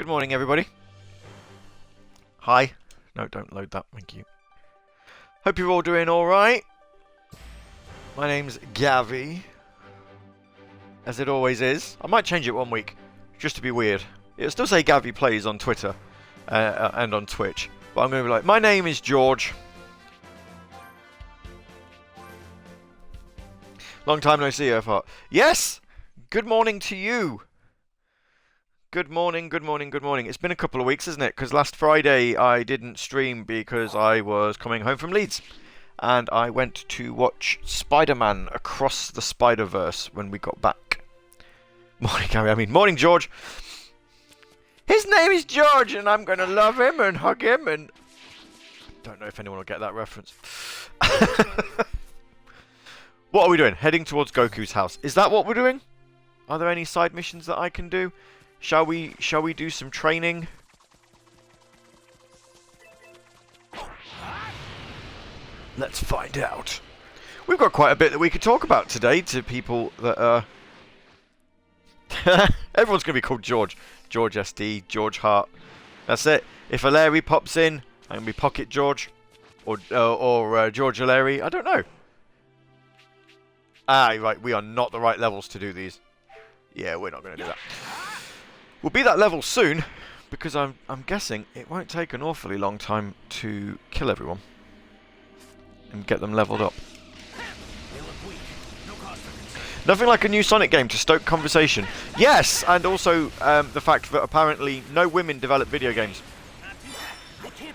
Good morning, everybody. Hi. No, don't load that. Thank you. Hope you're all doing all right. My name's Gavvie, as it always is. I might change it one week, just to be weird. It'll still say Gavvie Plays on Twitter and on Twitch, but I'm going to be like, my name is George. Long time no see, Earthheart. Yes! Good morning to you. Good morning, good morning, good morning. It's been a couple of weeks, isn't it? Because last Friday I didn't stream because I was coming home from Leeds. And I went to watch Spider-Man Across the Spider-Verse when we got back. Morning, Gary. I mean, morning, George. His name is George, and I'm going to love him and hug him, and... Don't know if anyone will get that reference. What are we doing? Heading towards Goku's house. Is that what we're doing? Are there any side missions that I can do? Shall we do some training? Let's find out. We've got quite a bit that we could talk about today to people that are... Everyone's going to be called George. George SD, George Hart. That's it. If a Larry pops in, I'm going to be Pocket George. Or George Larry. I don't know. Ah, right. We are not the right levels to do these. Yeah, we're not going to do that. We'll be that level soon, because I'm guessing it won't take an awfully long time to kill everyone and get them leveled up. Nothing like a new Sonic game to stoke conversation. Yes, and also the fact that apparently no women develop video games.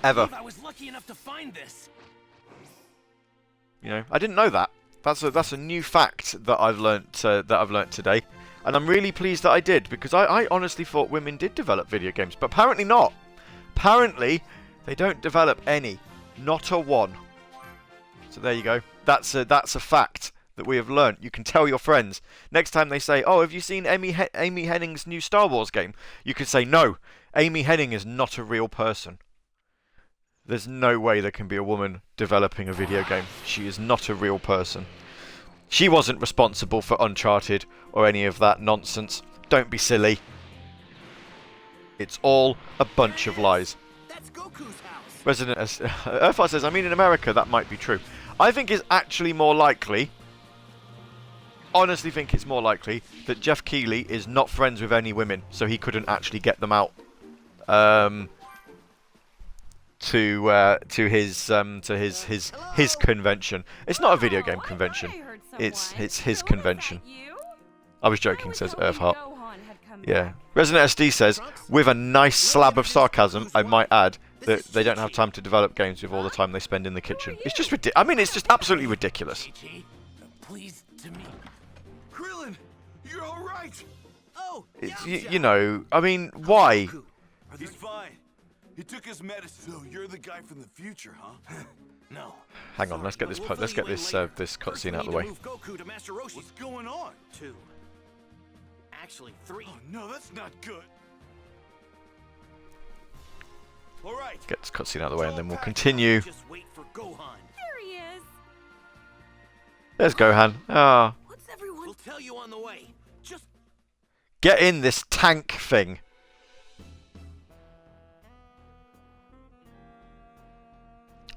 Ever. I was lucky enough to find this. You know, I didn't know that. That's a new fact that I've learnt today. And I'm really pleased that I did, because I honestly thought women did develop video games, but apparently not. Apparently, they don't develop any. Not a one. So there you go. That's a fact that we have learnt. You can tell your friends. Next time they say, oh, have you seen Amy Hennig's new Star Wars game? You could say, no, Amy Hennig is not a real person. There's no way there can be a woman developing a video game. She is not a real person. She wasn't responsible for Uncharted or any of that nonsense. Don't be silly. It's all a bunch of lies. That's Goku's house. Resident Earthfire says, I mean, in America, that might be true. I think it's actually more likely, honestly think it's more likely, that Jeff Keighley is not friends with any women, so he couldn't actually get them out to his convention. It's not a video game convention. It's his convention. I was joking, says Earthheart. Yeah. Resident SD says, with a nice slab of sarcasm, I might add, that they don't have time to develop games with all the time they spend in the kitchen. It's just ridiculous. I mean, it's just absolutely ridiculous. Please to me. Krillin, you're all right. Oh, You know, I mean, why? He's fine. He took his medicine. So you're the guy from the future, huh? No. Hang on, let's get this cutscene out of the way. What's going on? 2. Actually, 3. Oh no, that's not good. All right. Get this cutscene out of the way, and then we'll continue. Just wait for Gohan. There he is. There's Gohan. Ah, What's everyone? We'll tell you on the way. Just get in this tank thing.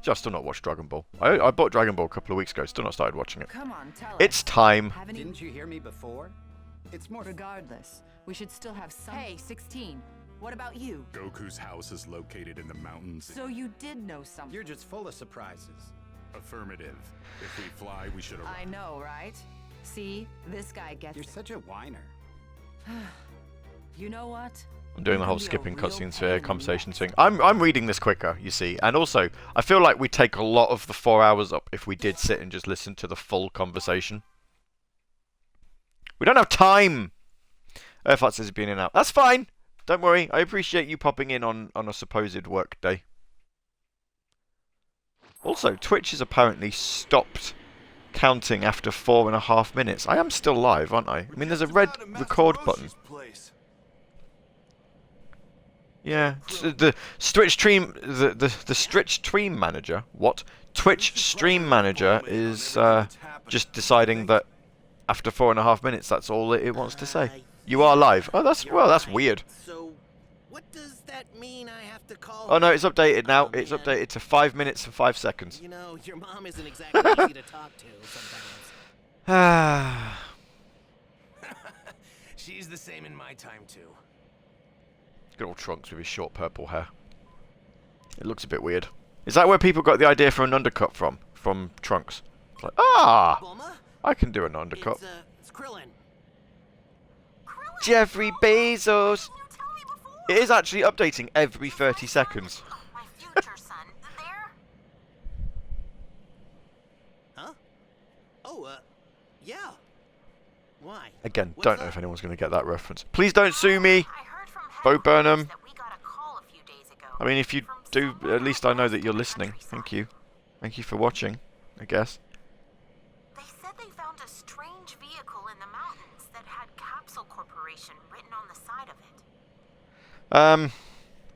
Just still not watched Dragon Ball. I bought Dragon Ball a couple of weeks ago. Still not started watching it. Come on, tell It's time. Didn't you hear me before? It's more Regardless, we should still have some. Hey, 16. What about you? Goku's house is located in the mountains. So you did know something. You're just full of surprises. Affirmative. If we fly, we should arrive. I know, right? See, this guy gets You're it. such a whiner. You know what? I'm doing the You whole can be a skipping real cutscenes pain in the conversation neck. thing. I'm reading this quicker, you see, and also I feel like we take a lot of the 4 hours up if we did sit and just listen to the full conversation. We don't have time. Earthheart says he's been in and out. That's fine. Don't worry. I appreciate you popping in on a supposed work day. Also, Twitch has apparently stopped counting after 4.5 minutes. I am still live, aren't I? I mean, there's a red record button. Yeah, the Twitch stream, the Twitch stream manager. What? Twitch stream manager is just deciding that after 4.5 minutes, that's all it wants to say. You are live. Oh, that's weird. So, What does that mean I have to call Oh no, her? it's updated now. Oh, It's man. updated to 5 minutes and 5 seconds. You know, your mom isn't exactly easy to talk to sometimes. Ah. She's the same in my time, too. Good old Trunks with his short purple hair. It looks a bit weird. Is that where people got the idea for an undercut from? From Trunks? It's like, Bulma? I can do an undercut. It's Krillin. Jeffrey Bezos! It is actually updating every 30 seconds. My future son. There? Huh? Oh, yeah. Why? Again, What's don't know up? if anyone's going to get that reference. Please don't sue me! I heard from Bo headquarters Burnham. that we got a call a few days ago. I mean, if you from do, somewhere at least I know out that you're in the listening. countryside. Thank you. Thank you for watching, I guess. They said they found a strange vehicle in the mountains that had Capsule Corporation written on the side of it.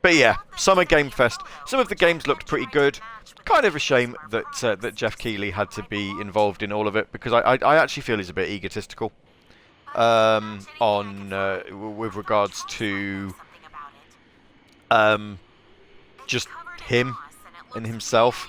But yeah, Summer Game Fest. Some of the games looked pretty good. Kind of a shame that that Jeff Keighley had to be involved in all of it, because I actually feel he's a bit egotistical. With regards to just him and himself.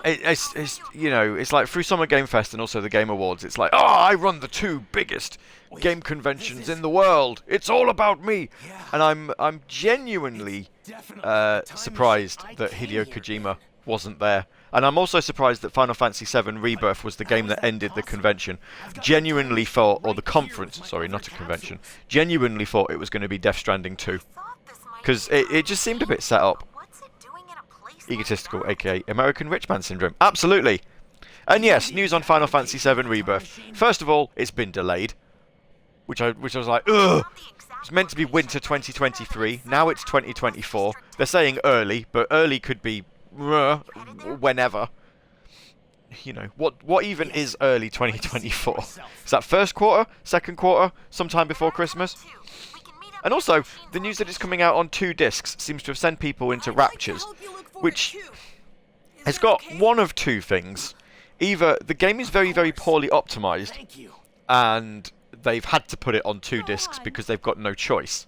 It's you know, it's like through Summer Game Fest and also the Game Awards, it's like, oh, I run the two biggest game conventions in the world. It's all about me. And I'm genuinely surprised that Hideo Kojima wasn't there. And I'm also surprised that Final Fantasy VII Rebirth was the game that ended the convention. Genuinely thought, or the conference, sorry, not a convention, genuinely thought it was going to be Death Stranding 2. Because it just seemed a bit set up. Egotistical, aka American Rich Man Syndrome. Absolutely. And yes, news on Final Fantasy VII Rebirth. First of all, it's been delayed. Which I was like, ugh! It's meant to be winter 2023. Now it's 2024. They're saying early, but early could be whenever. You know, what even is early 2024? Is that first quarter? Second quarter? Sometime before Christmas? And also, the news that it's coming out on 2 discs seems to have sent people into raptures, which has got one of 2 things. Either the game is very, very poorly optimized, and they've had to put it on 2 discs because they've got no choice.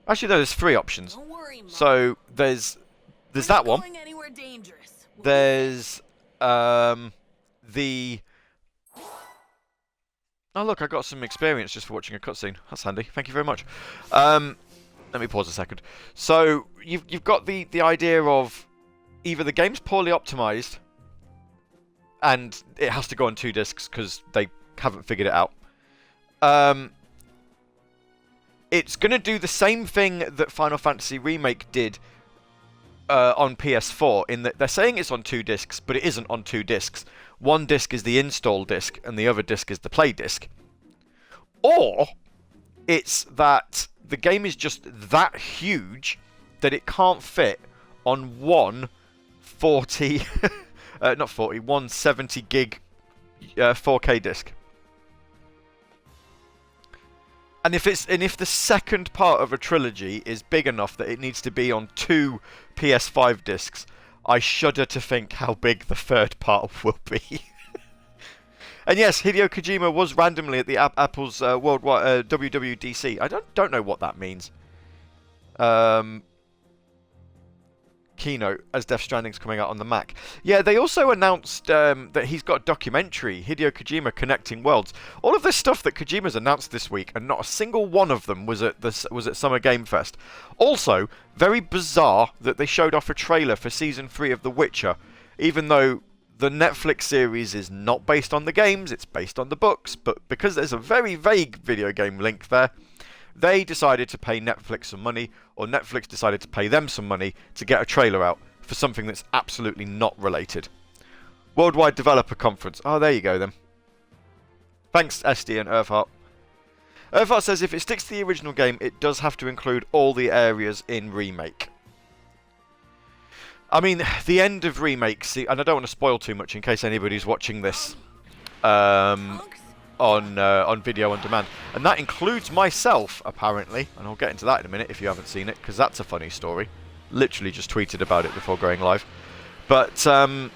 Actually, no, there's 3 options. So there's that one. There's the... Oh look, I got some experience just for watching a cutscene. That's handy. Thank you very much. Let me pause a second. So you've got the idea of either the game's poorly optimized and it has to go on 2 discs because they haven't figured it out. It's going to do the same thing that Final Fantasy Remake did on PS4, in that they're saying it's on 2 discs, but it isn't on 2 discs. One disc is the install disc, and the other disc is the play disc. Or it's that the game is just that huge that it can't fit on one 170 gig 4K disc. And if the second part of a trilogy is big enough that it needs to be on 2 PS5 discs, I shudder to think how big the third part will be. And yes, Hideo Kojima was randomly at the Apple's worldwide WWDC. I don't know what that means. Keynote, as Death Stranding's coming out on the Mac. Yeah, they also announced that he's got a documentary, Hideo Kojima Connecting Worlds. All of this stuff that Kojima's announced this week, and not a single one of them was at Summer Game Fest. Also, very bizarre that they showed off a trailer for Season 3 of The Witcher, even though the Netflix series is not based on the games, it's based on the books, but because there's a very vague video game link there, they decided to pay Netflix some money, or Netflix decided to pay them some money to get a trailer out for something that's absolutely not related. Worldwide Developer Conference. Oh, there you go then. Thanks, SD and Earthheart. Earthheart says if it sticks to the original game, it does have to include all the areas in Remake. I mean, the end of Remake, and I don't want to spoil too much in case anybody's watching this on video on demand, and that includes myself apparently, and I'll get into that in a minute if you haven't seen it, because that's a funny story. Literally just tweeted about it before going live. But the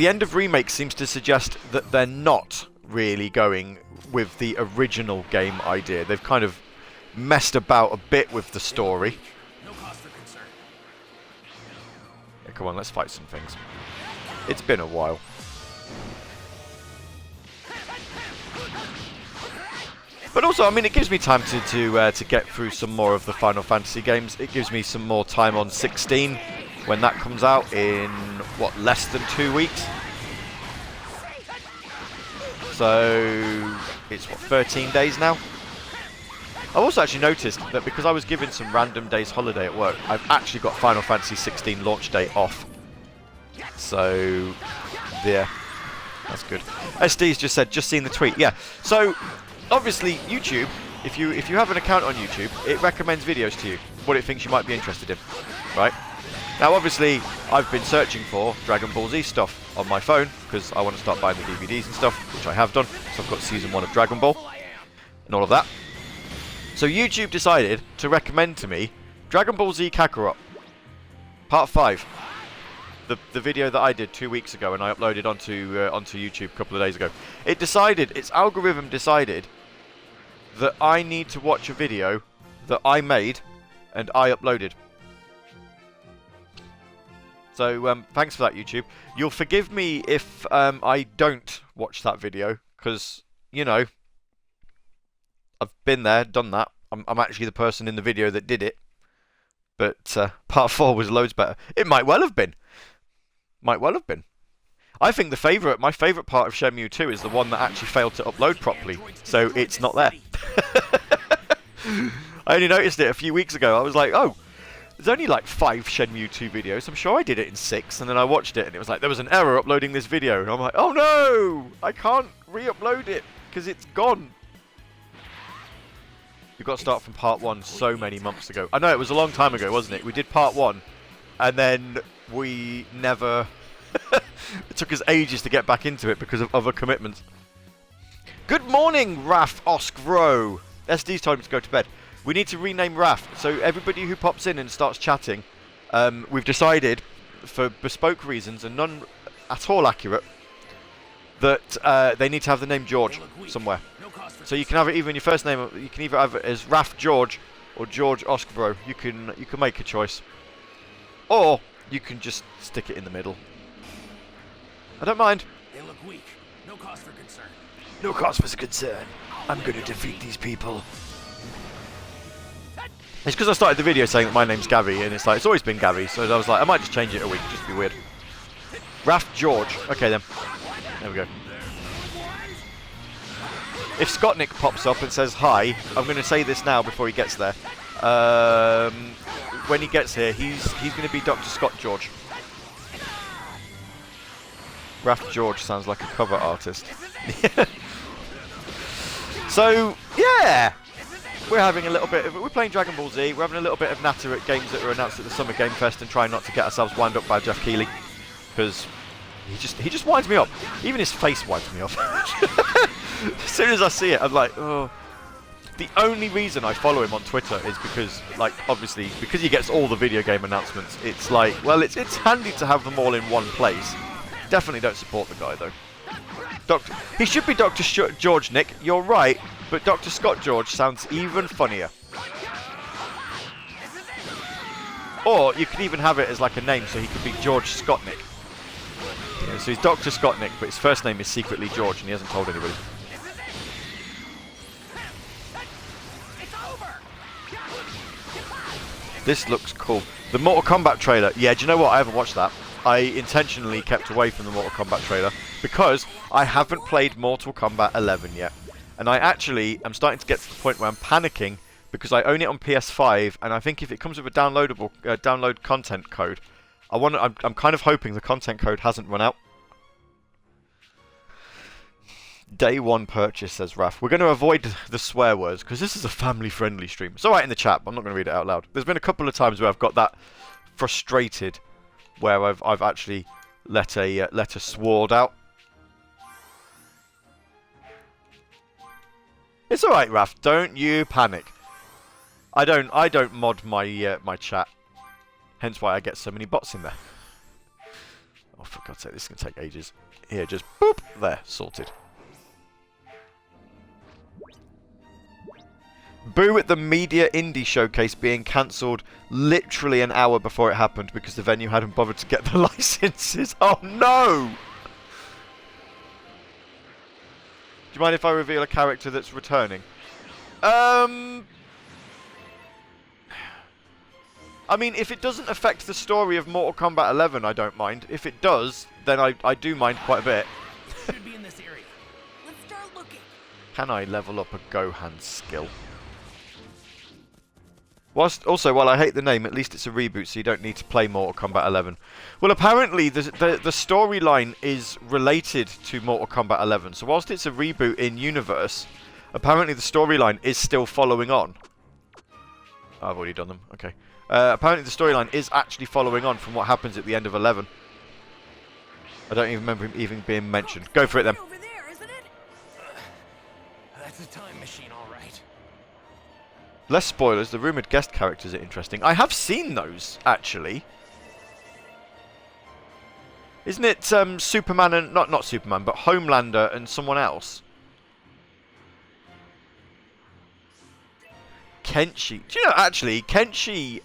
end of Remake seems to suggest that they're not really going with the original game idea. They've kind of messed about a bit with the story. Yeah, come on, let's fight some things. It's been a while. But also, I mean, it gives me time to get through some more of the Final Fantasy games. It gives me some more time on 16 when that comes out in, what, less than 2 weeks? So, it's, what, 13 days now? I've also actually noticed that because I was given some random days holiday at work, I've actually got Final Fantasy 16 launch day off. So, yeah, that's good. SD's just said, just seen the tweet. Yeah, so obviously YouTube, if you have an account on YouTube, it recommends videos to you, what it thinks you might be interested in, right? Now obviously I've been searching for Dragon Ball Z stuff on my phone because I want to start buying the DVDs and stuff, which I have done. So I've got Season 1 of Dragon Ball and all of that. So YouTube decided to recommend to me Dragon Ball Z Kakarot Part 5. The video that I did 2 weeks ago and I uploaded onto YouTube a couple of days ago. Its algorithm decided that I need to watch a video that I made and I uploaded. So thanks for that, YouTube. You'll forgive me if I don't watch that video because, you know, I've been there, done that. I'm actually the person in the video that did it. But Part 4 was loads better. It might well have been. Might well have been. I think my favourite part of Shenmue 2 is the one that actually failed to upload properly. So it's not there. I only noticed it a few weeks ago. I was like, oh, there's only like 5 Shenmue 2 videos. I'm sure I did it in 6. And then I watched it and it was like, there was an error uploading this video. And I'm like, oh no! I can't re-upload it because it's gone. You've got to start from Part 1 so many months ago. I know, it was a long time ago, wasn't it? We did Part 1 and then we never... It took us ages to get back into it because of other commitments. Good morning, Raf Oskro. SD's told me to go to bed. We need to rename Raf. So everybody who pops in and starts chatting, we've decided, for bespoke reasons and none at all accurate, that they need to have the name George somewhere. So you can have it either in your first name, you can either have it as Raf George or George Oskro. You can make a choice, or you can just stick it in the middle. I don't mind. They look weak. No cause for concern. No cause for concern. I'm going to defeat these people. It's because I started the video saying that my name's Gavvie, and it's like, it's always been Gavvie, so I was like, I might just change it a week, just to be weird. Raf George. Okay then. There we go. If Scottnik pops up and says hi, I'm going to say this now before he gets there. When he gets here, he's going to be Dr. Scott George. Raf George sounds like a cover artist. So, yeah! We're having a little bit of... We're playing Dragon Ball Z. We're having a little bit of natter at games that are announced at the Summer Game Fest and trying not to get ourselves wound up by Jeff Keighley. Because he just winds me up. Even his face winds me up. As soon as I see it, I'm like, oh. The only reason I follow him on Twitter is because, like, obviously, because he gets all the video game announcements, it's like, well, it's handy to have them all in one place. Definitely don't support the guy, though. He should be Dr. George, Nick. You're right, but Dr. Scott George sounds even funnier. Or you could even have it as like a name, so he could be George Scottnik. Yeah, so he's Dr. Scottnik, but his first name is secretly George, and he hasn't told anybody. This looks cool. The Mortal Kombat trailer. Yeah, do you know what? I haven't watched that. I intentionally kept away from the Mortal Kombat trailer because I haven't played Mortal Kombat 11 yet. And I actually am starting to get to the point where I'm panicking because I own it on PS5, and I think if it comes with a downloadable download content code, I'm kind of hoping the content code hasn't run out. Day one purchase, says Raf. We're going to avoid the swear words because this is a family-friendly stream. It's alright in the chat, but I'm not going to read it out loud. There's been a couple of times where I've got that frustrated, where I've actually let a sword out. It's alright, Raf. Don't you panic. I don't mod my my chat. Hence why I get so many bots in there. Oh, for God's sake, this is going to take ages. Here, just boop. There, sorted. Boo at the media indie showcase being cancelled literally an hour before it happened because the venue hadn't bothered to get the licenses. Oh no! Do you mind if I reveal a character that's returning? I mean, if it doesn't affect the story of Mortal Kombat 11, I don't mind. If it does, then I do mind quite a bit. Should be in this area. Let's start looking. Can I level up a Gohan skill? While I hate the name, at least it's a reboot, so you don't need to play Mortal Kombat 11. Well, apparently the storyline is related to Mortal Kombat 11. So whilst it's a reboot in universe, apparently the storyline is still following on. Oh, I've already done them. Okay. Apparently the storyline is actually following on from what happens at the end of 11. I don't even remember him even being mentioned. Go for it then. Over there, isn't it? That's a time machine, all right. Less spoilers, the rumoured guest characters are interesting. I have seen those, actually. Isn't it Superman and... Not Superman, but Homelander and someone else? Kenshi. Do you know, actually, Kenshi,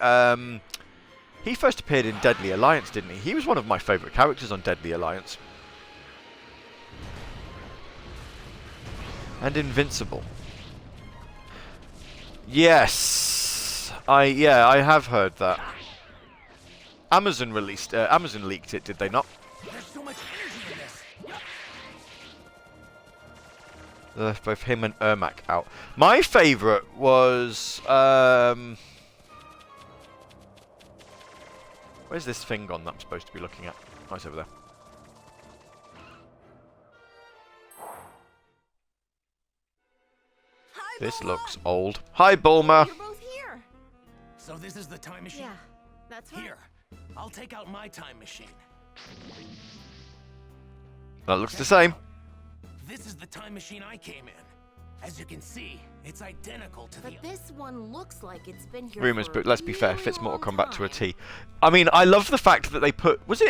he first appeared in Deadly Alliance, didn't he? He was one of my favourite characters on Deadly Alliance. And Invincible. Yes. I have heard that. Amazon leaked it, did they not? There's so much energy in this. Both him and Ermac out. My favourite was... where's this thing gone that I'm supposed to be looking at? Oh, it's over there. Hi, This Bulma. looks old. Hi, Bulma! You're both here. So this is the time machine? Yeah, that's right. Here, I'll take out my time machine. That looks the same. This is the time machine I came in. As you can see, it's identical to But this one looks like it's been here Rumours, for but let's be fair, really fits Mortal long Kombat to a time. T. I mean, I love the fact that they put... Is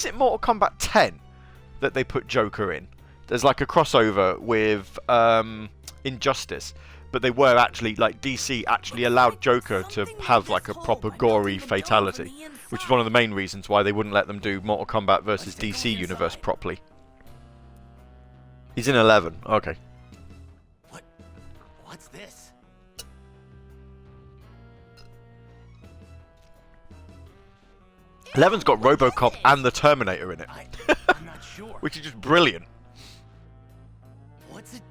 it Mortal Kombat 10 that they put Joker in? There's like a crossover with Injustice. But they were actually, like, DC actually allowed Joker to have like a proper gory fatality. Which is one of the main reasons why they wouldn't let them do Mortal Kombat versus DC Universe properly. He's in 11. Okay. What's this? 11's got RoboCop and the Terminator in it. I'm not sure. Which is just brilliant. What's it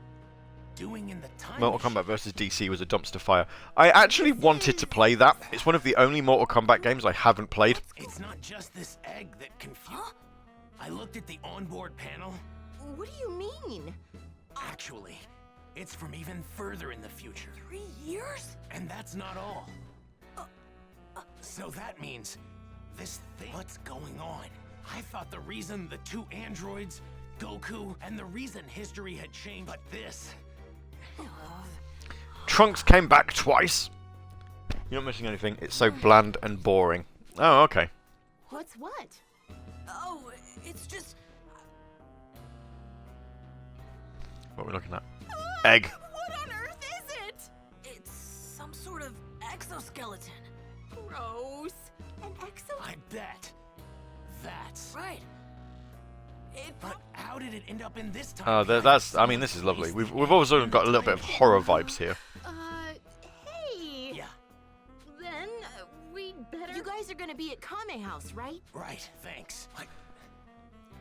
doing in the time Mortal machine? Kombat vs DC was a dumpster fire. I actually wanted to play that. It's one of the only Mortal Kombat games I haven't played. It's not just this egg that confused. I looked at the onboard panel. What do you mean? Actually, it's from even further in the future. 3 years? And that's not all. So that means this thing. What's going on? I thought the reason the two androids, Goku, and the reason history had changed, but this. Trunks came back twice. You're not missing anything. It's so bland and boring. Oh, okay. What's what? Oh, it's just... What are we looking at? Egg. What on earth is it? It's some sort of exoskeleton. Gross. An exo... I bet. That's. Right. But how did it end up in this time? Oh, that's. I mean, this is lovely. We've also got a little bit of horror vibes here. Hey. Yeah, Then we'd better... You guys are gonna be at Kame House, right? right. Thanks.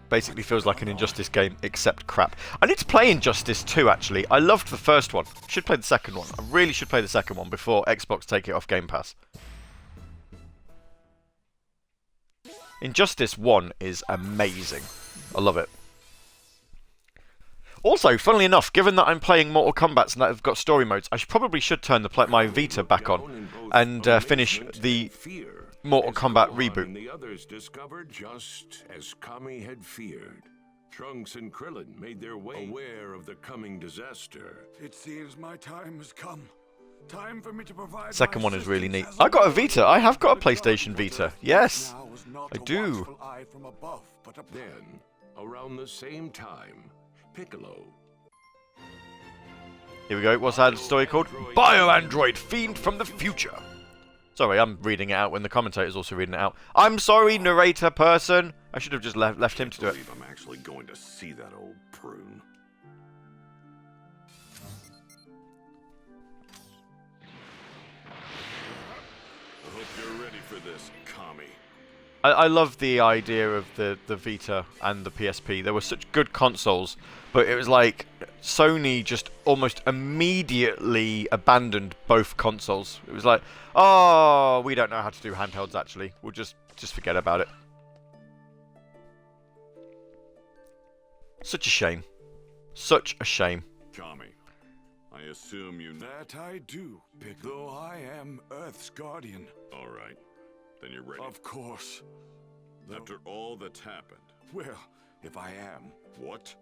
Basically feels like an Injustice game, except crap. I need to play Injustice 2, actually. I loved the first one. Should play the second one. I really should play the second one before Xbox take it off Game Pass. Injustice 1 is amazing. I love it. Also, funnily enough, given that I'm playing Mortal Kombat and that I've got story modes, I probably should turn my Vita back on and finish the Mortal Kombat reboot. The others discovered just as Kami had feared. Trunks and Krillin made their way aware of the coming disaster. It seems my time has come. Time for me to provide. Second one is really neat. I got a Vita. I have got a PlayStation Vita. Yes, I do. Then, around the same time, Piccolo. Here we go. What's that story called? Bio-android fiend from the future. Sorry, I'm reading it out when the commentator's also reading it out. I'm sorry, narrator person. I should have just left him to do it. I'm actually going to see that old prune. I hope you're ready for this, commie. I love the idea of the Vita and the PSP. They were such good consoles, but it was like Sony just almost immediately abandoned both consoles. It was like, oh, we don't know how to do handhelds actually. We'll just forget about it. Such a shame. Such a shame. Kami, I assume you know. That I do, though I am Earth's guardian. All right, then you're ready. Of course. After all that's happened. Well, if I am. What?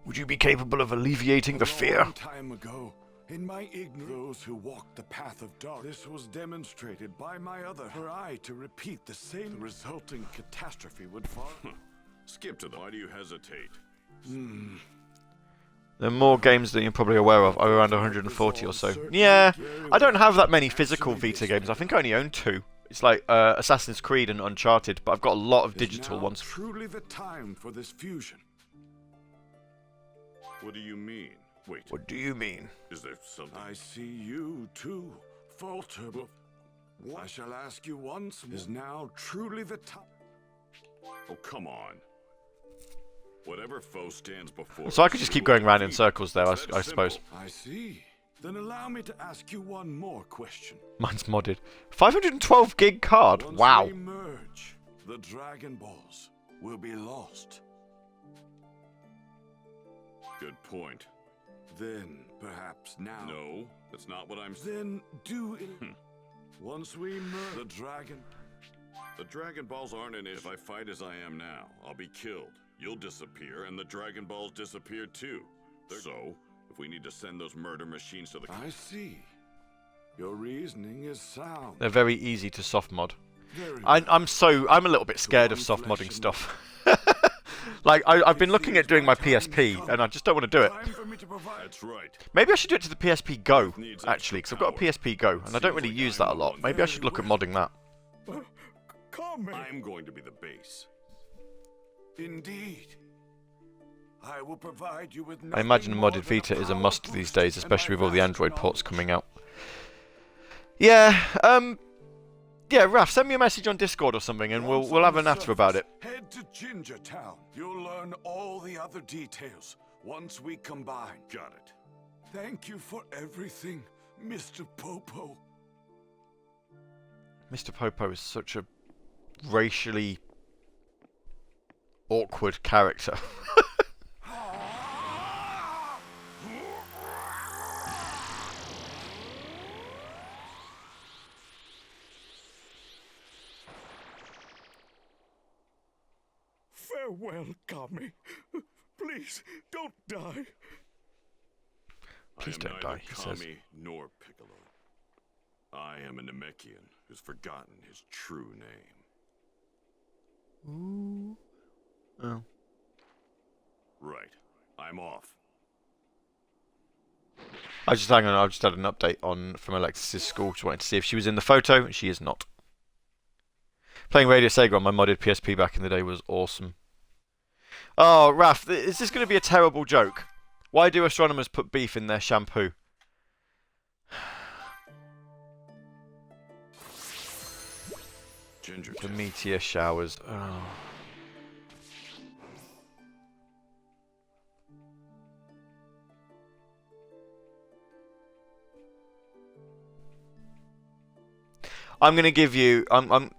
Would you be capable of alleviating the A fear? long time ago, in my ignorance, those who walked the path of dark, this was demonstrated by my other. Were I to repeat the same, the resulting catastrophe would fall. Skip to the. Why do you hesitate? There are more games than you're probably aware of. Oh, around 140 or so. Yeah, I don't have that many physical Vita games. I think I only own 2. It's like Assassin's Creed and Uncharted, but I've got a lot of digital ones. Truly the time for this fusion. What do you mean? Wait. What do you mean? Is there something? I see you too, falter. But I shall ask you once: is now truly the time? Oh, come on. Whatever foe stands before. So I could just keep going around in circles there, I suppose. I see. Then allow me to ask you one more question. Mine's modded. 512 gig card. Once Wow. we merge, the Dragon Balls will be lost. Good point. Then, perhaps now. No, that's not what I'm saying. Then do it. Once we merge, the Dragon. The Dragon Balls aren't an issue. If I fight as I am now, I'll be killed. You'll disappear, and the Dragon Balls disappear too. So, if we need to send those murder machines to the... I see. Your reasoning is sound. They're very easy to soft mod. Very I'm a little bit scared of soft modding stuff. Like, I've been looking at doing my PSP, and I just don't want to do it. time for me to provide. That's right. Maybe I should do it to the PSP Go, actually, because I've got a PSP Go, and I don't really use that a lot. Maybe I should look at modding that. I'm going to be the base. Indeed. I will provide you with. I imagine a modded Vita is a must these days, especially with all the Android ports coming out. Yeah, yeah, Raph, send me a message on Discord or something, and we'll have a natter about it. Head to Ginger Town. You'll learn all the other details once we combine. Got it. Thank you for everything, Mr. Popo. Mr. Popo is such a racially awkward character. Farewell, Kami. Please, don't die. Please I am don't die, neither he says. Kami nor Piccolo. I am a Namekian who's forgotten his true name. Ooh. Oh. Right. I'm off. I just hang on. I just had an update from Alexis's school. Just wanted to see if she was in the photo, and she is not. Playing Radio Sega on my modded PSP back in the day was awesome. Oh, Raph, is this going to be a terrible joke? Why do astronomers put beef in their shampoo? Ginger. The meteor showers. Oh. I'm going to give you... I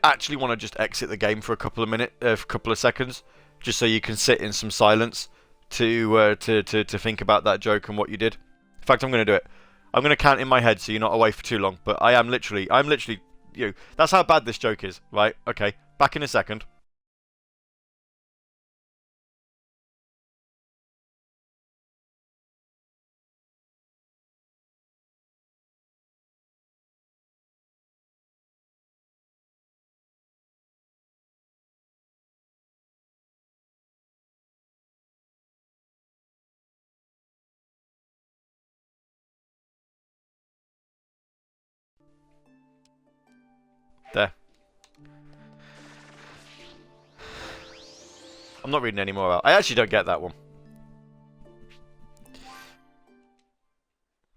actually want to just exit the game for a couple of seconds, just so you can sit in some silence to think about that joke and what you did. In fact, I'm going to do it. I'm going to count in my head so you're not away for too long. But I'm literally, that's how bad this joke is, right? Okay, back in a second. There. I'm not reading any more out. I actually don't get that one.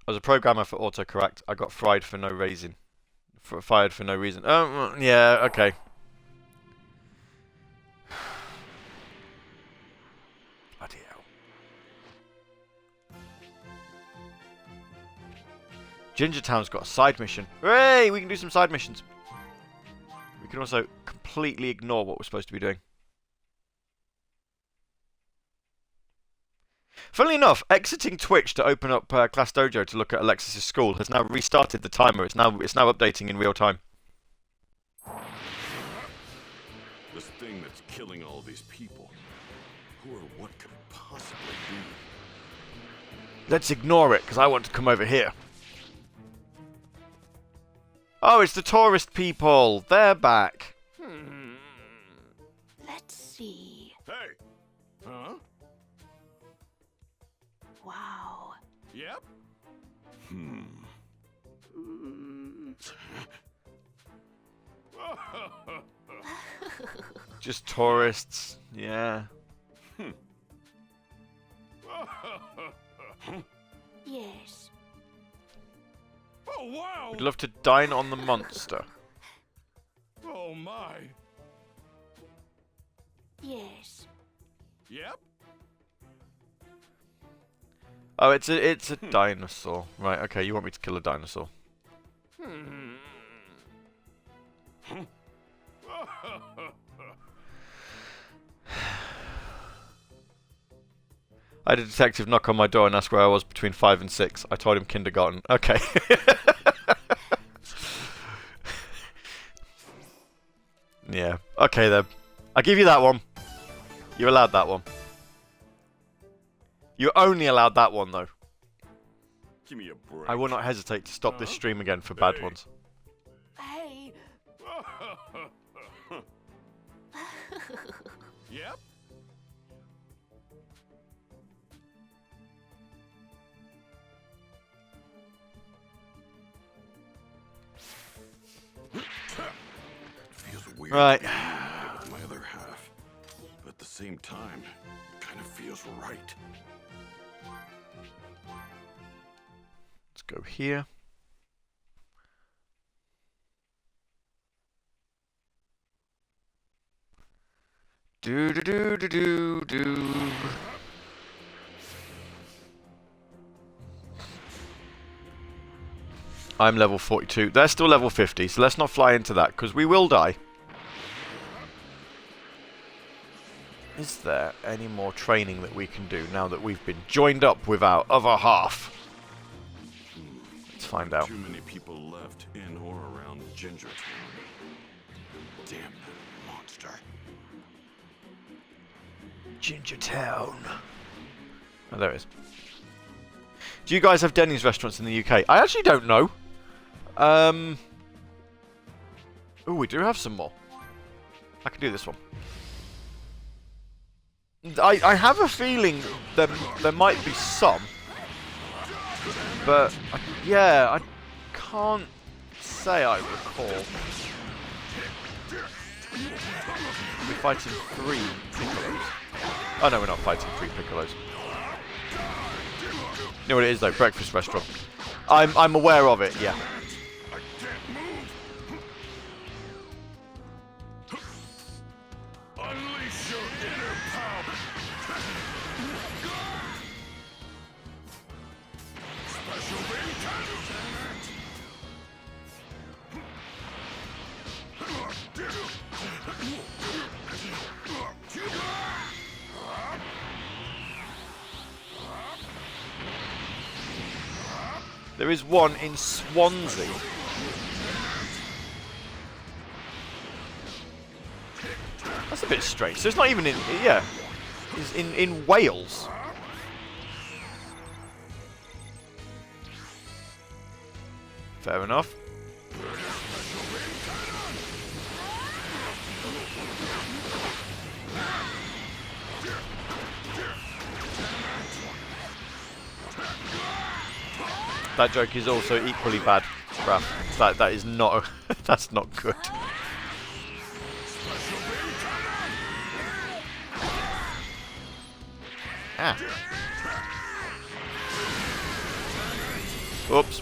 I was a programmer for autocorrect. I got fried for no reason. Fired for no reason. Oh, yeah, okay. Bloody hell. Gingertown's got a side mission. Hooray! We can do some side missions. We can also completely ignore what we're supposed to be doing. Funnily enough, exiting Twitch to open up Class Dojo to look at Alexis's school has now restarted the timer. It's now updating in real time. This thing that's killing all these people. Who or what could it possibly be? Let's ignore it, because I want to come over here. Oh, it's the tourist people. They're back. Let's see. Hey! Huh? Wow. Yep. Just tourists. Yeah. Yes. Oh wow! We'd love to dine on the monster. Oh my! Yes. Yep. Oh, it's a dinosaur. Right, okay, you want me to kill a dinosaur. I had a detective knock on my door and ask where I was between 5 and 6. I told him kindergarten. Okay. Yeah. Okay then. I'll give you that one. You're allowed that one. You're only allowed that one though. Give me a break. I will not hesitate to stop this stream again for bad ones. Hey. Yep. Feels weird. Right. Being reunited with my other half, but at the same time, it kind of feels right. Let's go here. Do do do do do do. I'm level 42. They're still level 50, so let's not fly into that, because we will die. Is there any more training that we can do now that we've been joined up with our other half? Let's find out. Too many people left in or around Gingertown. Damn that monster. Gingertown. Oh, there it is. Do you guys have Denny's restaurants in the UK? I actually don't know. Oh, we do have some more. I can do this one. I have a feeling there might be some, but yeah, I can't say I recall. We're fighting 3 Piccolos. Oh no, we're not fighting 3 Piccolos. You know what it is though? Breakfast restaurant. I'm aware of it. Yeah. Unleash your inner power. Special There is one in Swansea. That's a bit strange. So it's not even in... Yeah. It's in Wales. Fair enough. That joke is also equally bad, Raph. That is not That's not good. Ah. Oops.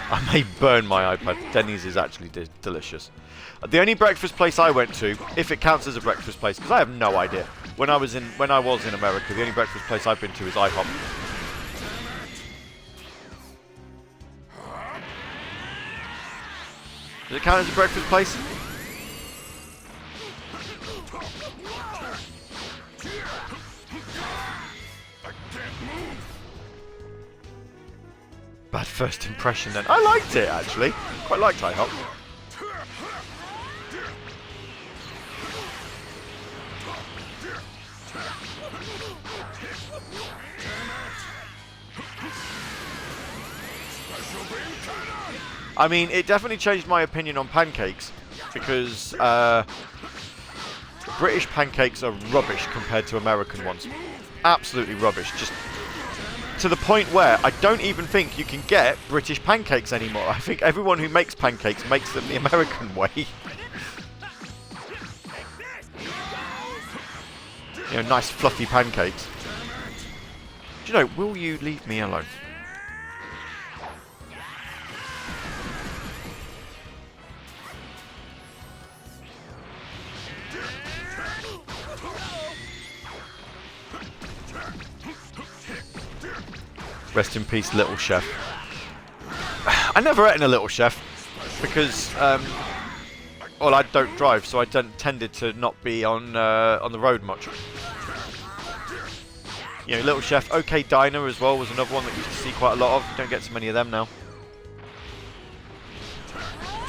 I may burn my iPad. Denny's is actually delicious. The only breakfast place I went to, if it counts as a breakfast place, because I have no idea. When I was in America, the only breakfast place I've been to is IHOP. Does it count as a breakfast place? Bad first impression then. I liked it actually. Quite liked IHOP. I mean, it definitely changed my opinion on pancakes because British pancakes are rubbish compared to American ones. Absolutely rubbish. Just to the point where I don't even think you can get British pancakes anymore. I think everyone who makes pancakes makes them the American way. You know, nice fluffy pancakes. Do you know, will you leave me alone? Rest in peace, Little Chef. I never ate in a Little Chef because, well, I don't drive, so I tended to not be on the road much. You know, Little Chef, OK Diner as well was another one that you used to see quite a lot of. You don't get so many of them now.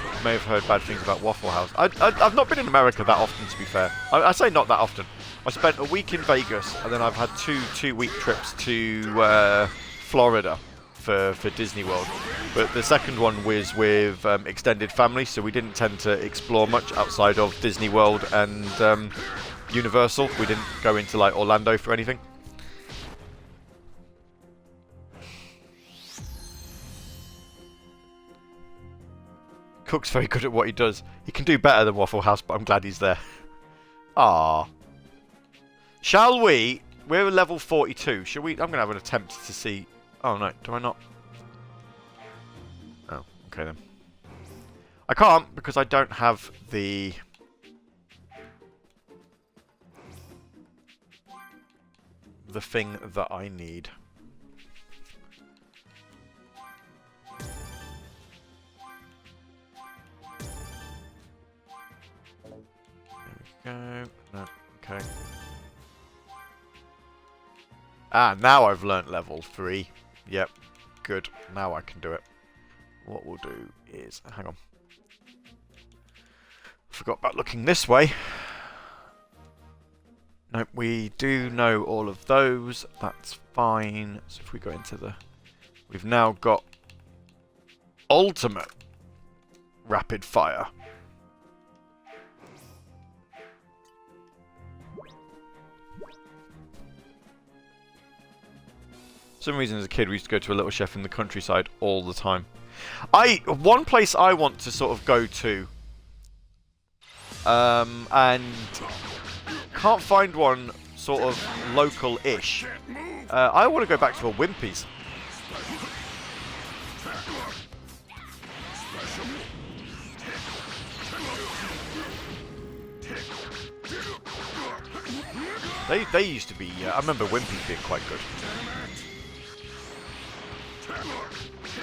You may have heard bad things about Waffle House. I've not been in America that often, to be fair. I say not that often. I spent a week in Vegas, and then I've had two-week trips to Florida for Disney World. But the second one was with extended family, so we didn't tend to explore much outside of Disney World and Universal. We didn't go into like Orlando for anything. Cook's very good at what he does. He can do better than Waffle House, but I'm glad he's there. Ah. Shall we? We're at level 42. Shall we? I'm going to have an attempt to see. Oh, no. Do I not? Oh, okay then. I can't because I don't have the... thing that I need. There we go. No, okay. Ah, now I've learnt level 3. Yep, good. Now I can do it. What we'll do is... hang on. Forgot about looking this way. Nope, we do know all of those. That's fine. So if we go into the... we've now got... ultimate rapid fire. For some reason as a kid we used to go to a Little Chef in the countryside all the time. One place I want to sort of go to and can't find one sort of local-ish. I want to go back to a Wimpy's. They used to be, I remember Wimpy's being quite good.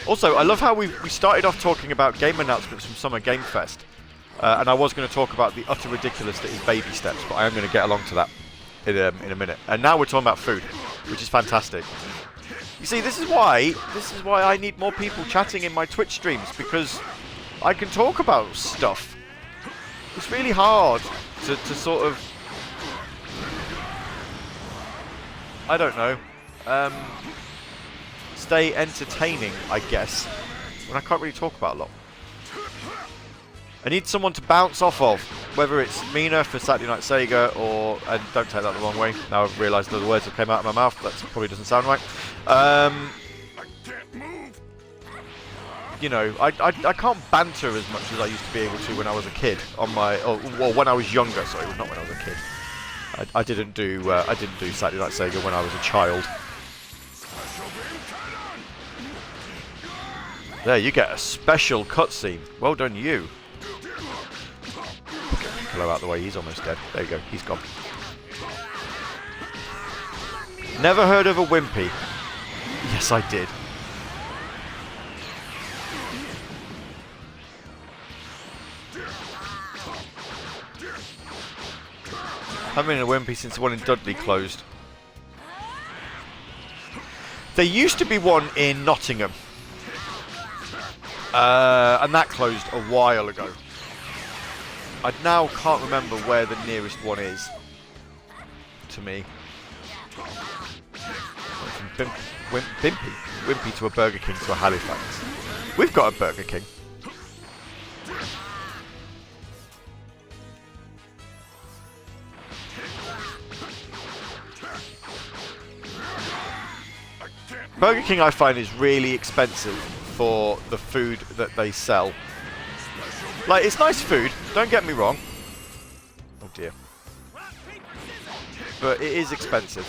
Also, I love how we started off talking about game announcements from Summer Game Fest. And I was going to talk about the utter ridiculous that is baby steps, but I am going to get along to that in a minute. And now we're talking about food, which is fantastic. You see, this is why I need more people chatting in my Twitch streams, because I can talk about stuff. It's really hard to sort of... I don't know. Stay entertaining, I guess, when I can't really talk about a lot. I need someone to bounce off of. whether it's Mina for Saturday Night Sega or, and don't take that the wrong way, now I've realised that the words that came out of my mouth, that probably doesn't sound right. You know, I can't banter as much as I used to be able to when I was a kid on my, or when I was younger. Sorry, not when I was a kid. I didn't do Saturday Night Sega when I was a child. There, you get a special cutscene. Well done, you. Get Piccolo out of the way. He's almost dead. There you go. He's gone. Never heard of a Wimpy? Yes, I did. I haven't been in a Wimpy since the one in Dudley closed. There used to be one in Nottingham. And that closed a while ago. I now can't remember where the nearest one is to me. From Wimpy to a Burger King to a Halifax. We've got a Burger King. Burger King, I find, is really expensive for the food that they sell. Like, it's nice food, don't get me wrong. Oh dear. But it is expensive.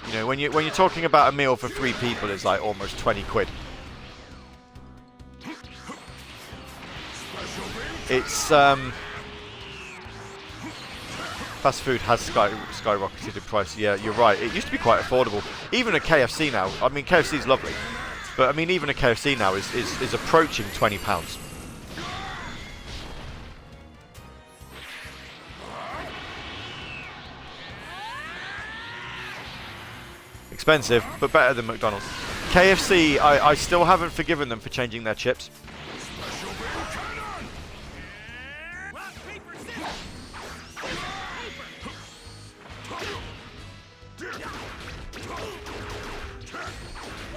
You know, when you're talking about a meal for 3 people, it's like almost 20 quid. It's fast food has skyrocketed in price. Yeah, you're right. It used to be quite affordable. Even a KFC now. I mean, KFC's lovely, but I mean, even a KFC now is approaching £20. Expensive, but better than McDonald's. KFC, I still haven't forgiven them for changing their chips.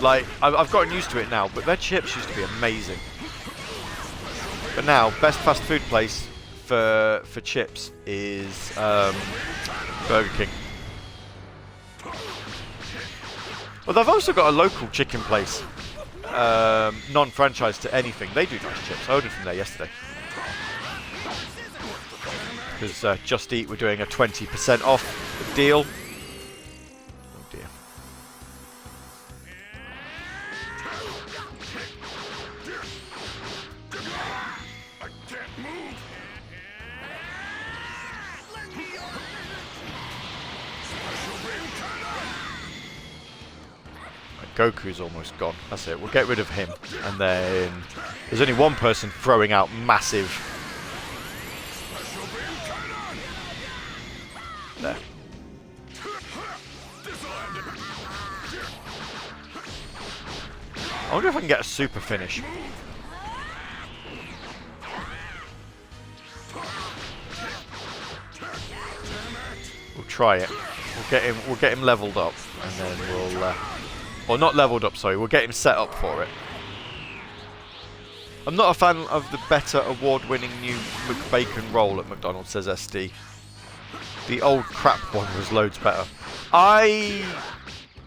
Like, I've gotten used to it now, but their chips used to be amazing. But now, best fast food place for chips is Burger King. Well, they've also got a local chicken place, non-franchised to anything. They do nice chips. I ordered from there yesterday. Because Just Eat were doing a 20% off deal. Oh dear. Goku's almost gone. That's it. We'll get rid of him. And then there's only one person throwing out massive. There. I wonder if I can get a super finish. We'll try it. We'll get him leveled up, and then we'll. Or not leveled up, sorry. We'll get him set up for it. I'm not a fan of the better award-winning new McBacon roll at McDonald's, says SD. The old crap one was loads better. I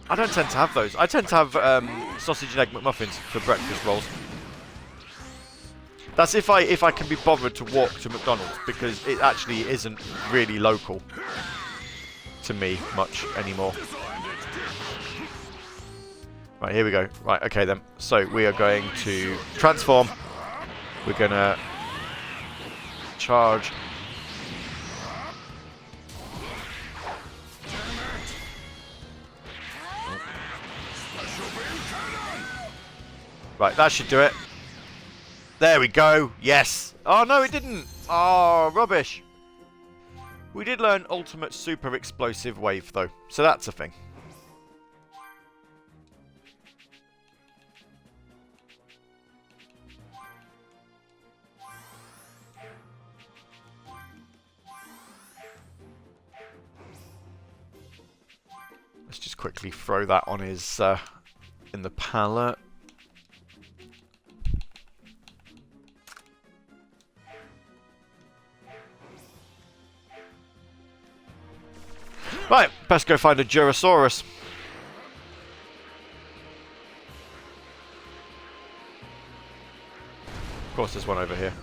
don't tend to have those. I tend to have sausage and egg McMuffins for breakfast rolls. That's if I can be bothered to walk to McDonald's, because it actually isn't really local to me much anymore. Right, here we go. Right, okay then. So we are going to transform. We're going to charge. Right, that should do it. There we go. Yes. Oh, no, it didn't. Oh, rubbish. We did learn ultimate super explosive wave, though. So that's a thing. Let's just quickly throw that on his in the pallet. Right, best go find a Jurosaurus. Of course, there's one over here.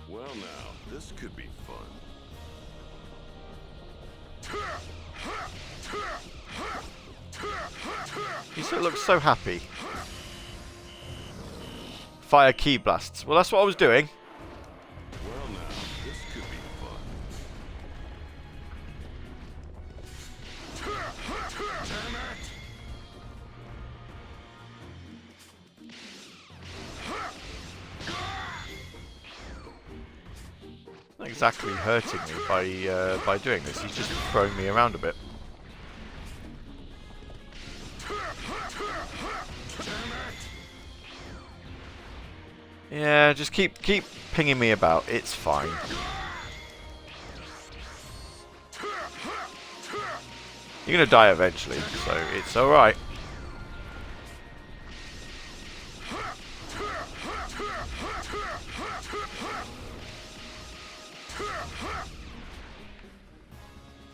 Well now, this could be fun. He still looks so happy. Fire key blasts. Well, that's what I was doing. Well now, this could be fun. Damn it! Not exactly hurting me by doing this. He's just throwing me around a bit. Yeah, just keep pinging me about. It's fine. You're gonna die eventually, so it's all right.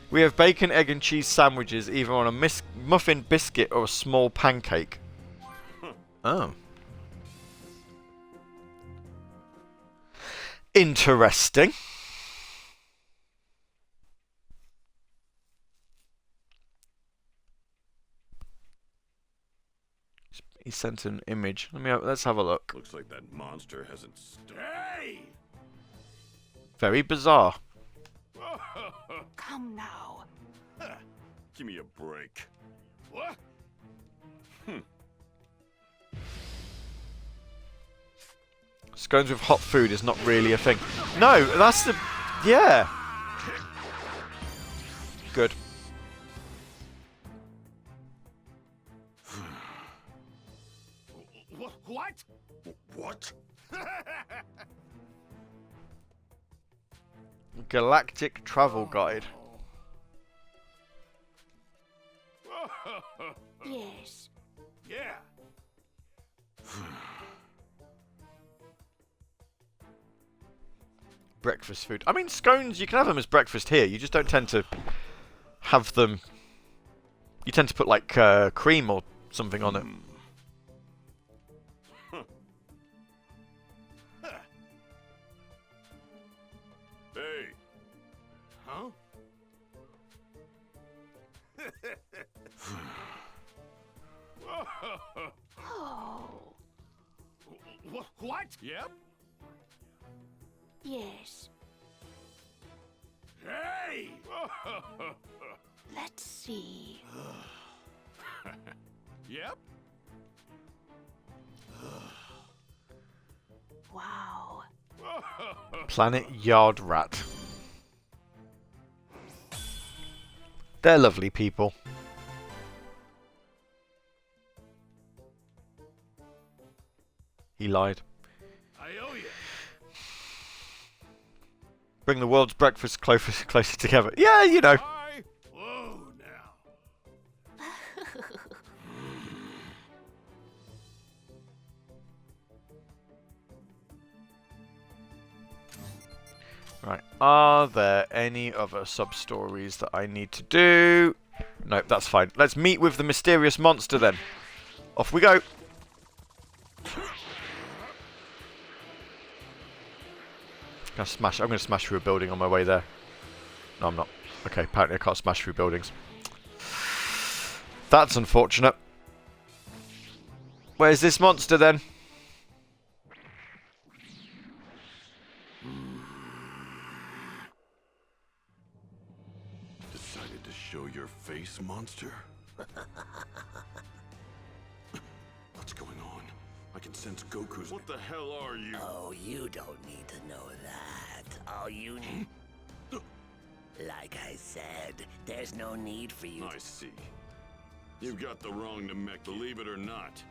We have bacon, egg and cheese sandwiches either on a muffin biscuit or a small pancake. Oh. Interesting. He sent an image. Let's have a look. Looks like that monster hasn't Hey! Very bizarre. Come now. Give me a break. What? Scones with hot food is not really a thing. No, that's the... Yeah. Good. What? What? Galactic Travel Guide. Yes. Yeah. Breakfast food. I mean, scones, you can have them as breakfast here. You just don't tend to have them... You tend to put, like, cream or something on it. Hey. Huh? Oh. What? Yep. Yes. Hey! Let's see. Yep. Wow. Planet Yard Rat. They're lovely people. He lied. I owe you. Bring the world's breakfast closer together. Yeah, you know. Whoa now. Right. Are there any other sub-stories that I need to do? Nope, that's fine. Let's meet with the mysterious monster then. Off we go. I'm going to smash through a building on my way there. No, I'm not. Okay, apparently I can't smash through buildings. That's unfortunate. Where's this monster then? Decided to show your face, monster? What's going on? I can sense Goku's... What the hell are you? Oh, you don't need to know that. All you need... Like I said, there's no need for you I see. You've got the wrong Namek, believe it or not.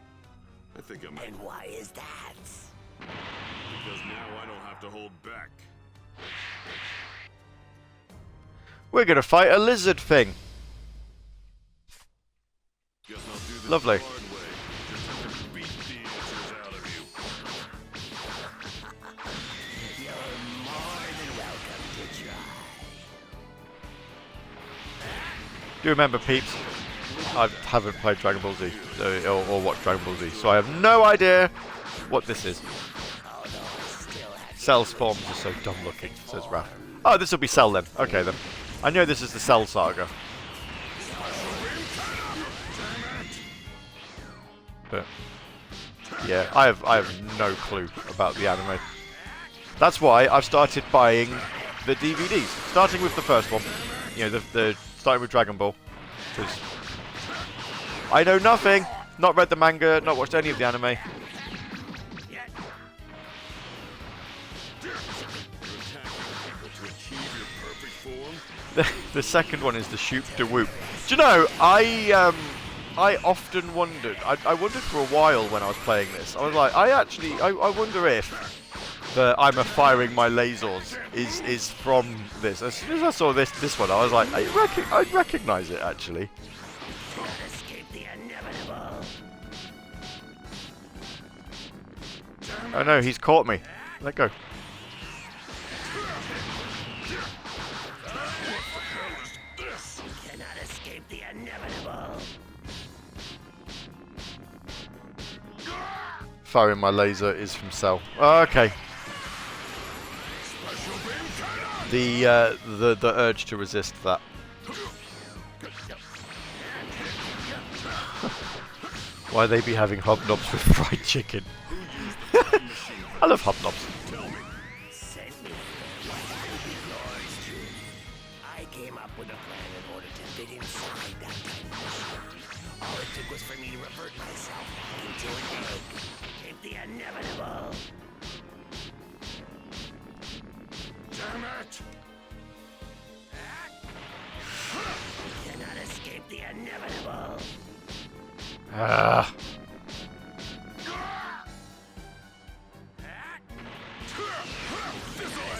I think I'm... And why is that? Because now I don't have to hold back. We're going to fight a lizard thing. Guess I'll do this Lovely. the hard way. Just have to beat the answers out of you. Do remember, peeps, I haven't played Dragon Ball Z or watched Dragon Ball Z, so I have no idea what this is. Cell's forms are so dumb looking, says Raph. Oh, this will be Cell then. Okay then. I know this is the Cell saga. But yeah, I have no clue about the anime. That's why I've started buying the DVDs, starting with the first one. You know, the starting with Dragon Ball, because I know nothing. Not read the manga, not watched any of the anime. The second one is the Shoop de Whoop. Do you know, I often wondered, I wondered for a while when I was playing this, I was like, I wonder if the I'm firing my lasers is from this. As soon as I saw this one, I was like, I'd recognise it actually. Oh no, he's caught me. Let go. Firing my laser is from Cell. Oh, okay. The urge to resist that. Why they be having hobnobs with fried chicken? I love hobnobs. I came up with a plan in order to fit inside that time machine. All it took was for me to revert myself into an egg. The inevitable. Damn it! Cannot escape the inevitable. Ah.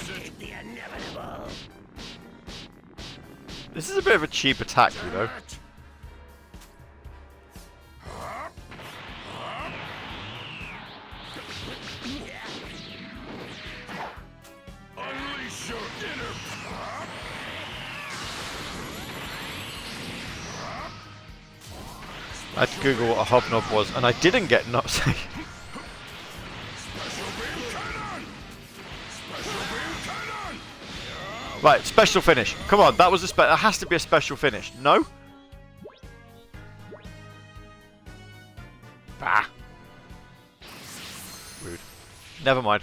Escape the inevitable. This is a bit of a cheap attack, you know. I had to Google what a hobnob was, and I didn't get nuts. Right, special finish. Come on, that was a that has to be a special finish. No? Ah. Rude. Never mind.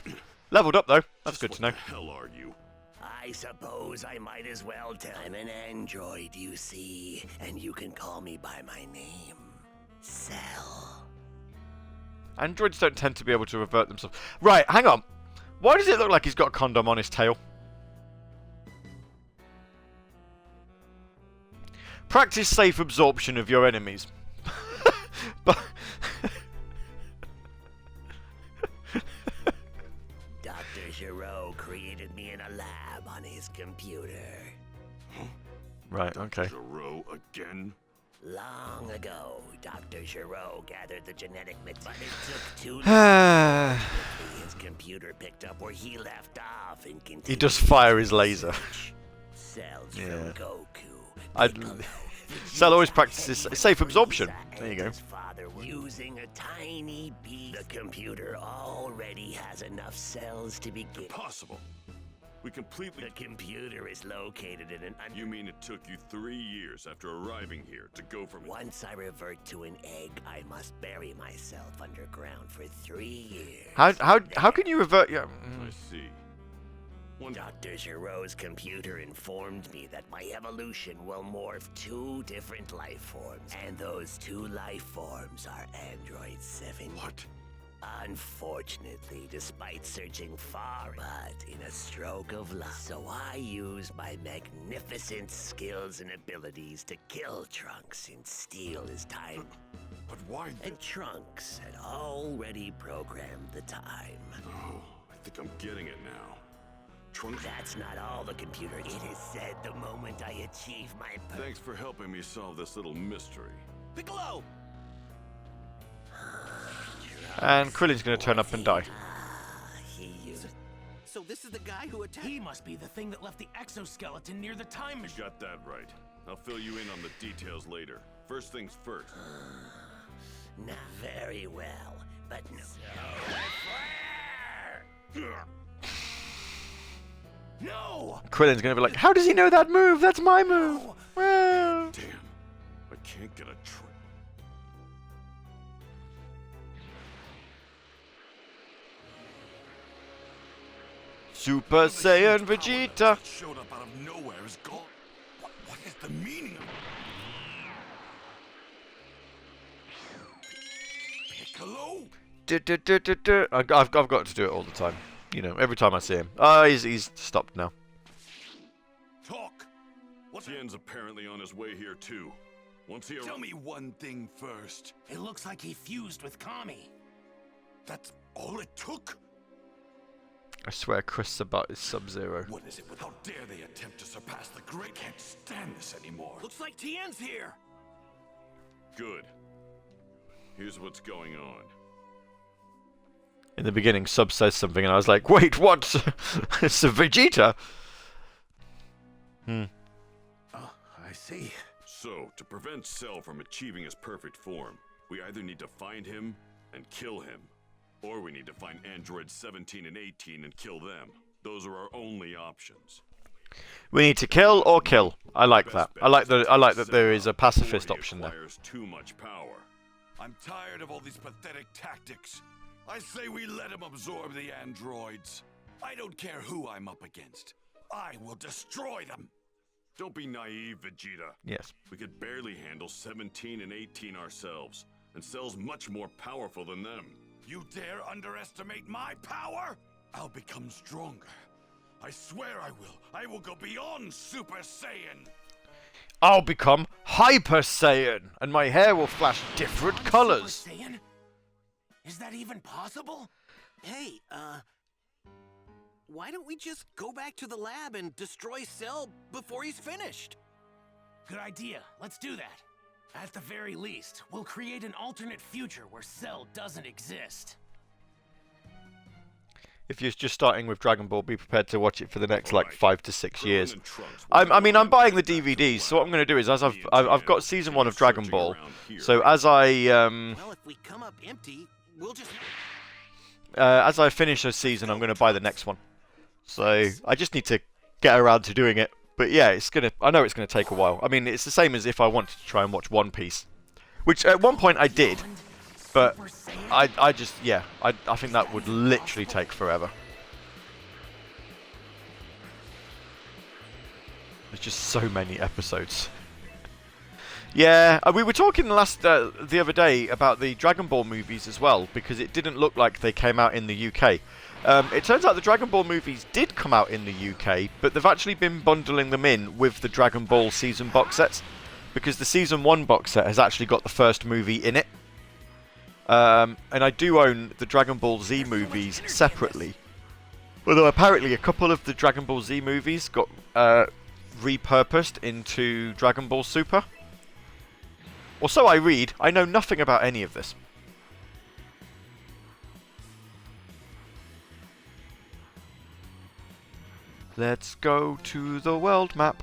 Leveled up though. That's good to know. What the hell are you? I suppose I might as well tell. I'm an android, you see, and you can call me by my name. Cell. Androids don't tend to be able to revert themselves. Right, hang on. Why does it look like he's got a condom on his tail? Practice safe absorption of your enemies. But Dr. Giro created me in a lab on his computer. right, okay. Giro again? Long ago, Dr. Giro gathered the genetic material, but it took too long. His computer picked up where he left off and continued. He does fire his laser. Cells Yeah. from Goku. Cell always practices safe absorption. There you go. Using a tiny bead, the computer already has enough cells to begin. Impossible. We completely... The computer is located in an... You mean it took you 3 years after arriving here to go from... Once I revert to an egg, I must bury myself underground for 3 years. How can you revert your... I see. Dr. Giro's computer informed me that my evolution will morph 2 different life forms, and those 2 life forms are Android 7. What? Unfortunately, despite searching far, but in a stroke of luck. So I used my magnificent skills and abilities to kill Trunks and steal his time. But why... And Trunks had already programmed the time. Oh, I think I'm getting it now. Trunks... That's not all the computer. It is said the moment I achieve my... Thanks for helping me solve this little mystery. Piccolo! And Krillin's going to turn up and die. So this is the guy who attacked... He must be the thing that left the exoskeleton near the time machine. Got that right. I'll fill you in on the details later. First things first. Not very well, but no. No! Krillin's gonna be like, how does he know that move? That's my move. Well. Damn. I can't get a trick. Super Saiyan Vegeta. Showed up out of nowhere is gone. What is the meaning of Piccolo? I've got to do it all the time. You know, every time I see him. Oh, he's stopped now. Talk. Tien's apparently on his way here too. Once he Tell me one thing first. It looks like he fused with Kami. That's all it took? I swear Chris Sabat is Sub-Zero. What is it? How dare they attempt to surpass the great? Can't stand this anymore. Looks like Tien's here. Good. Here's what's going on. In the beginning, Sub says something, and I was like, wait, what? It's a Vegeta? Oh, I see. So, to prevent Cell from achieving his perfect form, we either need to find him and kill him, or we need to find androids 17 and 18 and kill them. Those are our only options. We need to kill or kill. I like that. I like that there is a pacifist option there. Requires too much power. I'm tired of all these pathetic tactics. I say we let him absorb the androids. I don't care who I'm up against. I will destroy them. Don't be naive, Vegeta. Yes. We could barely handle 17 and 18 ourselves, and Cell's much more powerful than them. You dare underestimate my power? I'll become stronger. I swear I will. I will go beyond Super Saiyan. I'll become Hyper Saiyan, and my hair will flash different colors. Super Saiyan? Is that even possible? Hey, why don't we just go back to the lab and destroy Cell before he's finished? Good idea. Let's do that. At the very least, we'll create an alternate future where Cell doesn't exist. If you're just starting with Dragon Ball, be prepared to watch it for the next like 5 to 6 years. I mean, I'm buying the DVDs, so what I'm going to do is, as I've got season 1 of Dragon Ball, so as Well, if we come up empty, we'll just... as I finish a season, I'm going to buy the next one. So I just need to get around to doing it. But yeah, I know it's gonna take a while. I mean, it's the same as if I wanted to try and watch One Piece, which at one point I did, but I think that would literally take forever. There's just so many episodes. Yeah, we were talking the other day about the Dragon Ball movies as well, because it didn't look like they came out in the UK. It turns out the Dragon Ball movies did come out in the UK, but they've actually been bundling them in with the Dragon Ball season box sets, because the season 1 box set has actually got the first movie in it. And I do own the Dragon Ball Z movies separately, although apparently a couple of the Dragon Ball Z movies got repurposed into Dragon Ball Super. Or so I read. I know nothing about any of this. Let's go to the world map.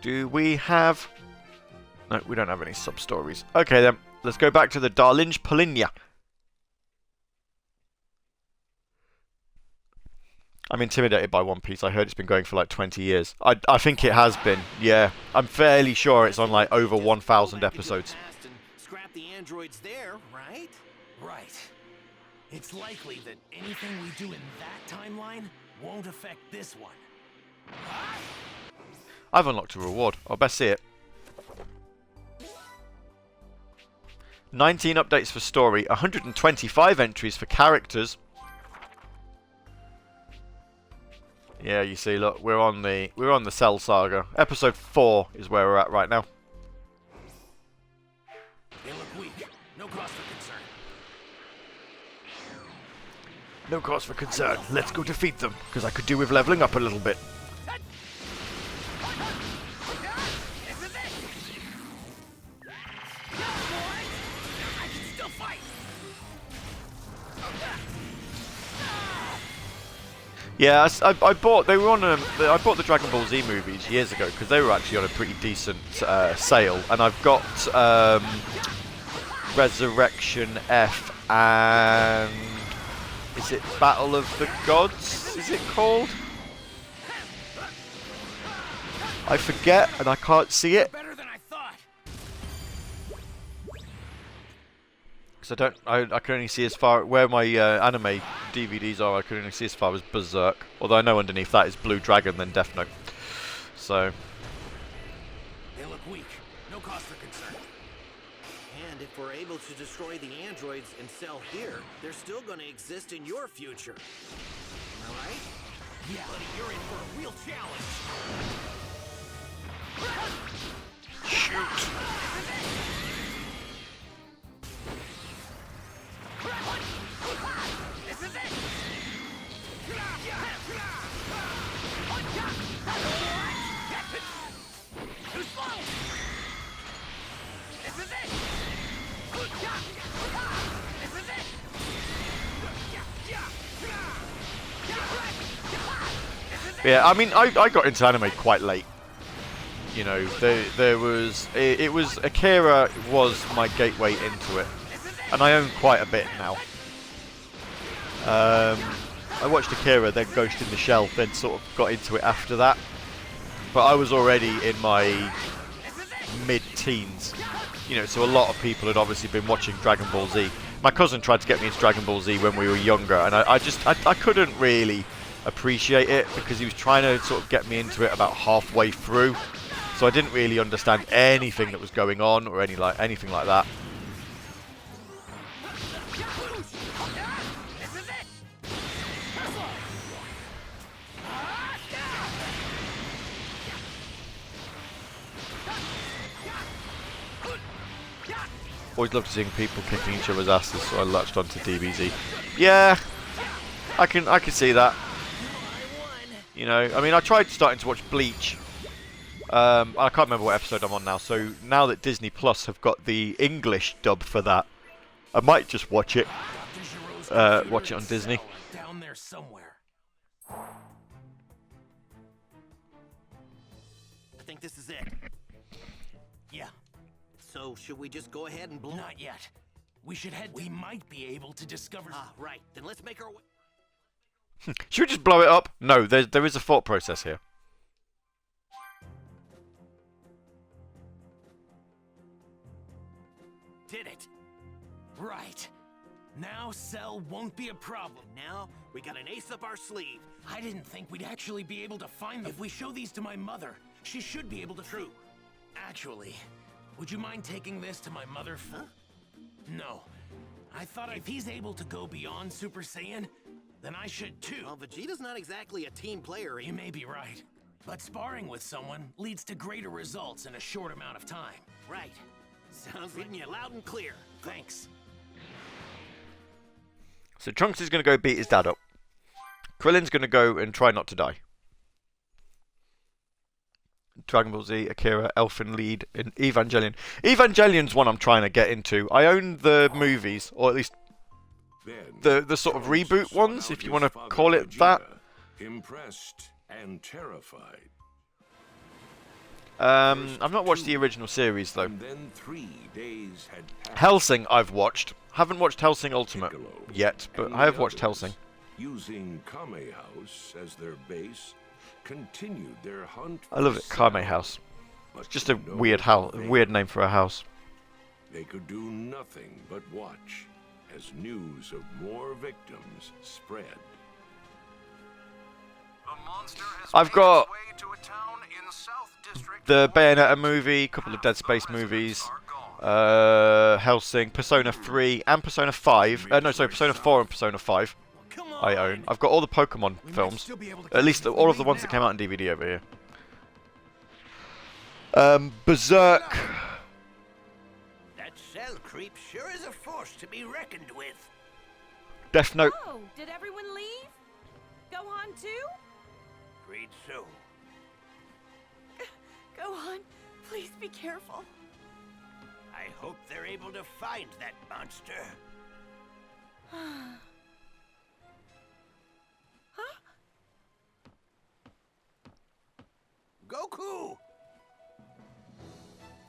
Do we have... No, we don't have any sub-stories. Okay then, let's go back to the Darlinge Polinia. I'm intimidated by One Piece. I heard it's been going for like 20 years. I think it has been, yeah. I'm fairly sure it's on like over 1,000 episodes. Scrap the androids there, right? Right. It's likely that anything we do in that timeline won't affect this one. I've unlocked a reward. I'll best see it. 19 updates for story, 125 entries for characters. Yeah, you see, look, we're on the Cell Saga. Episode 4 is where we're at right now. They look weak. No cause for concern. No cause for concern. Let's go defeat them, because I could do with leveling up a little bit. Yeah, I bought. They were on. I bought the Dragon Ball Z movies years ago because they were actually on a pretty decent sale, and I've got Resurrection F and is it Battle of the Gods? Is it called? I forget, and I can't see it. Better than I thought. Because I can only see as far where my anime DVDs are. I can only see as far as Berserk. Although I know underneath that is Blue Dragon, then Death Note. So. They look weak. No cause for concern. And if we're able to destroy the androids and sell here, they're still going to exist in your future. Am I right? Yeah, buddy, you're in for a real challenge. Shoot. This is it. Too slow. This is it. This is it. Yeah, I mean, I got into anime quite late. You know, there was it was Akira was my gateway into it, and I own quite a bit now. I watched Akira, then Ghost in the Shell, then sort of got into it after that. But I was already in my mid-teens, you know, so a lot of people had obviously been watching Dragon Ball Z. My cousin tried to get me into Dragon Ball Z when we were younger, and I couldn't really appreciate it because he was trying to sort of get me into it about halfway through. So I didn't really understand anything that was going on or anything like that. Always loved seeing people kicking each other's asses, so I latched onto DBZ. Yeah, I can see that. You know, I mean, I tried starting to watch Bleach. I can't remember what episode I'm on now, so now that Disney Plus have got the English dub for that, I might just watch it. Watch it on Disney. Down there somewhere. I think this is it. Yeah. So, should we just go ahead and blow? Not yet. We should head. We might be able to discover. Ah, right. Then let's make our way. Should we just blow it up? No, there is a thought process here. Did it. Right. Now Cell won't be a problem. Now, we got an ace up our sleeve. I didn't think we'd actually be able to find them. If we show these to my mother, she should be able to. True. Actually, would you mind taking this to my mother for... No. I thought if he's able to go beyond Super Saiyan, then I should too. Well, Vegeta's not exactly a team player. You may be right. But sparring with someone leads to greater results in a short amount of time. Right. Sounds reading you loud and clear. Thanks. So Trunks is going to go beat his dad up. Krillin's going to go and try not to die. Dragon Ball Z, Akira, Elfen Lied, and Evangelion. Evangelion's one I'm trying to get into. I own the movies, or at least the sort of reboot ones, if you want to call it that. Impressed and terrified. I've not watched the original series though. And then 3 days had passed. Hellsing I've watched. Haven't watched Hellsing Ultimate yet, but I have watched Hellsing. Using Kame House as their base, continued their hunt. I love it, Kame House. It's just a weird name for a house. They could do nothing but watch as news of more victims spread. I've got the Bayonetta movie, a couple of Dead Space movies, Hellsing, Persona 3 and Persona 5. No, sorry, Persona 4 and Persona 5 I own. I've got all the Pokemon films, at least all of the ones that came out on DVD over here. Berserk. That Cell creep sure is a force to be reckoned with. Death Note. Oh, did everyone leave? Gohan too? Read so. Gohan, please be careful. I hope they're able to find that monster. Huh? Goku!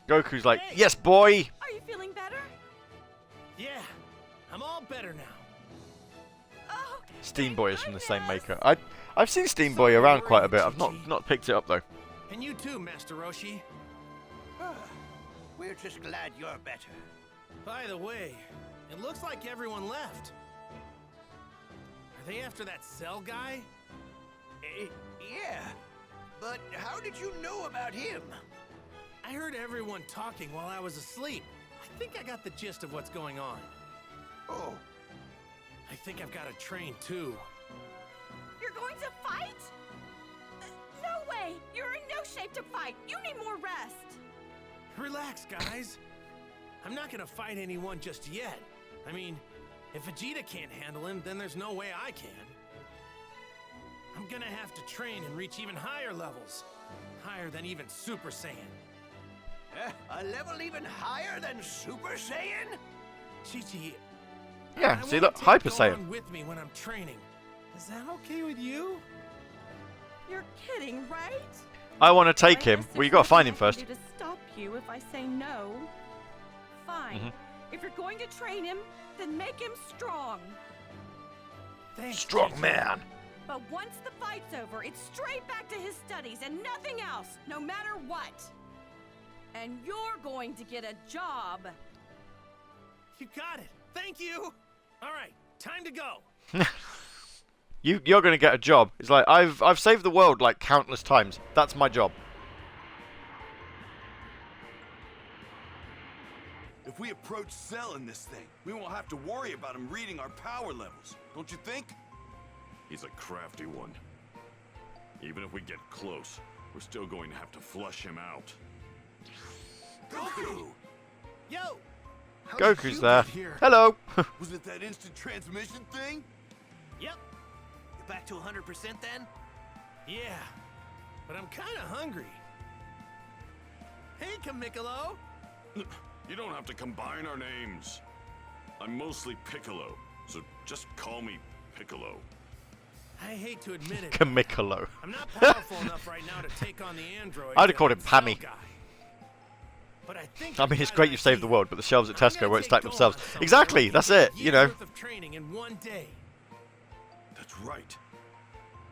Goku's like, yes, boy! Are you feeling better? Yeah, I'm all better now. Oh, Steam Boy is from the same maker. I've seen Steam Boy around quite a bit. I've not picked it up though. And you too, Master Roshi. We're just glad you're better. By the way, it looks like everyone left. Are they after that Cell guy? Yeah. But how did you know about him? I heard everyone talking while I was asleep. I think I got the gist of what's going on. Oh. I think I've got to train too. you're going to fight? No way! You're in no shape to fight. You need more rest. Relax, guys. I'm not gonna fight anyone just yet. I mean, if Vegeta can't handle him, then there's no way I can. I'm gonna have to train and reach even higher levels. Higher than even Super Saiyan. A level even higher than Super Saiyan? Chi-Chi, Yeah, I see, wanna look, take Hyper Gohan Saiyan. with me when I'm training. Is that okay with you? You're kidding, right? I want to take I him. guess Well, you there's got to find him nothing I first. can do to stop you if I say no. Fine. Mhm. If you're going to train him, then make him strong. Thanks, Strong Chi-Chi. man. But once the fight's over, it's straight back to his studies and nothing else, no matter what. And you're going to get a job. You got it. Thank you. All right, time to go. You're going to get a job. It's like I've saved the world like countless times. That's my job. If we approach Cell in this thing, we won't have to worry about him reading our power levels. Don't you think? He's a crafty one. Even if we get close, we're still going to have to flush him out. Goku! Yo, How did Goku's you there. get here? Hello. Was it that instant transmission thing? yep, You're back to 100% then? yeah, but I'm kind of hungry. Hey, Kamikolo. You don't have to combine our names. I'm mostly Piccolo, so just call me Piccolo. I hate to admit it. Kamikolo. I'm not powerful enough right now to take on the android. I'd have called him Cell Pammy. guy. But I think I mean, it's I've got great an you've saved the idea. world, but the shelves at I'm Tesco gonna won't take stack Gohan themselves. somewhere Exactly, where that's he can it, get you know. years worth of training in one day. That's right.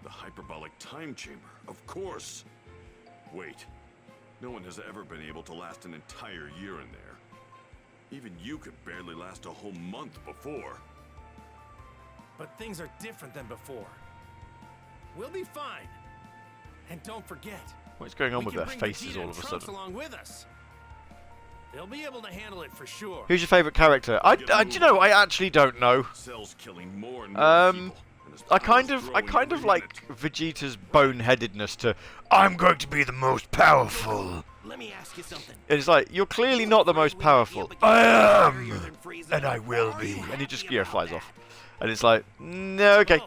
The hyperbolic time chamber, of course. Wait, no one has ever been able to last an entire year in there. Even you could barely last a whole month before. But things are different than before. We'll be fine. And don't forget, What's going on we with can their bring faces Vegeta all and of a Trunks sudden? along with us. They'll be able to handle it for sure. Who's your favourite character? Do you know? I actually don't know. Cell's killing more and more people, and his I power's kind growing of every like Vegeta's boneheadedness to I'm going to be the most powerful. Let me ask you something. It's like you're clearly not the most powerful. I am, and I will be. And he just flies off, and it's like no, okay.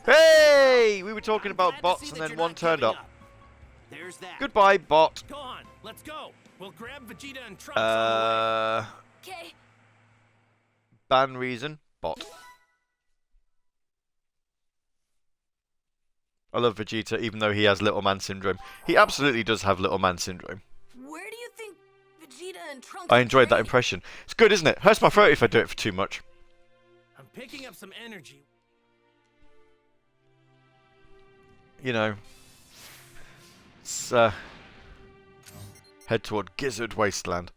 Hey, we were talking about bots, and then one turned up. There's that. Goodbye, bot. Go on, let's go. We'll grab Vegeta and Trunks on Okay. Ban reason, bot. I love Vegeta, even though he has little man syndrome. He absolutely does have little man syndrome. Where do you think Vegeta and Trunks I enjoyed that are impression. It's good, isn't it? Hurts my throat if I do it for too much. the way. I'm picking up some energy. You know, it's, head toward Gizzard Wasteland.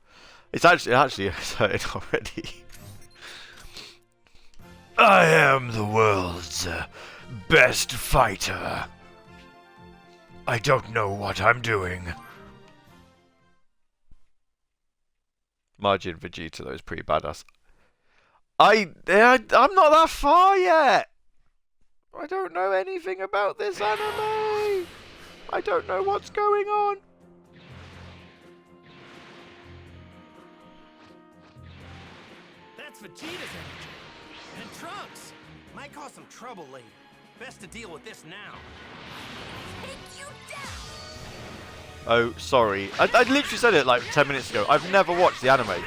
It's actually it's hurting already. I am the world's best fighter. I don't know what I'm doing. Margin Vegeta though is pretty badass. I'm not that far yet. I don't know anything about this anime. I don't know what's going on. That's Vegeta's energy. And Trunks. Might cause some trouble later. Best to deal with this now. Take you down. Oh, sorry. I literally said it like 10 minutes ago. I've never watched the anime.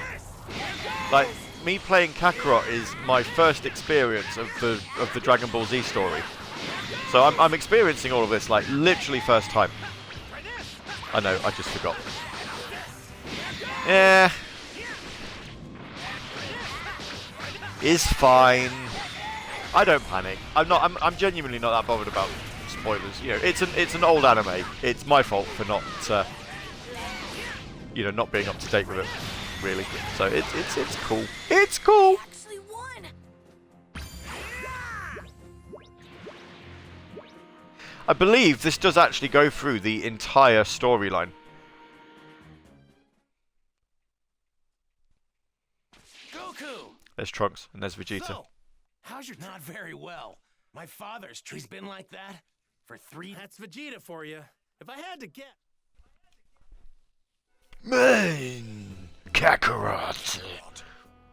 Like, me playing Kakarot is my first experience of the Dragon Ball Z story. So I'm experiencing all of this like literally first time. I know, I just forgot. Yeah. Is fine. I don't panic. I'm genuinely not that bothered about spoilers. You know, it's an old anime. It's my fault for not you know, not being up to date with it, really. So it's cool. It's cool. I believe this does actually go through the entire storyline. Goku! There's Trunks and there's Vegeta. So, how's your not very well? My father's he's been like that for 3. That's Vegeta for you. If I had to guess. Main Kakarot.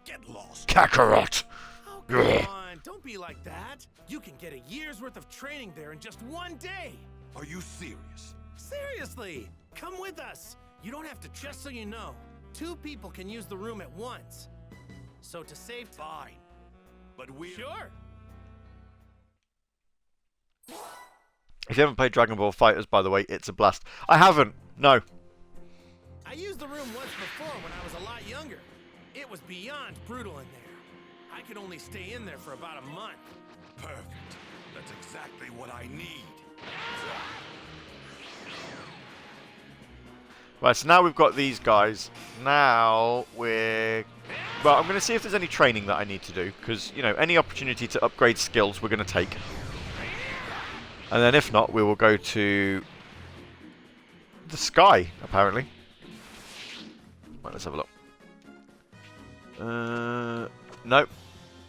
Get lost. Kakarot. Oh, come on. Don't be like that. You can get a year's worth of training there in just one day. Are you serious? Seriously. Come with us. You don't have to. Just so you know, 2 people can use the room at once. So to save time. But we... Sure. If you haven't played Dragon Ball Fighters, by the way, it's a blast. I haven't. No. I used the room once before when I was a lot younger. It was beyond brutal in there. I could only stay in there for about a month. Perfect. That's exactly what I need. Right, so now we've got these guys. Now we're... Well, I'm going to see if there's any training that I need to do. Because, you know, any opportunity to upgrade skills we're going to take. And then if not, we will go to... the sky, apparently. Right, let's have a look. No.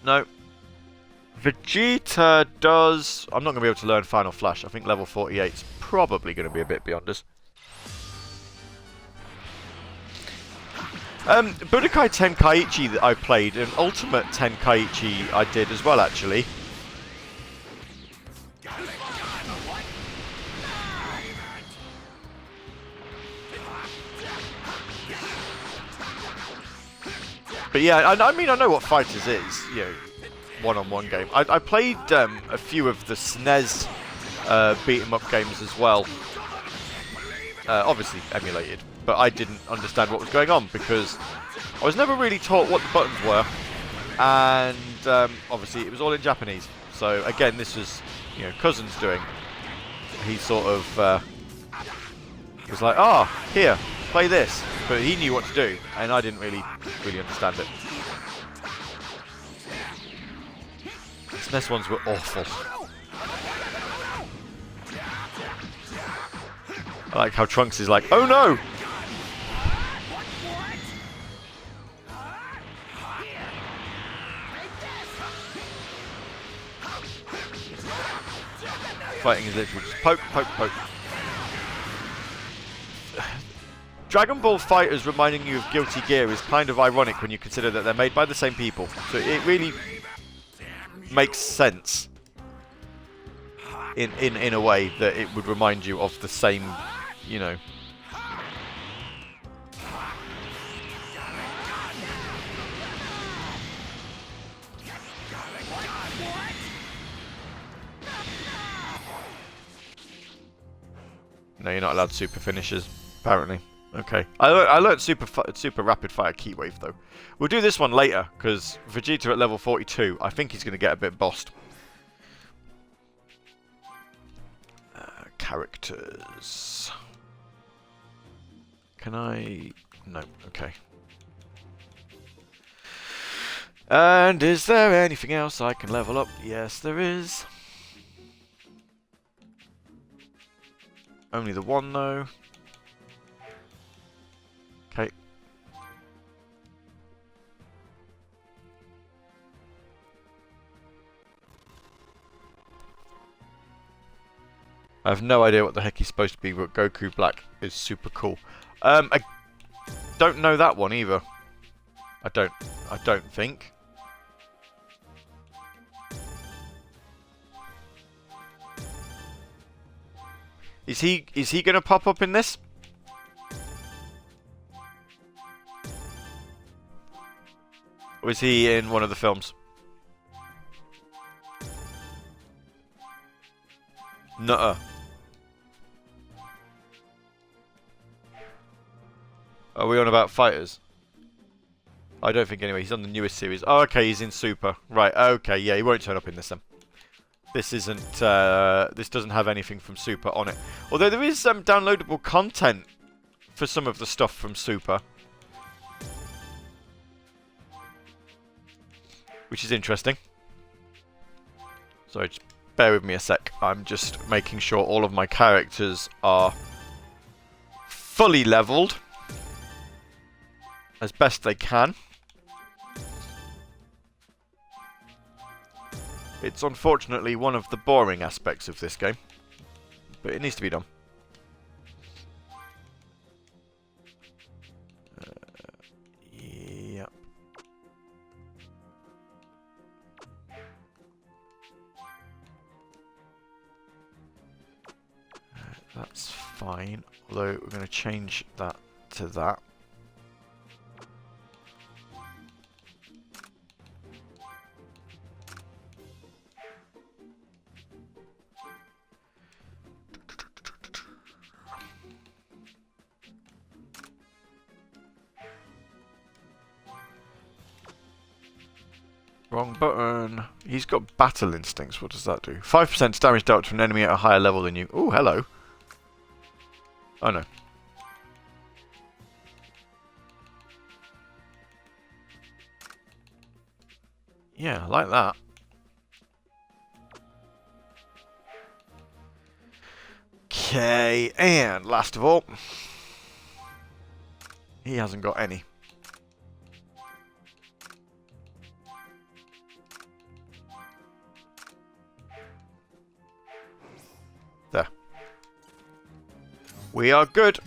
No. Vegeta does... I'm not going to be able to learn Final Flash. I think level 48 is probably going to be a bit beyond us. Budokai Tenkaichi that I played, and Ultimate Tenkaichi I did as well, actually. But yeah, I mean, I know what Fighters is, you know, one-on-one game. I played a few of the SNES beat-em-up games as well. Obviously emulated, but I didn't understand what was going on because I was never really taught what the buttons were, and obviously it was all in Japanese. So again, this was, you know, Cousin's doing. He sort of was like, "Ah, oh, here, play this," but he knew what to do, and I didn't really understand it. SNES ones were awful. I like how Trunks is like, "Oh no!" Fighting is literally just poke, poke, poke. Dragon Ball Fighters reminding you of Guilty Gear is kind of ironic when you consider that they're made by the same people. So it really makes sense in a way that it would remind you of the same, you know. No, you're not allowed super finishes, apparently. Okay. I learned super rapid fire key wave though. We'll do this one later because Vegeta at level 42, I think he's going to get a bit bossed. Characters. Can I? No. Okay. And is there anything else I can level up? Yes, there is. Only the one though. Okay. I have no idea what the heck he's supposed to be, but Goku Black is super cool. I don't know that one either. I don't think. Is he gonna pop up in this? Or is he in one of the films? Nuh-uh. Are we on about fighters? I don't think anyway. He's on the newest series. Oh, okay, he's in Super. Right, okay, yeah, he won't turn up in this then. This isn't, this doesn't have anything from Super on it. Although there is some downloadable content for some of the stuff from Super. Which is interesting. Sorry, just bear with me a sec. I'm just making sure all of my characters are fully leveled as best they can. It's unfortunately one of the boring aspects of this game, but it needs to be done. Yep. That's fine, although we're going to change that to that. Wrong button. He's got battle instincts. What does that do? 5% damage dealt to an enemy at a higher level than you. Oh, hello. Oh, no. Yeah, I like that. Okay, and last of all, he hasn't got any. There. We are good.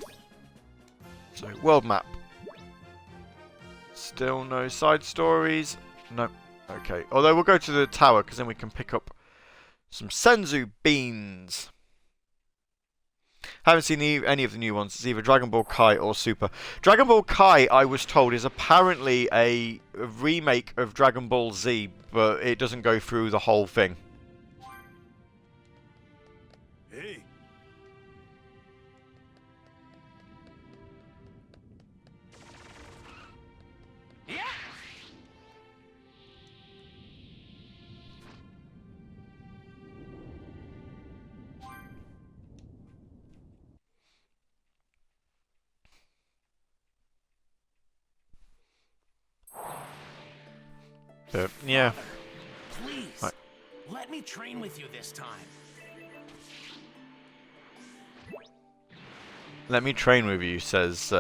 So, world map. Still no side stories. No. Okay. Although we'll go to the tower because then we can pick up some Senzu beans. Haven't seen any of the new ones. It's either Dragon Ball Kai or Super. Dragon Ball Kai, I was told, is apparently a remake of Dragon Ball Z, but it doesn't go through the whole thing. Hey. Yeah. Please, right. let me train with you this time. Let me train with you, says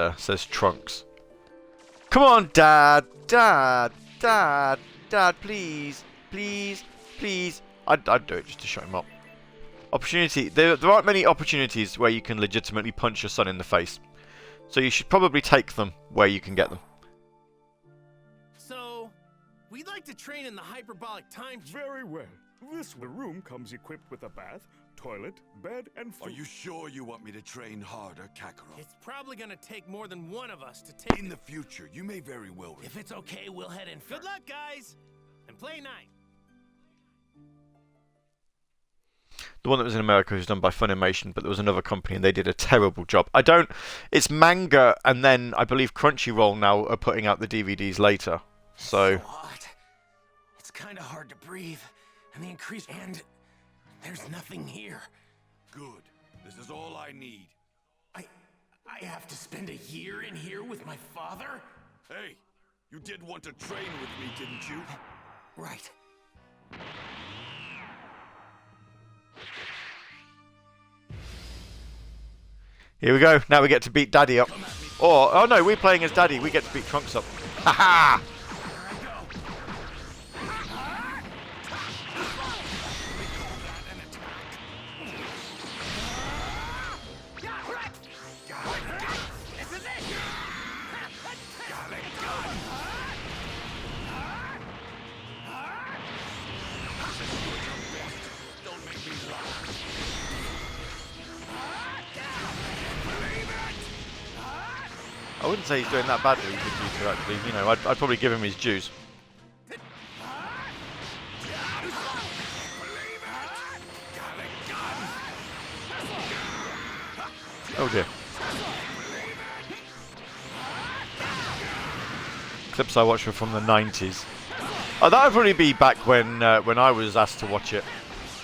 Trunks. Come on, Dad, Dad, Dad, Dad, please, please, please. I'd do it just to shut him up. Opportunity. There aren't many opportunities where you can legitimately punch your son in the face, so you should probably take them where you can get them. So, we'd like to train in the hyperbolic time. Very well. This room comes equipped with a bath, toilet, bed, and food. Are you sure you want me to train harder, Kakarot? It's probably gonna take more than one of us to take. In the future, you may very well. If it's okay, we'll head in. Good luck, guys, and play night. The one that was in America was done by Funimation, but there was another company and they did a terrible job. It's manga, and then I believe Crunchyroll now are putting out the DVDs later. So Hot. It's kind of hard to breathe, and the increase, and there's nothing here. Good. This is all I need. I have to spend a year in here with my father? Hey, you did want to train with me, didn't you? Right. here we go. Now we get to beat Daddy up. Or, oh no, we're playing as Daddy. We get to beat Trunks up. Haha! I wouldn't say he's doing that badly, Vegeta, actually. You know, I'd probably give him his dues. Oh dear. Clips I watched were from the 90s. Oh, that would probably be back when I was asked to watch it.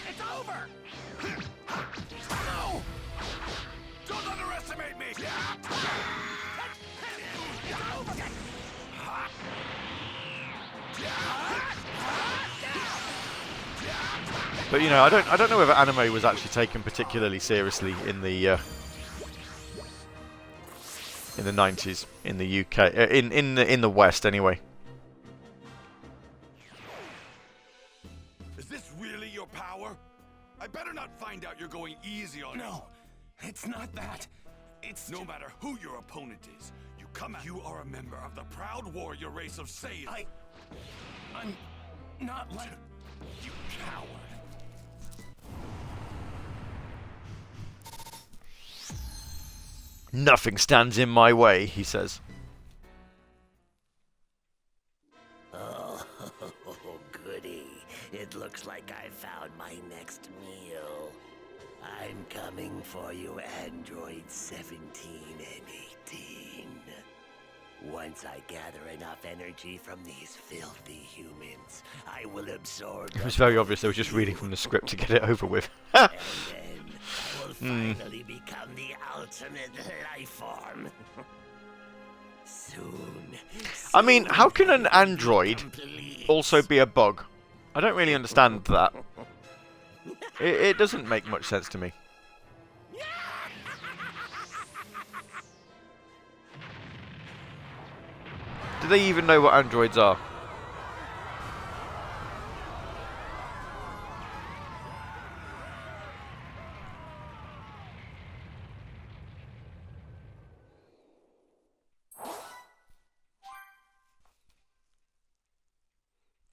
It's over! No! Don't underestimate me! But you know, I don't know whether anime was actually taken particularly seriously in the 90s in the UK, in the West anyway. Is this really your power? I better not find out you're going easy on me. No, it's not that. It's No matter who your opponent is, you come out. You are a member of the proud warrior race of Saiyans. I'm not like You coward. Nothing stands in my way, he says. Oh, goody. It looks like I found my next meal. I'm coming for you, Android 17 and 18. Once I gather enough energy from these filthy humans, I will absorb. It was very obvious they were just reading from the script to get it over with. And then I will finally become the ultimate life form. Soon. I mean, how can an android also be a bug? I don't really understand that. It doesn't make much sense to me. Do they even know what androids are?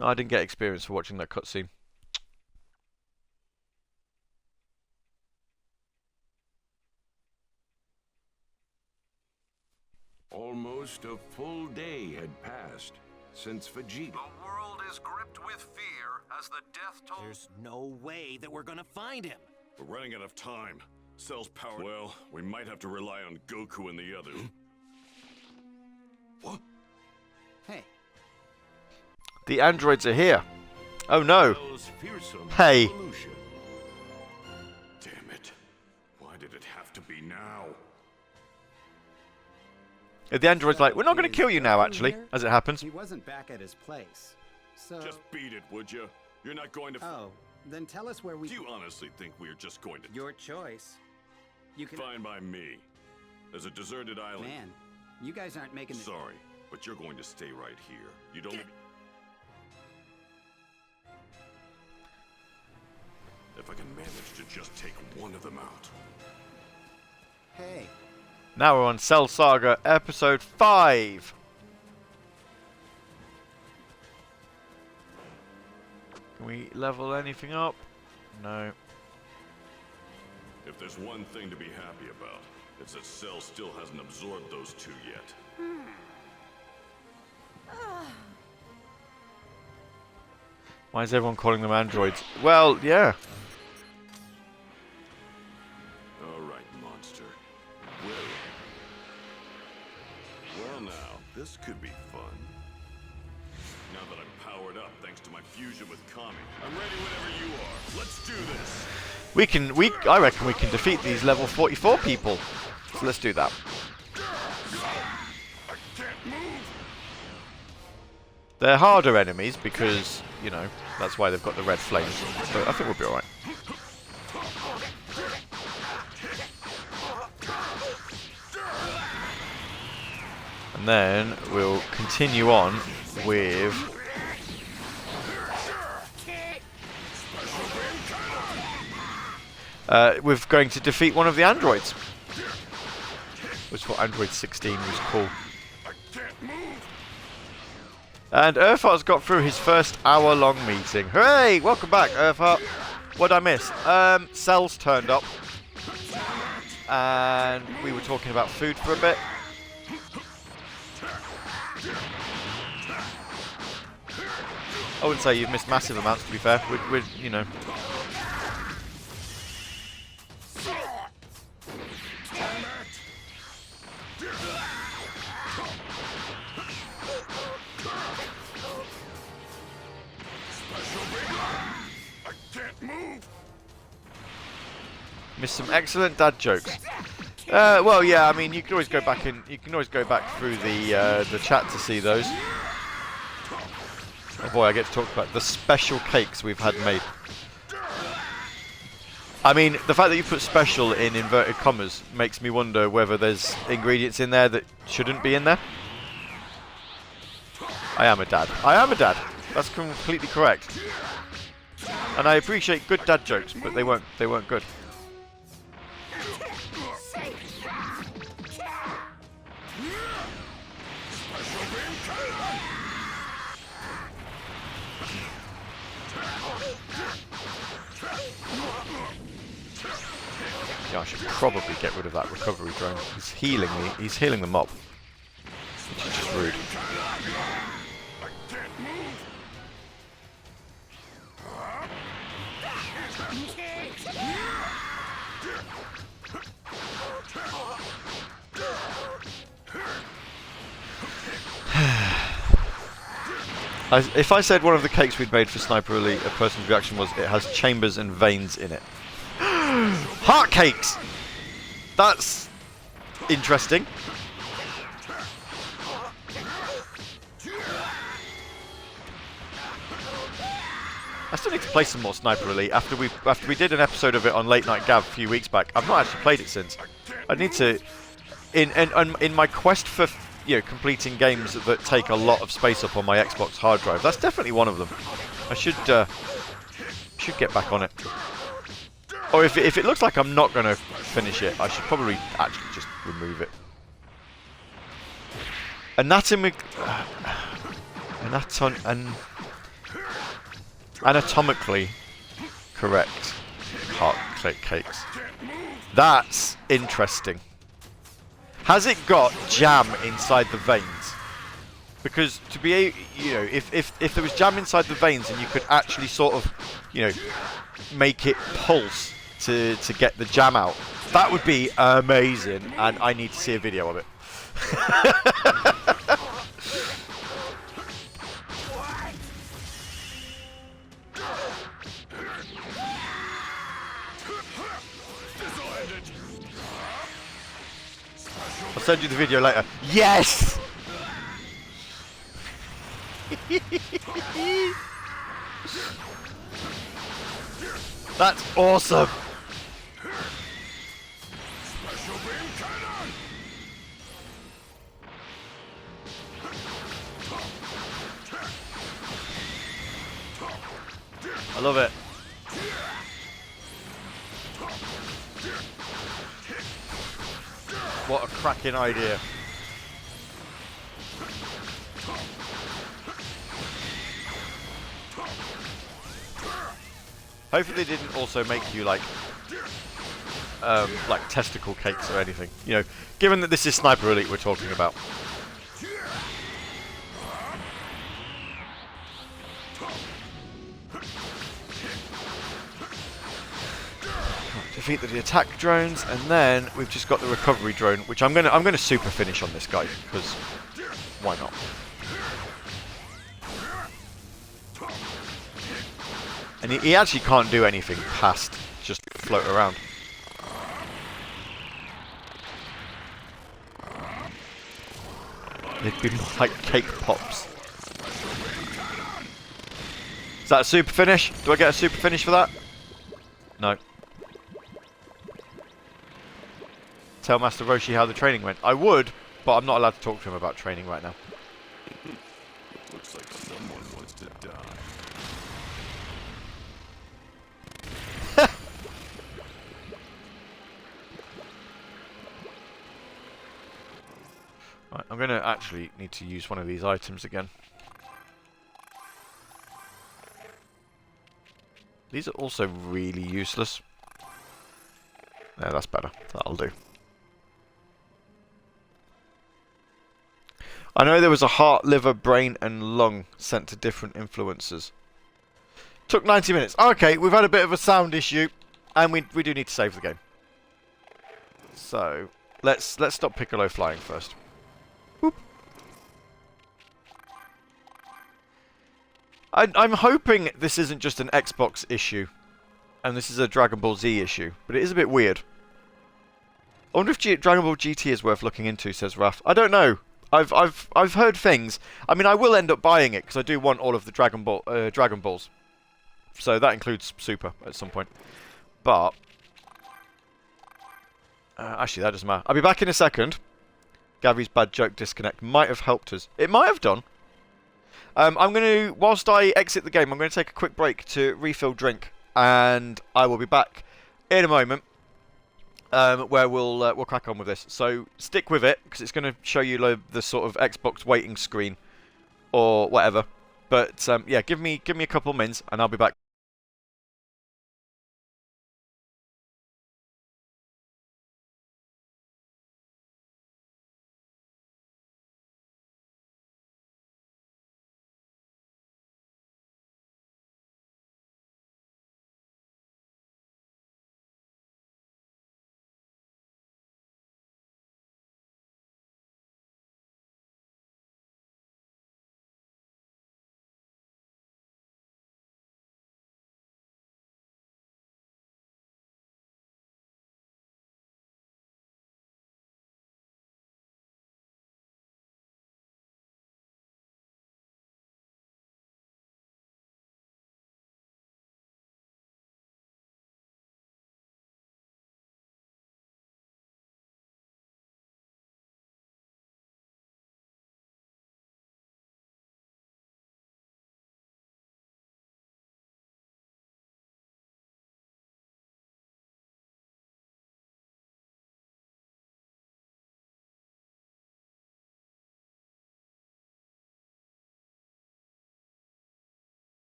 Oh, I didn't get experience for watching that cutscene. Almost a full day had passed since Vegeta. The world is gripped with fear as the death toll. There's no way that we're gonna find him. We're running out of time. Cell's power. Well, we might have to rely on Goku and the others. What? Hey, The androids are here. Oh no. Cell's fearsome Hey. evolution. Damn it. Why did it have to be now? The android's like, we're not going to kill you now, actually, as it happens. he wasn't back at his place. So. Just beat it, would you? You're not going to. Oh, then tell us where we. Do you honestly think we're just going to? Your choice. You can. Fine by me. There's a deserted island. Man, you guys aren't making. Sorry, but you're going to stay right here. You don't. If I can manage to just take one of them out. Hey. Now we're on Cell Saga Episode 5. Can we level anything up? No. If there's one thing to be happy about, it's that Cell still hasn't absorbed those two yet. Why is everyone calling them androids? Well, yeah. Alright, monster. Well now, this could be fun. Now that I'm powered up thanks to my fusion with Kami, I'm ready whenever you are. Let's do this! I reckon we can defeat these level 44 people. So let's do that. I can't move! They're harder enemies because, you know, that's why they've got the red flames. But I think we'll be alright. And then we'll continue on with... we're going to defeat one of the androids. Which thought Android 16 was cool. And Earthheart's got through his first hour-long meeting. Hooray! Welcome back, Earthheart. What did I miss? Cell's turned up. And we were talking about food for a bit. I wouldn't say you've missed massive amounts, to be fair. We're you know... Missed some excellent dad jokes. Well, yeah. I mean, you can always go back through the chat to see those. Oh boy, I get to talk about the special cakes we've had made. I mean, the fact that you put special in inverted commas makes me wonder whether there's ingredients in there that shouldn't be in there. I am a dad. I am a dad. That's completely correct. And I appreciate good dad jokes, but they weren't good. Yeah, I should probably get rid of that recovery drone. He's healing me. He's healing the mob, which is just rude. If I said one of the cakes we'd made for Sniper Elite, a person's reaction was it has chambers and veins in it. Heart cakes! That's interesting. I still need to play some more Sniper Elite after we did an episode of it on Late Night Gav a few weeks back. I've not actually played it since. I need to in my quest for completing games that take a lot of space up on my Xbox hard drive. That's definitely one of them. I should get back on it. Or if it looks like I'm not going to finish it, I should probably actually just remove it. Anatomically correct heart cakes. That's interesting. Has it got jam inside the veins? Because to be if there was jam inside the veins and you could actually sort of make it pulse to get the jam out, that would be amazing, and I need to see a video of it. I'll send you the video later. Yes! That's awesome! I love it. What a cracking idea. Hopefully they didn't also make you like testicle cakes or anything. Given that this is Sniper Elite we're talking about. Defeat the attack drones, and then we've just got the recovery drone, which I'm gonna super finish on this guy, because why not? And he actually can't do anything past just float around. They'd be more like cake pops. Is that a super finish? Do I get a super finish for that? No. Tell Master Roshi how the training went. I would, but I'm not allowed to talk to him about training right now. Looks like someone wants to die. Right, I'm going to actually need to use one of these items again. These are also really useless. Yeah, that's better. That'll do. I know there was a heart, liver, brain, and lung sent to different influencers. Took 90 minutes. Okay, we've had a bit of a sound issue, and we do need to save the game. So let's stop Piccolo flying first. Whoop. I'm hoping this isn't just an Xbox issue. and this is a Dragon Ball Z issue, but it is a bit weird. I wonder if Dragon Ball GT is worth looking into, says Raph. I don't know. I've heard things. I mean, I will end up buying it because I do want all of the Dragon Balls. So that includes Super at some point. But actually, that doesn't matter. I'll be back in a second. Gavvie's bad joke disconnect might have helped us. It might have done. I'm going to, whilst I exit the game, I'm going to take a quick break to refill drink, and I will be back in a moment. Where we'll crack on with this. So stick with it because it's going to show you the sort of Xbox waiting screen or whatever. But yeah, give me a couple of minutes and I'll be back.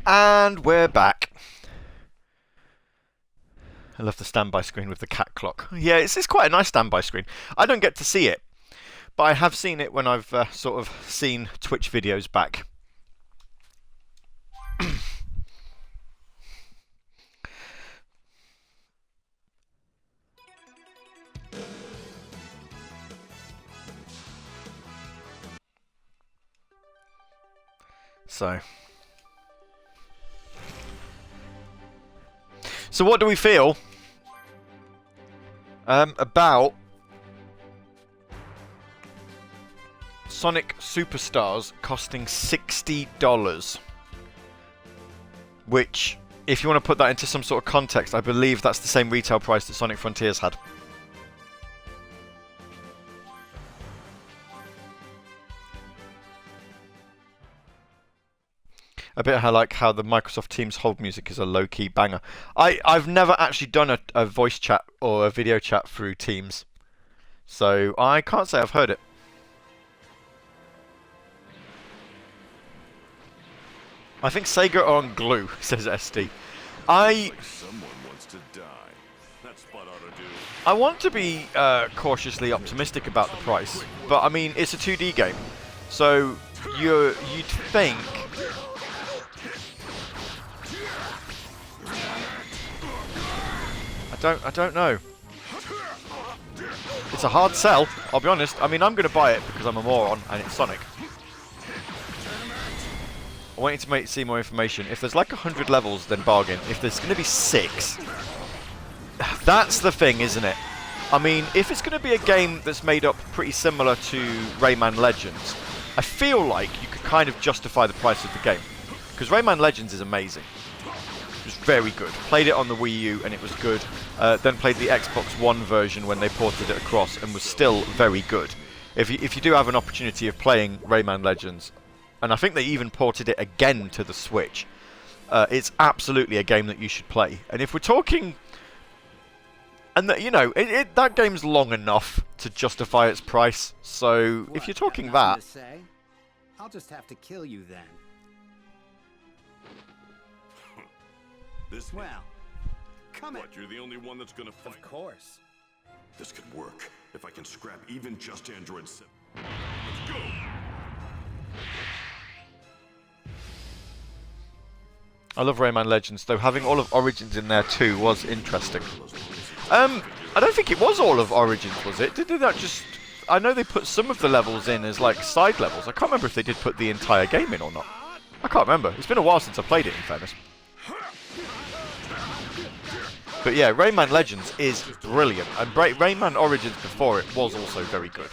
And we're back. I love the standby screen with the cat clock. Yeah, it's quite a nice standby screen. I don't get to see it, but I have seen it when I've sort of seen Twitch videos back. So what do we feel about Sonic Superstars costing $60? Which, if you want to put that into some sort of context, I believe that's the same retail price that Sonic Frontiers had. A bit like how the Microsoft Teams hold music is a low-key banger. I've never actually done a voice chat or a video chat through Teams, so I can't say I've heard it. I think Sega are on glue, says SD. Someone wants to die. That spot ought to do. I want to be cautiously optimistic about the price, but I mean it's a 2D game, so you'd think. I don't know. It's a hard sell, I'll be honest. I mean, I'm going to buy it because I'm a moron and it's Sonic. I want you to see more information. If there's like 100 levels, then bargain. If there's going to be 6, that's the thing, isn't it? I mean, if it's going to be a game that's made up pretty similar to Rayman Legends, I feel like you could kind of justify the price of the game. Because Rayman Legends is amazing. It was very good. Played it on the Wii U and it was good. Then played the Xbox One version when they ported it across and was still very good. If you do have an opportunity of playing Rayman Legends, and I think they even ported it again to the Switch, it's absolutely a game that you should play. And if we're talking, and that, you know, that game's long enough to justify its price. So if you're talking that, I'll just have to kill you then. Well, come on. What, you're the only one that's gonna fight? Of course. This could work if I can scrap even just Android 7. Let's go! I love Rayman Legends, though having all of Origins in there too was interesting. I don't think it was all of Origins, was it? Did they not just... I know they put some of the levels in as like side levels. I can't remember if they did put the entire game in or not. I can't remember. It's been a while since I played it, in fairness. But yeah, Rayman Legends is brilliant, and Rayman Origins before it was also very good.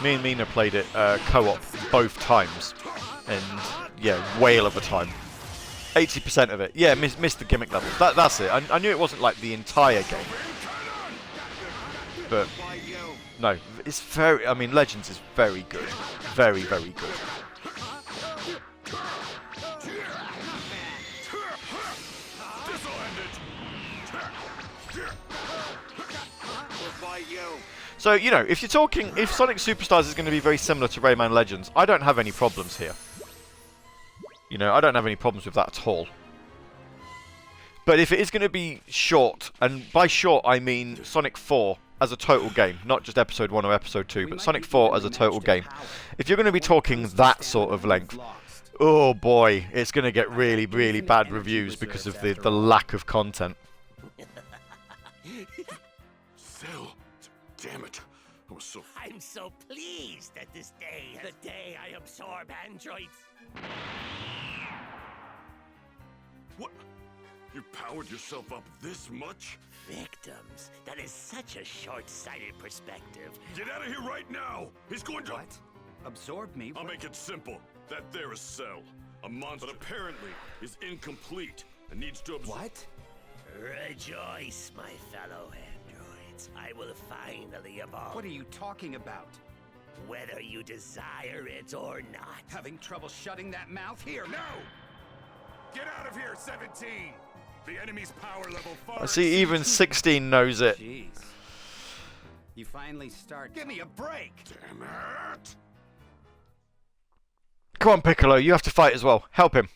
Me and Mina played it co-op both times, and yeah, whale of a time. 80% of it. Yeah, missed the gimmick levels. That's it. I knew it wasn't like the entire game. But no, it's very. I mean, Legends is very good, very good. So you know, if Sonic Superstars is going to be very similar to Rayman Legends, I don't have any problems here. You know, I don't have any problems with that at all. But if it is going to be short, and by short I mean Sonic 4 as a total game, not just Episode 1 or Episode 2, but Sonic 4 as a total game. If you're going to be talking that sort of length, oh boy, it's going to get really bad reviews because of the lack of content. Cell, damn it. I was so... I'm so pleased that this day, the day I absorb androids. What? You powered yourself up this much? Victims. That is such a short-sighted perspective. Get out of here right now! He's going to... What? Absorb me? I'll make it simple. That there is Cell. A monster, but apparently is incomplete and needs to absorb... What? Rejoice, my fellow androids. I will finally evolve. What are you talking about? Whether you desire it or not. Having trouble shutting that mouth? Here, no! Get out of here, 17! The enemy's power level far I see even 16 knows it. Jeez. You finally start. Give me a break. Damn it! Come on, Piccolo, you have to fight as well. Help him.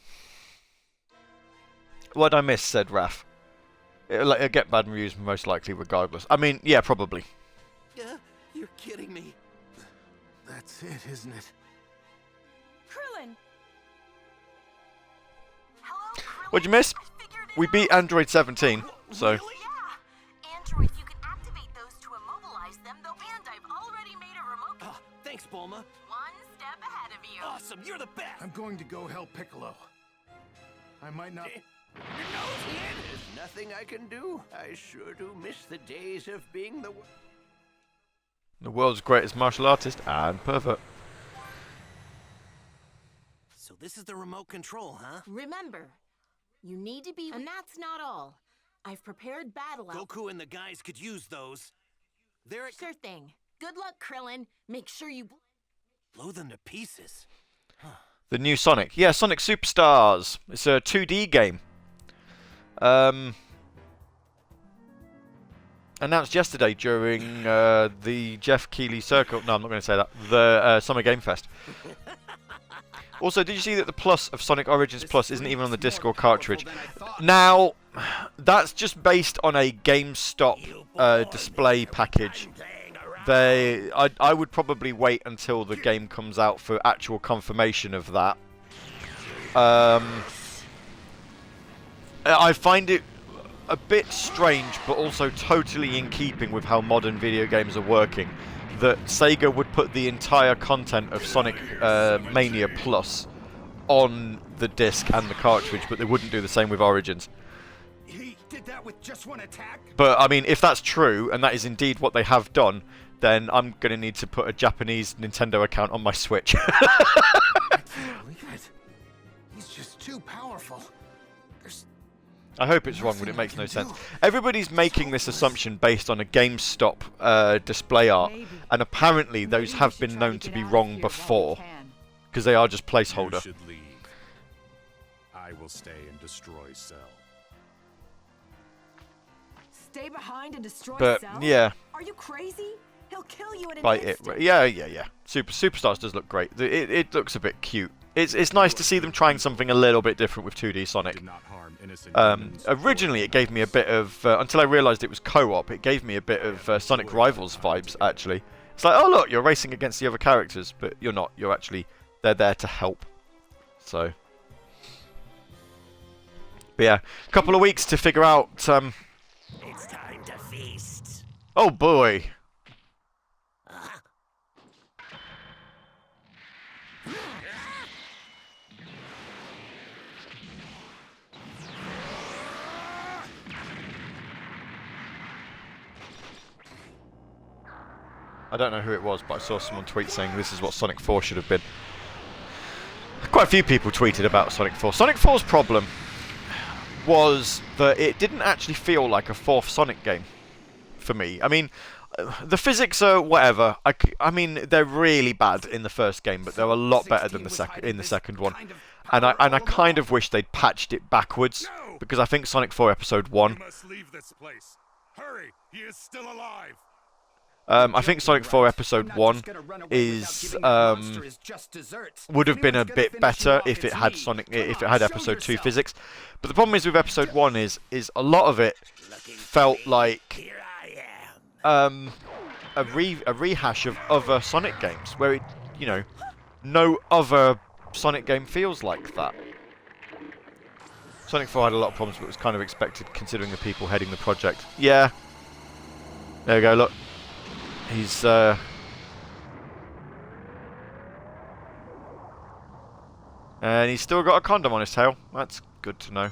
What'd I miss, said Raph. It'll get bad reviews most likely regardless. I mean, yeah, probably. You're kidding me. That's it, isn't it? Krillin! Hello, Krillin? What'd you miss? I figured it We out. beat Android 17, so... Yeah. Androids, you can activate those to immobilize them, though, and I've already made a remote. Thanks, Bulma. One step ahead of you. Awesome, you're the best. I'm going to go help Piccolo. I might not. There's nothing I can do. I sure do miss the days of being The world's greatest martial artist and pervert. So this is the remote control, huh? Remember, you need to be. And that's not all. I've prepared battle out. Goku and the guys could use those. They're Sure thing. Good luck, Krillin. Make sure you blow them to pieces. The new Sonic. Yeah, Sonic Superstars. It's a 2D game. Announced yesterday during the Jeff Keighley Circle. No, I'm not going to say that. The Summer Game Fest. Also, did you see that the Plus of Sonic Origins Plus isn't even on the disc or cartridge? Now, that's just based on a GameStop display package. I would probably wait until the game comes out for actual confirmation of that. I find it a bit strange, but also totally in keeping with how modern video games are working, that Sega would put the entire content of Sonic Mania Plus on the disc and the cartridge, but they wouldn't do the same with Origins. He did that with just one attack? But, I mean, if that's true, and that is indeed what they have done, then I'm going to need to put a Japanese Nintendo account on my Switch. He's just too powerful. I hope it's wrong, but it makes no sense. Everybody's making this assumption based on a GameStop display art, and apparently those have been known to be wrong before, because they are just placeholder. You should leave. I will stay and destroy Cell. Stay behind and destroy But Cell? yeah, Are you crazy? He'll kill you in an by instant. yeah. Superstars does look great. It looks a bit cute. It's nice to see them trying something a little bit different with 2D Sonic. Originally, it gave me a bit of until I realised it was co-op. It gave me a bit of Sonic Rivals vibes. Actually, it's like, oh look, you're racing against the other characters, but you're not. You're actually they're there to help. So, but yeah, a couple of weeks to figure out. It's time to feast. Oh boy. I don't know who it was, but I saw someone tweet saying this is what Sonic 4 should have been. Quite a few people tweeted about Sonic 4. Sonic 4's problem was that it didn't actually feel like a fourth Sonic game for me. I mean, the physics are whatever. I mean, they're really bad in the first game, but they're a lot better than the second one. And I kind of wish they'd patched it backwards, because I think Sonic 4 Episode 1... You must leave this place. Hurry, he is still alive. I think Sonic 4 Episode 1 is would have been a bit better if it had Episode 2 physics. But the problem is with Episode 1 is a lot of it felt like a rehash of other Sonic games, where it, you know, no other Sonic game feels like that. Sonic 4 had a lot of problems, but it was kind of expected considering the people heading the project. Yeah. There you go, look. He's and he's still got a condom on his tail. That's good to know.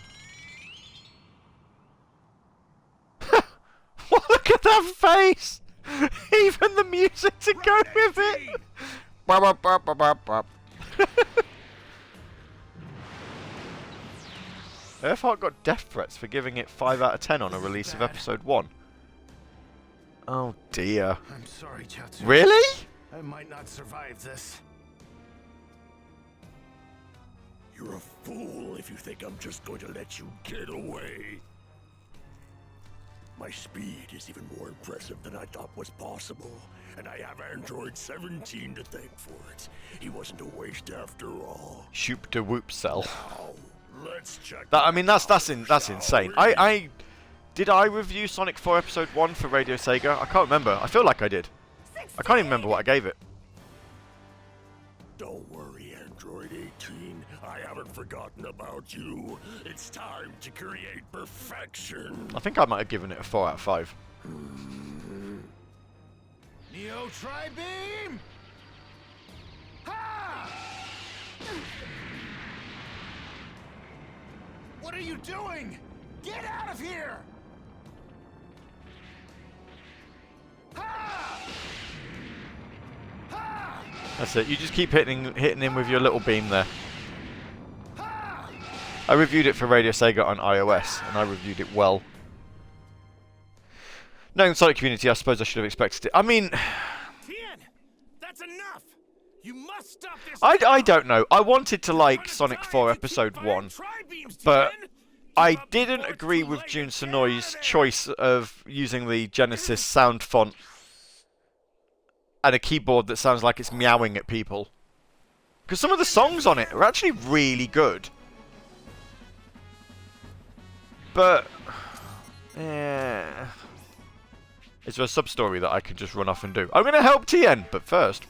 Look at that face! Even the music to go with it! Earthheart got death threats for giving it 5 out of 10 on a release of Episode 1. Oh dear. I'm sorry, Chatsu. Really? I might not survive this. You're a fool if you think I'm just going to let you get away. My speed is even more impressive than I thought was possible, and I have Android 17 to thank for it. He wasn't a waste after all. Shoop de whoop cell. Now, let's check. That, I mean, that's insane. Did I review Sonic 4 Episode 1 for Radio Sega? I can't remember. I feel like I did. I can't even remember what I gave it. Don't worry, Android 18. I haven't forgotten about you. It's time to create perfection. I think I might have given it a 4 out of 5. Neo Tri-Beam! Ha! What are you doing? Get out of here! Ha! Ha! That's it. You just keep hitting him with your little beam there. I reviewed it for Radio Sega on iOS, and I reviewed it well. Knowing the Sonic community, I suppose I should have expected it. I mean, Tien, that's enough. You must stop this. I don't know. I wanted to like Sonic 4 Episode 1, but I didn't agree with Jun Sonoi's choice of using the Genesis sound font and a keyboard that sounds like it's meowing at people. Because some of the songs on it are actually really good. But, is there a sub-story that I can just run off and do? I'm going to help Tien, but first.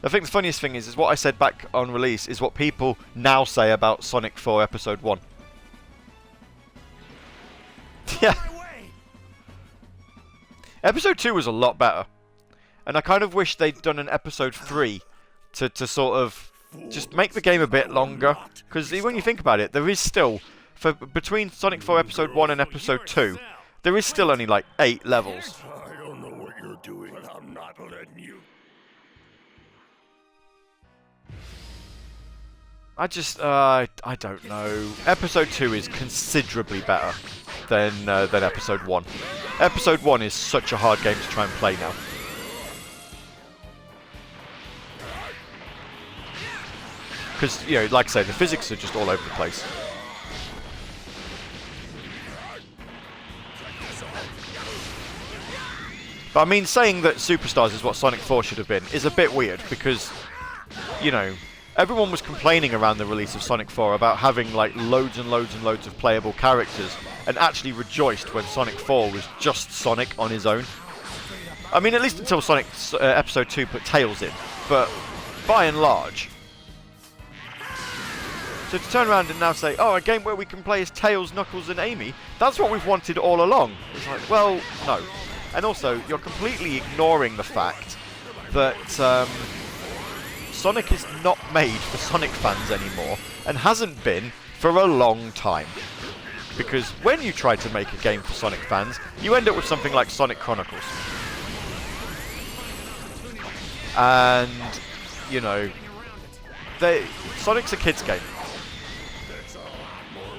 I think the funniest thing is what I said back on release is what people now say about Sonic 4 Episode 1. Yeah. Episode 2 was a lot better. And I kind of wish they'd done an Episode 3 to sort of just make the game a bit longer. Because when you think about it, there is still, between Sonic 4 Episode 1 and Episode 2, there is still only like 8 levels. I don't know what you're doing, but I'm not letting you. I don't know. Episode 2 is considerably better than Episode 1. Episode 1 is such a hard game to try and play now. Because, you know, like I say, the physics are just all over the place. But I mean, saying that Superstars is what Sonic 4 should have been is a bit weird because, you know, everyone was complaining around the release of Sonic 4 about having like loads and loads and loads of playable characters, and actually rejoiced when Sonic 4 was just Sonic on his own. I mean, at least until Sonic Episode 2 put Tails in, but by and large. So to turn around and now say, oh, a game where we can play as Tails, Knuckles and Amy, that's what we've wanted all along. It's like, well, no. And also, you're completely ignoring the fact that Sonic is not made for Sonic fans anymore, and hasn't been for a long time. Because when you try to make a game for Sonic fans, you end up with something like Sonic Chronicles. And, you know, Sonic's a kid's game.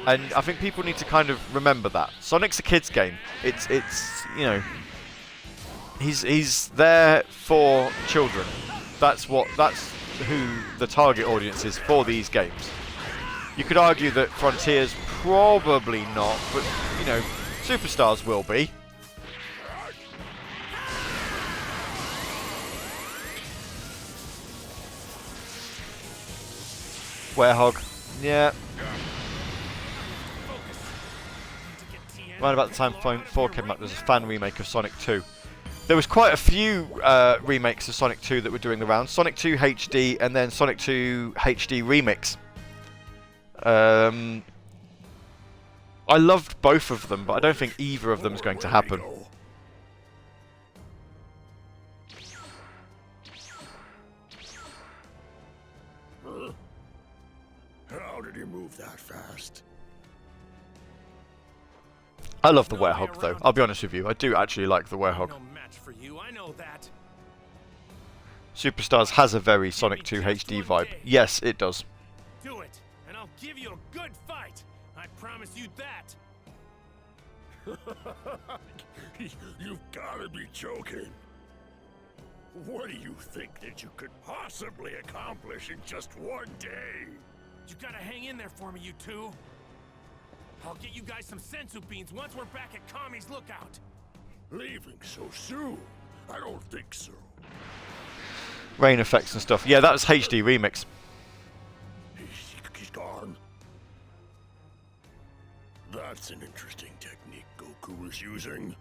And I think people need to kind of remember that. Sonic's a kid's game. It's you know, he's there for children. That's who the target audience is for these games. You could argue that Frontier's probably not, but, you know, Superstars will be. Werehog. Yeah. Right about the time 4 came out, there was a fan remake of Sonic 2. There was quite a few remakes of Sonic 2 that were doing the rounds. Sonic 2 HD and then Sonic 2 HD Remix. I loved both of them, but I don't think either of them is going to happen. How did he move that fast? I love the Werehog, though. I'll be honest with you. I do actually like the Werehog. No match for you, I know that. Superstars has a very Sonic 2 HD vibe. Yes, it does. Do it, and I'll give you a good fight. I promise you that. You've got to be joking. What do you think that you could possibly accomplish in just one day? You gotta hang in there for me, you two. I'll get you guys some sensu beans once we're back at Kami's lookout. Leaving so soon? I don't think so. Rain effects and stuff. Yeah, that was HD remix. He's gone. That's an interesting technique Goku was using.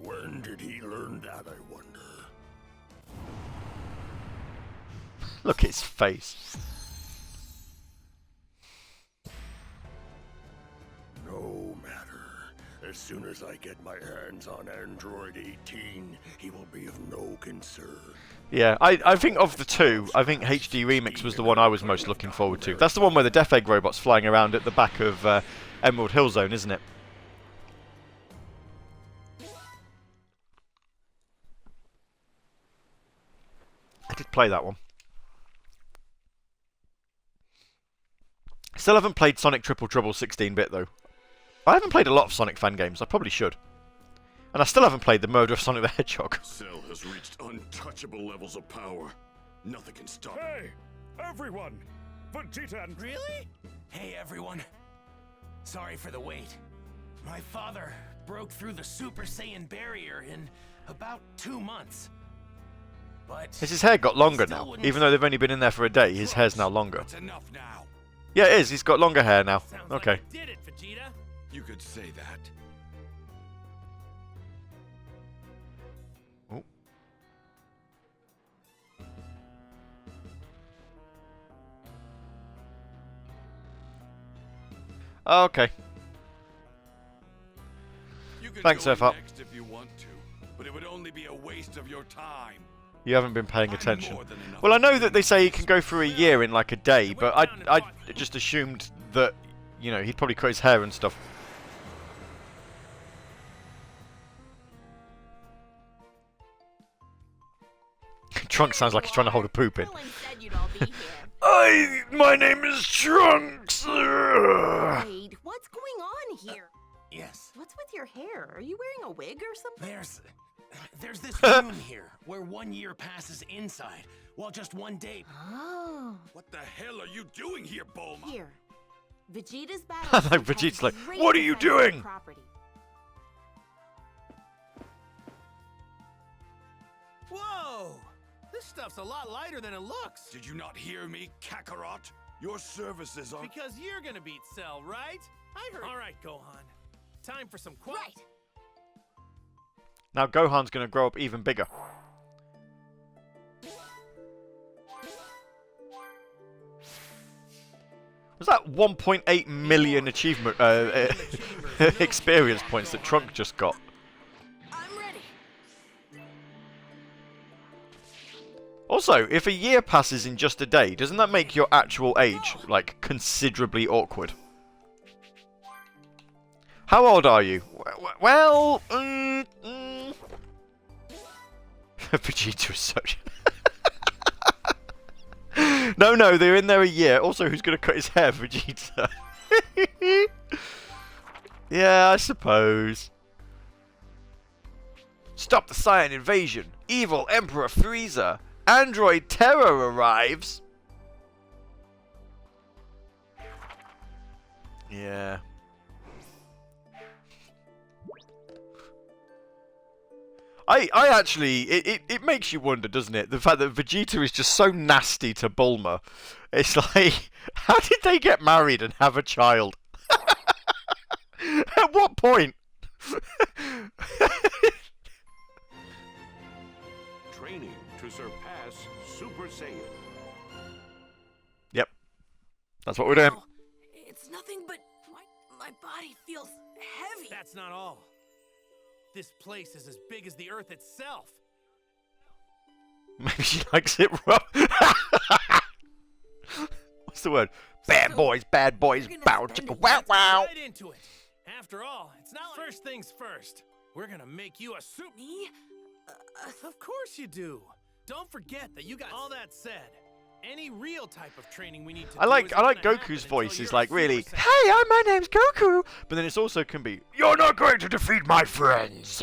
When did he learn that, I wonder? Look at his face. No matter. As soon as I get my hands on Android 18, he will be of no concern. Yeah, I think of the two, I think HD Remix was the one I was most looking forward to. That's the one where the Death Egg robot's flying around at the back of Emerald Hill Zone, isn't it? I did play that one. Still haven't played Sonic Triple Trouble 16-bit though. I haven't played a lot of Sonic fan games. I probably should. And I still haven't played the Murder of Sonic the Hedgehog. Cell has reached untouchable levels of power. Nothing can stop Hey, him. everyone! Vegeta and... Really? Hey, everyone. Sorry for the wait. My father broke through the Super Saiyan barrier in about 2 months. But Has his hair got longer now? Even though they've only been in there for a day, his hair's now longer. That's enough now. Yeah, it is. He's got longer hair now. Okay. Like I did it, Vegeta. You could say that. Okay. You can Thanks, go F-Up. next if you want to, but it would only be a waste of your time. You haven't been paying attention. Well, I know that they say he can go through a year in like a day, but I just assumed that, you know, he'd probably cut his hair and stuff. Trunks sounds like he's trying to hold a poop in. My name is Trunks! Wait, what's going on here? Yes. What's with your hair? Are you wearing a wig or something? There's this room here where 1 year passes inside, while just 1 day. Oh. What the hell are you doing here, Bulma? Here. Vegeta's I battle. know Vegeta's like, what are you doing? Property. Whoa! This stuff's a lot lighter than it looks. Did you not hear me, Kakarot? Your services are... Because you're gonna beat Cell, right? I heard. All right, Gohan. Time for some Right. Now Gohan's going to grow up even bigger. Was that 1.8 million achievement experience points that Trunk just got? I'm ready. Also, if a year passes in just a day, doesn't that make your actual age, like, considerably awkward? How old are you? Well, Vegeta is such... No, they're in there a year. Also, who's going to cut his hair? Vegeta. Yeah, I suppose. Stop the Saiyan invasion. Evil Emperor Frieza. Android terror arrives. Yeah. I actually, it makes you wonder, doesn't it? The fact that Vegeta is just so nasty to Bulma. It's like, how did they get married and have a child? At what point? Training to surpass Super Saiyan. Yep. That's what we're doing. It's nothing but my body feels heavy. That's not all. This place is as big as the Earth itself. Maybe she likes it rough. What's the word? Bad boys, bow chicka wow wow. Right into it. After all, it's not like... First things first. We're gonna make you a soup. Me? Of course you do. Don't forget that you got... All that said, any real type of training we need to I like Goku's voice is like really, hey, my name's Goku, but then it's also can be, you're not going to defeat my friends.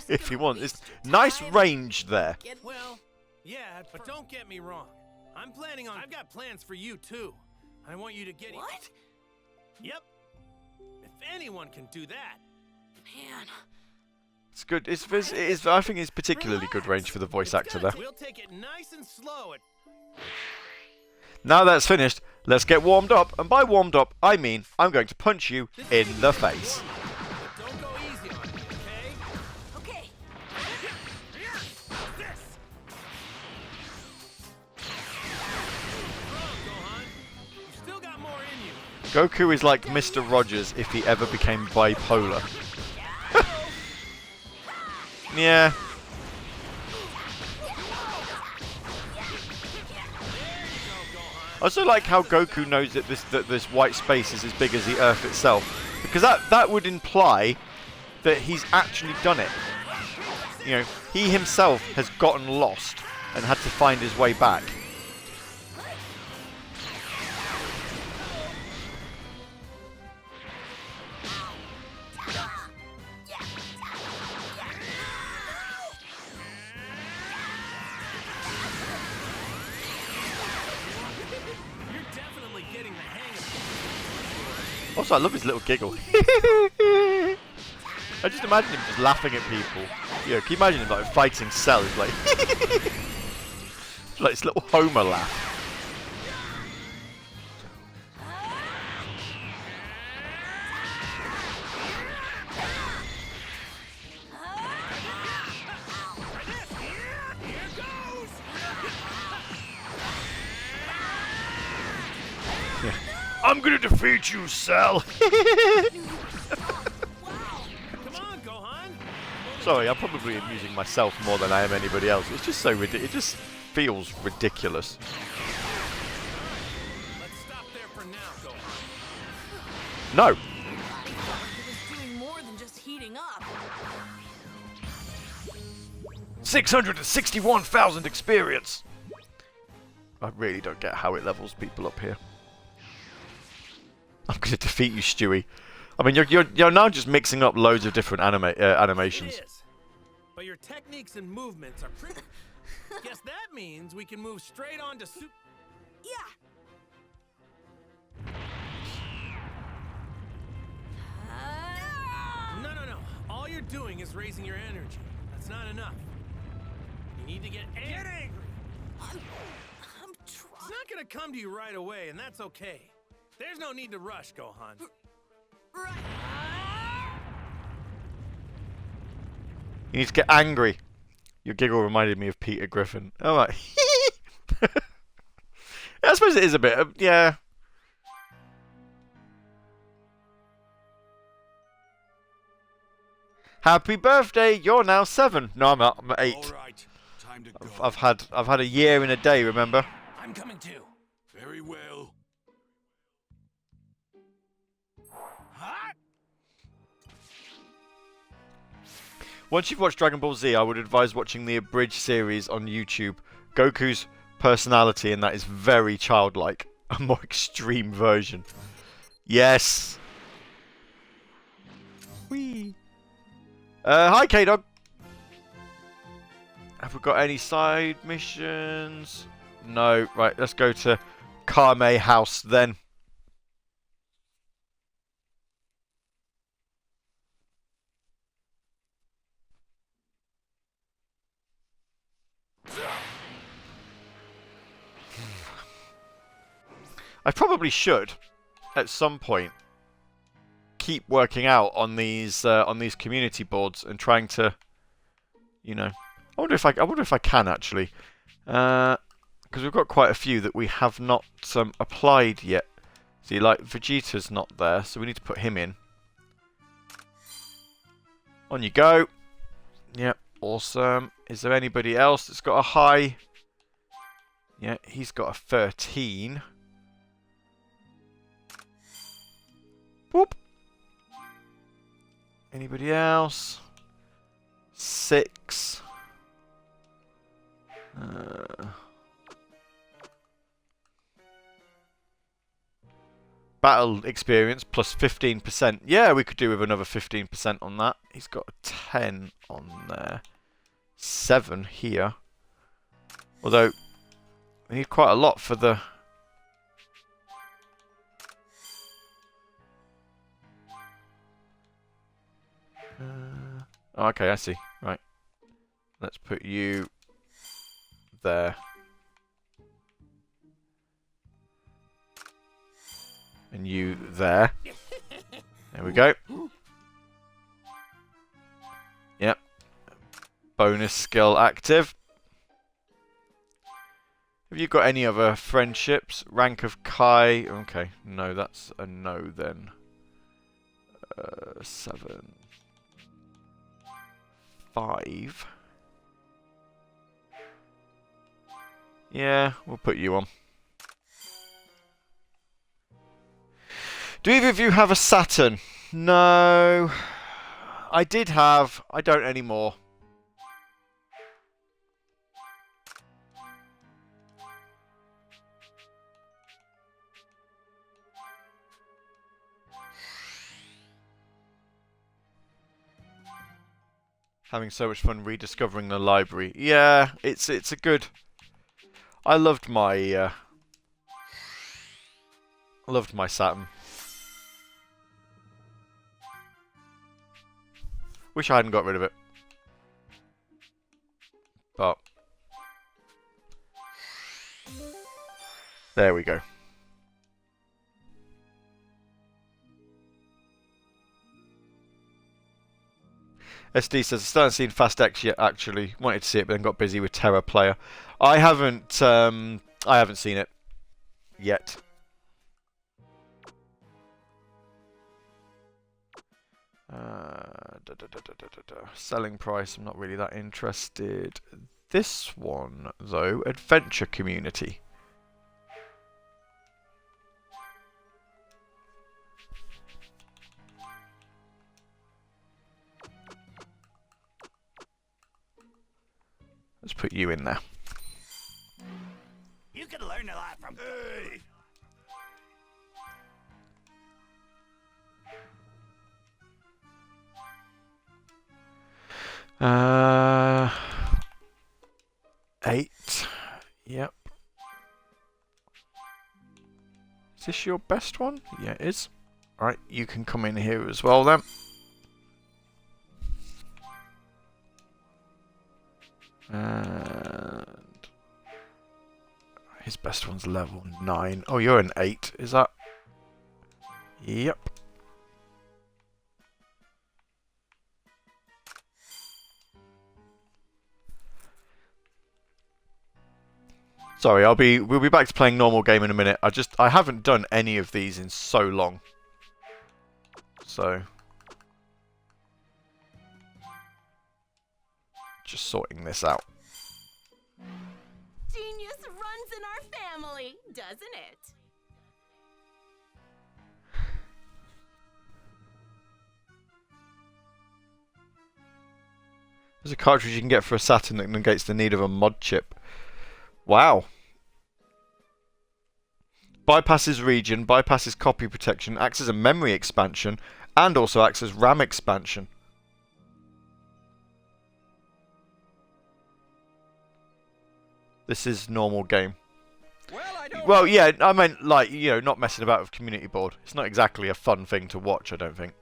If you want, it's nice range there. Well, yeah, but don't get me wrong. I'm planning on... I've got plans for you, too. I want you to get... What? Yep. If anyone can do that. Man. It's good. It is. I think it's particularly good range for the voice actor there. We'll take it nice and slow. Now that's finished, let's get warmed up. And by warmed up, I mean I'm going to punch you in the face. Don't go easy on me, okay? Okay. Still got more in you. Goku is like Mr. Rogers if he ever became bipolar. Yeah. I also like how Goku knows that this white space is as big as the Earth itself, because that would imply that he's actually done it. You know, he himself has gotten lost and had to find his way back. Also, I love his little giggle. I just imagine him just laughing at people. Yeah, can you imagine him like fighting Cell? He's like, like this little Homer laugh. Yeah. I'm gonna defeat you, Cell. Sorry, I'm probably amusing myself more than I am anybody else. It's just so ridiculous. It just feels ridiculous. Let's stop there for now, Gohan. No. It was doing more than just heating up. 661,000 experience. I really don't get how it levels people up here. I'm gonna defeat you, Stewie. I mean, you're now just mixing up loads of different animations. It is. But your techniques and movements are pretty. Guess that means we can move straight on to Yeah. No. All you're doing is raising your energy. That's not enough. You need to get angry. I'm trying. It's not gonna come to you right away, and that's okay. There's no need to rush, Gohan. Right. You need to get angry. Your giggle reminded me of Peter Griffin. Oh, right. I suppose it is a bit. Yeah. Happy birthday! You're now 7. No, I'm not. I'm 8. All right, time to go. I've had a year in a day. Remember? I'm coming too. Very well. Once you've watched Dragon Ball Z, I would advise watching the abridged series on YouTube. Goku's personality in that is very childlike. A more extreme version. Yes. Whee. Hi, K-Dog. Have we got any side missions? No. Right, let's go to Kame House then. I probably should, at some point, keep working out on these community boards and trying to, you know, I wonder if I can actually, because we've got quite a few that we have not applied yet. See, like Vegeta's not there, so we need to put him in. On you go. Yep, awesome. Is there anybody else that's got a high? Yeah, he's got a 13. Whoop. Anybody else? 6. Battle experience plus 15%. Yeah, we could do with another 15% on that. He's got a 10 on there. 7 here. Although, we need quite a lot for the... Oh, okay, I see. Right. Let's put you there. And you there. There we go. Yep. Bonus skill active. Have you got any other friendships? Rank of Kai. Okay, no, that's a no then. 7. 5. Yeah, we'll put you on. Do either of you have a Saturn? No. I did have. I don't anymore. Having so much fun rediscovering the library. Yeah, it's a good. I loved my Saturn. Wish I hadn't got rid of it. But there we go. SD says, I still haven't seen Fast X yet, actually. Wanted to see it, but then got busy with Terra Player. I haven't seen it yet. Selling price, I'm not really that interested. This one, though, Adventure Community. Let's put you in there. You can learn a lot from. Hey. 8. Yep. Is this your best one? Yeah, it is. Alright, you can come in here as well then. And his best one's level 9. Oh, you're an 8, is that? Yep. Sorry, we'll be back to playing normal game in a minute. I haven't done any of these in so long. So just sorting this out. Genius runs in our family, doesn't it? There's a cartridge you can get for a Saturn that negates the need of a mod chip. Wow. Bypasses region, bypasses copy protection, acts as a memory expansion, and also acts as RAM expansion. This is normal game. Well, yeah, I meant, like, you know, not messing about with community board. It's not exactly a fun thing to watch, I don't think.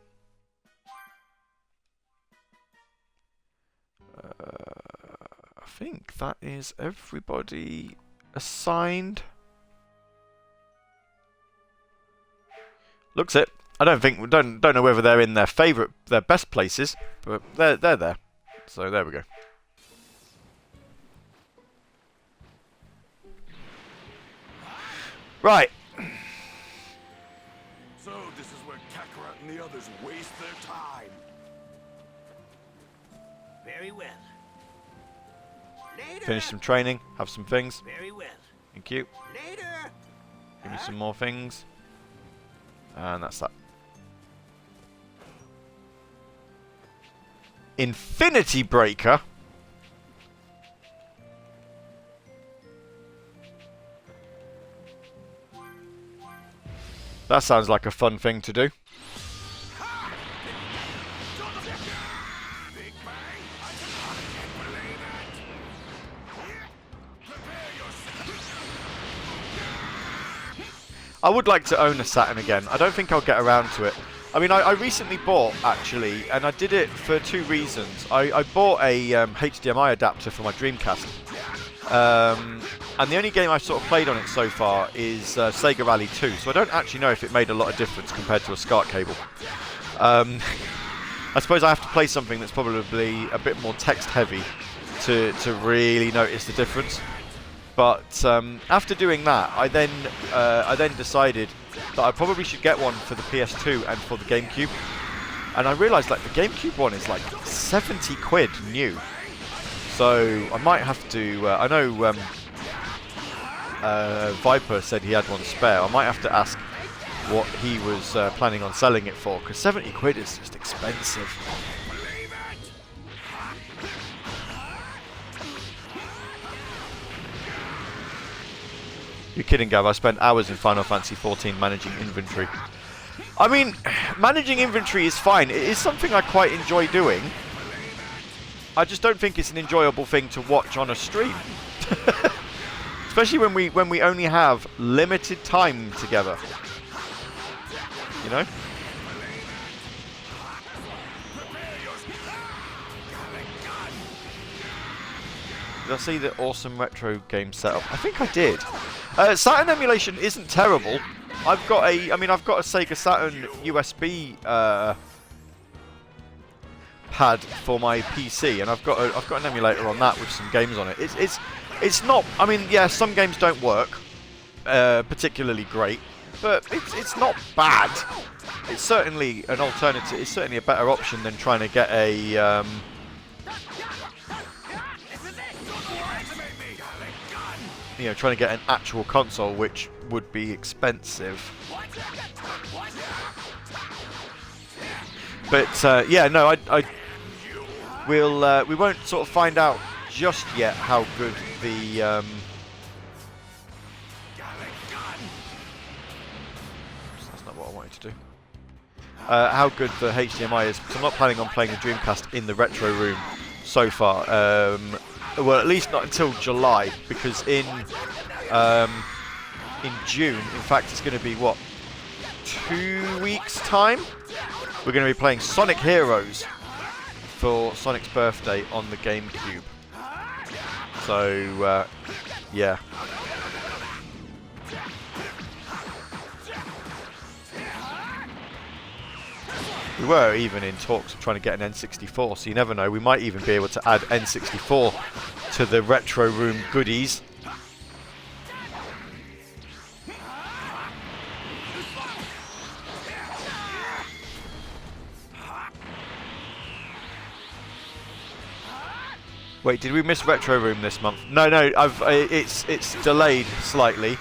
I think that is everybody assigned. Looks it. I don't know whether they're in their best places, but they're there. So there we go. Right. So this is where Kakarot and the others waste their time. Very well. Later. Finish some training, have some things. Very well. Thank you. Later. Give me some more things. And that's that. Infinity Breaker. That sounds like a fun thing to do. I would like to own a Saturn again. I don't think I'll get around to it. I mean, I recently bought, actually, and I did it for 2 reasons. I bought a HDMI adapter for my Dreamcast. And the only game I've sort of played on it so far is Sega Rally 2, so I don't actually know if it made a lot of difference compared to a SCART cable. I suppose I have to play something that's probably a bit more text-heavy to really notice the difference. But after doing that, I then decided that I probably should get one for the PS2 and for the GameCube. And I realised like the GameCube one is like 70 quid new. So I might have to. I know Viper said he had one spare. I might have to ask what he was planning on selling it for, because 70 quid is just expensive. You're kidding, Gav. I spent hours in Final Fantasy XIV managing inventory. I mean, managing inventory is fine. It is something I quite enjoy doing. I just don't think it's an enjoyable thing to watch on a stream. Especially when we only have limited time together. You know? Did I see the awesome retro game setup? I think I did. Saturn emulation isn't terrible. I've got a Sega Saturn USB pad for my PC, and I've got an emulator on that with some games on it. It's not. I mean, yeah, some games don't work particularly great, but it's not bad. It's certainly an alternative. It's certainly a better option than trying to get a. You know, trying to get an actual console, which would be expensive. But yeah, no, we won't sort of find out just yet how good the that's not what I wanted to do. How good the HDMI is, because I'm not planning on playing the Dreamcast in the retro room so far. Well, at least not until July, because in June, in fact, it's going to be what, 2 weeks' time? We're going to be playing Sonic Heroes for Sonic's birthday on the GameCube. So, yeah. We were even in talks of trying to get an N64, so you never know. We might even be able to add N64 to the retro room goodies. Wait, did we miss retro room this month? No, it's delayed slightly.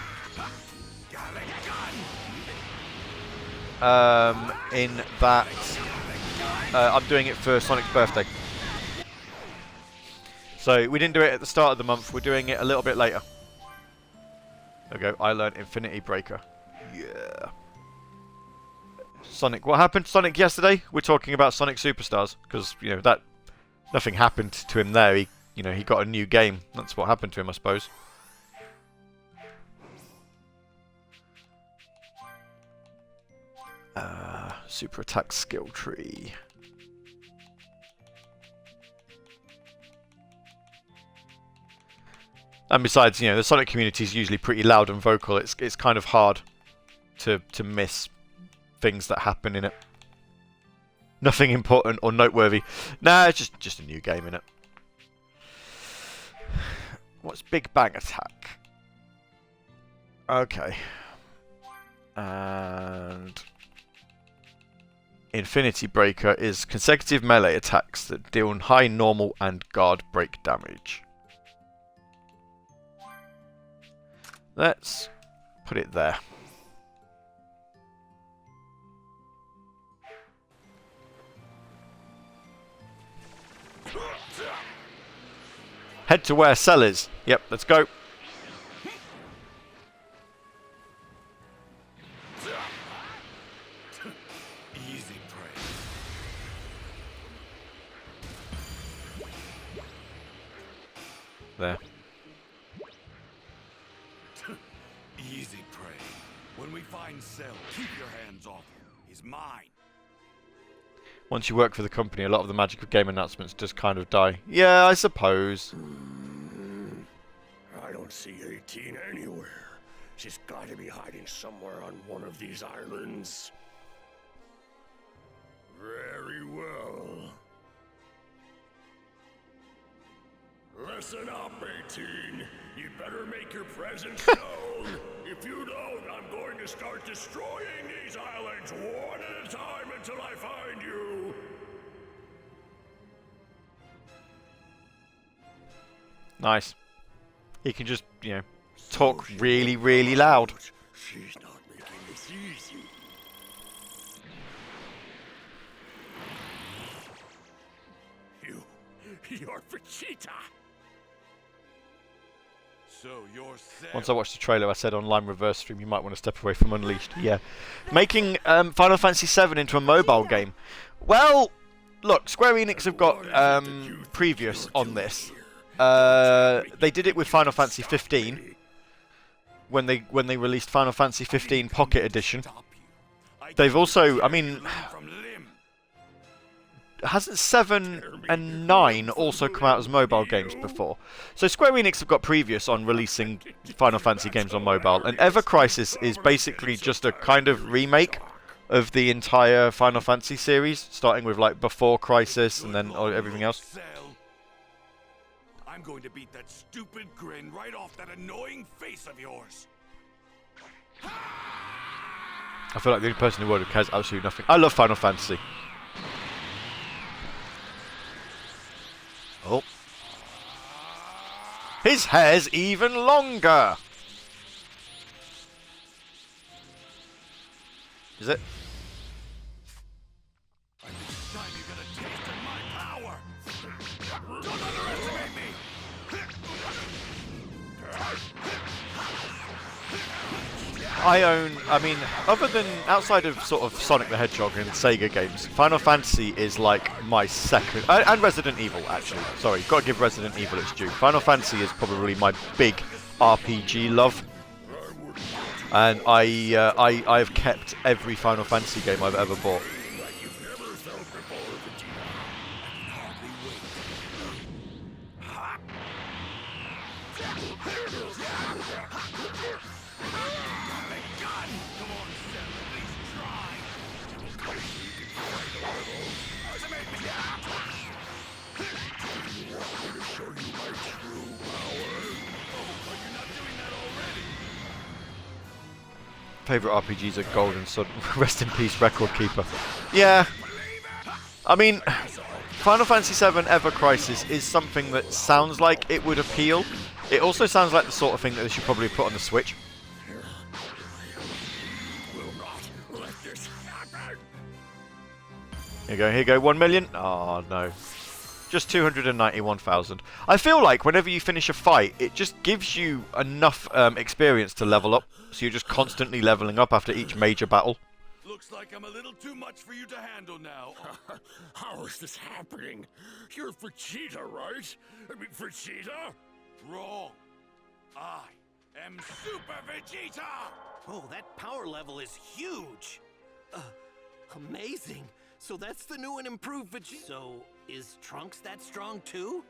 In that I'm doing it for Sonic's birthday. So we didn't do it at the start of the month, we're doing it a little bit later. There we go, I learned Infinity Breaker. Yeah. Sonic, what happened to Sonic yesterday? We're talking about Sonic Superstars, because, you know, that nothing happened to him there. He got a new game. That's what happened to him, I suppose. Super attack skill tree. And besides, you know, the Sonic community is usually pretty loud and vocal. It's kind of hard to miss things that happen in it. Nothing important or noteworthy. Nah, it's just a new game, innit? What's Big Bang Attack? Okay. And Infinity Breaker is consecutive melee attacks that deal high normal and guard break damage. Let's put it there. Head to where Cell is. Yep, let's go. Easy prey. There. Easy prey. When we find Cell, keep your hands off him. He's mine. Once you work for the company, a lot of the magic of game announcements just kind of die. Yeah, I suppose. I don't see 18 anywhere. She's got to be hiding somewhere on one of these islands. Very well. Listen up, 18. You better make your presence known. If you don't, I'm going to start destroying these islands one at a time until I find you. Nice. He can just, you know, talk really, really loud. She's not making this easy. You're Vegeta. So you're Once I watched the trailer, I said online reverse stream, you might want to step away from Unleashed. Yeah. Making Final Fantasy VII into a mobile game. Well, look, Square Enix have got previous on this. They did it with Final Fantasy 15 when they released Final Fantasy 15 Pocket Edition. They've also, I mean, hasn't 7 and 9 also come out as mobile games before? So Square Enix have got previous on releasing Final Fantasy games on mobile, and Ever Crisis is basically just a kind of remake of the entire Final Fantasy series, starting with like Before Crisis and then everything else. I'm going to beat that stupid grin right off that annoying face of yours. I feel like the only person in the world who cares absolutely nothing. I love Final Fantasy. Oh. His hair's even longer! Is it? I mean, other than outside of sort of Sonic the Hedgehog and Sega games, Final Fantasy is like my second, and Resident Evil actually. Sorry, got to give Resident Evil its due. Final Fantasy is probably my big RPG love, and I've kept every Final Fantasy game I've ever bought. Favorite RPGs are Golden Sun. Rest in peace, Record Keeper. Yeah. I mean, Final Fantasy VII Ever Crisis is something that sounds like it would appeal. It also sounds like the sort of thing that they should probably put on the Switch. Here you go, 1 million. Oh no. Just 291,000. I feel like whenever you finish a fight, it just gives you enough experience to level up. So you're just constantly leveling up after each major battle. Looks like I'm a little too much for you to handle now. How is this happening? You're Vegeta, right? I mean, Vegeta? Wrong. I am Super Vegeta! Oh, that power level is huge. Amazing. So that's the new and improved Vegeta. So is Trunks that strong too?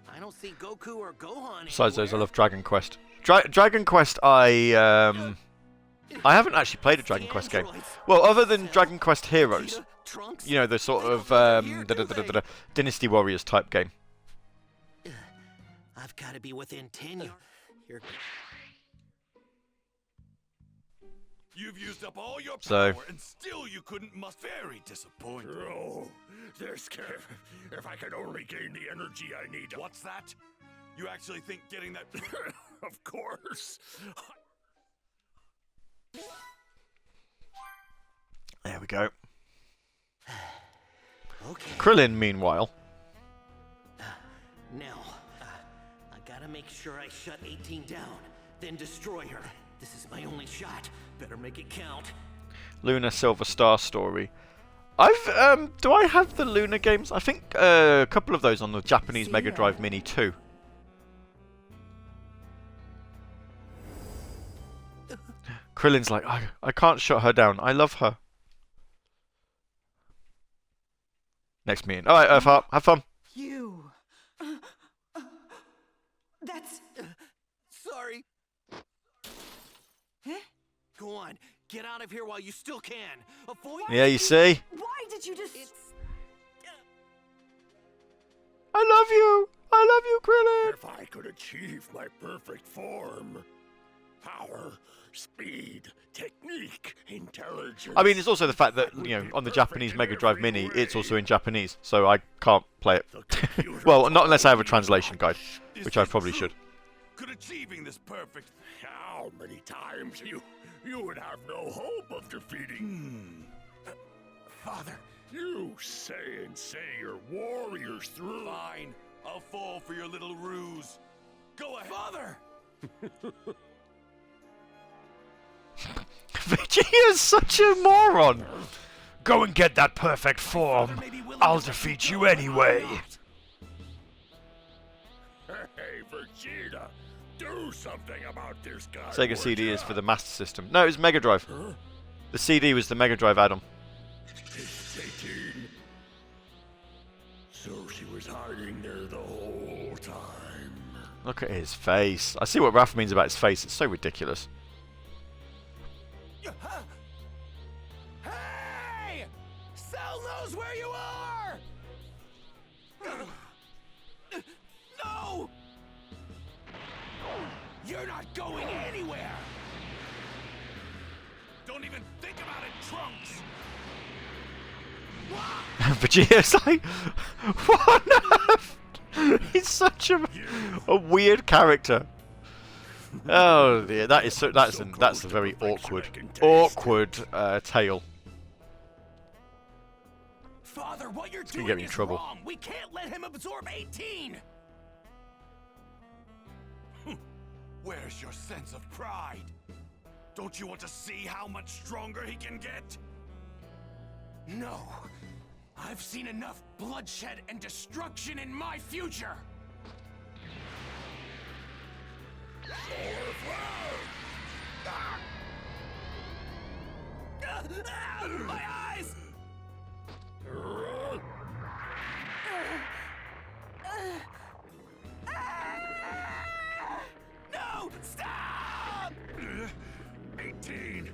I don't see Goku or Gohan. Besides those, I love Dragon Quest. Dragon Quest, I haven't actually played a Dragon Quest game. Well, other than Dragon Quest Heroes, you know, the sort of Dynasty Warriors type game. I've got to be within 10. You've used up all your So, power, and still you couldn't muster. Very disappointing. Oh, they're scared. If I could only gain the energy I need. What's that? You actually think getting that? Of course. There we go. Okay. Krillin, meanwhile. Now, I gotta make sure I shut 18 down, then destroy her. This is my only shot. Better make it count. Luna Silver Star story. Do I have the Luna games? I think a couple of those on the Japanese Mega Drive Mini too. Krillin's like, I can't shut her down. I love her. Next meeting. All right, Earthheart, have fun. You. That's. Sorry. Huh? Go on, get out of here while you still can. Avoid. Yeah, you see? Why did you just. I love you. I love you, Krillin. If I could achieve my perfect form, power, speed, technique, intelligence. I mean, it's also the fact that, you know, on the Japanese Mega Drive Mini, it's also in Japanese, so I can't play it. Well, not unless I have a translation guide, which I probably should. Could achieving this perfect. How many times you would have no hope of defeating. Father. You say your warriors through. Fine. I'll fall for your little ruse. Go ahead. Father! Vegeta's such a moron. Go and get that perfect form. I'll defeat you anyway. Hey, Vegeta, do something about this guy. Sega CD is for the Master System. No, it was Mega Drive. The CD was the Mega Drive add-on. It's 18. So she was hiding there the whole time. Look at his face. I see what Raph means about his face. It's so ridiculous. Hey! Cell knows where you are! No! You're not going anywhere! Don't even think about it, Trunks! Vegeta's like, what on earth? He's such a weird character. Oh dear, that is so, that's a very awkward tale. Father, what you're It's gonna doing get me in is trouble. wrong. We can't let him absorb 18. Where's your sense of pride? Don't you want to see how much stronger he can get? No. I've seen enough bloodshed and destruction in my future. My eyes! No! Stop! 18.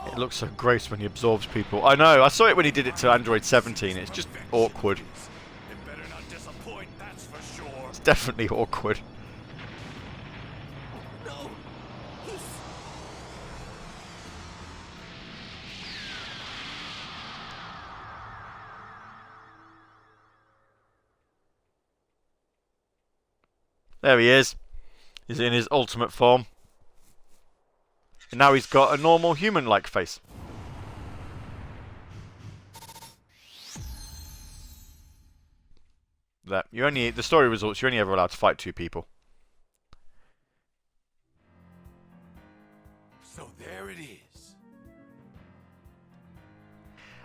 It looks so gross when he absorbs people. I know, I saw it when he did it to Android 17. It's just awkward. It better not disappoint, that's for sure. It's definitely awkward. No! There he is. He's in his ultimate form. And now he's got a normal human-like face. That you only the story results. You're only ever allowed to fight 2 people. So there it is.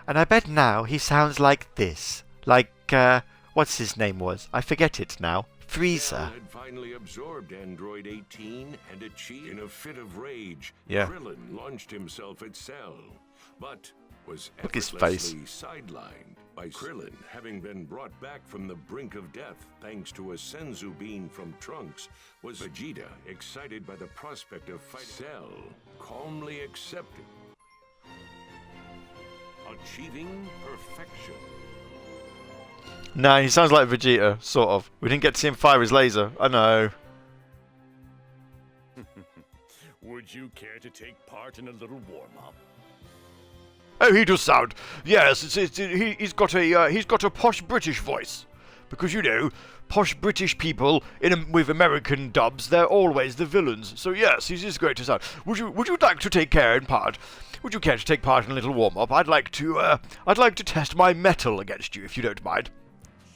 And I bet now he sounds like this. Like, what's his name was? I forget it now. Frieza. Cell had finally absorbed Android 18 and achieved. In a fit of rage, Yeah. Krillin launched himself at Cell, but was Look his effortlessly sidelined by Krillin, having been brought back from the brink of death thanks to a Senzu beam from Trunks. Was Vegeta excited by the prospect of fighting? Cell calmly accepted, achieving perfection. No, he sounds like Vegeta, sort of. We didn't get to see him fire his laser. I know. Would you care to take part in a little warm-up? Oh, he does sound. Yes, he's got a posh British voice, because you know, posh British people with American dubs, they're always the villains. So yes, he's great to sound. Would you like to take part? Would you care to take part in a little warm-up? I'd like to test my metal against you, if you don't mind.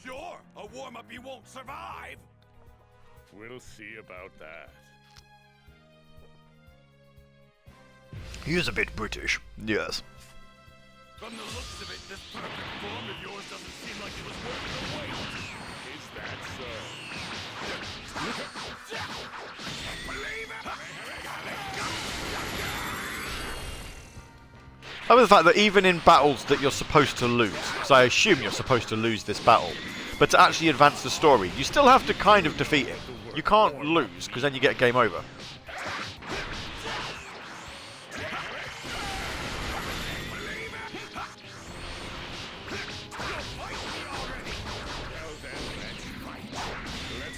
Sure, a warm-up he won't survive. We'll see about that. He is a bit British, yes. From the looks of it, this perfect form of yours doesn't seem like it was worth the wait. Is that so? Believe it! I love the fact that even in battles that you're supposed to lose, because I assume you're supposed to lose this battle, but to actually advance the story, you still have to kind of defeat it. You can't lose, because then you get game over.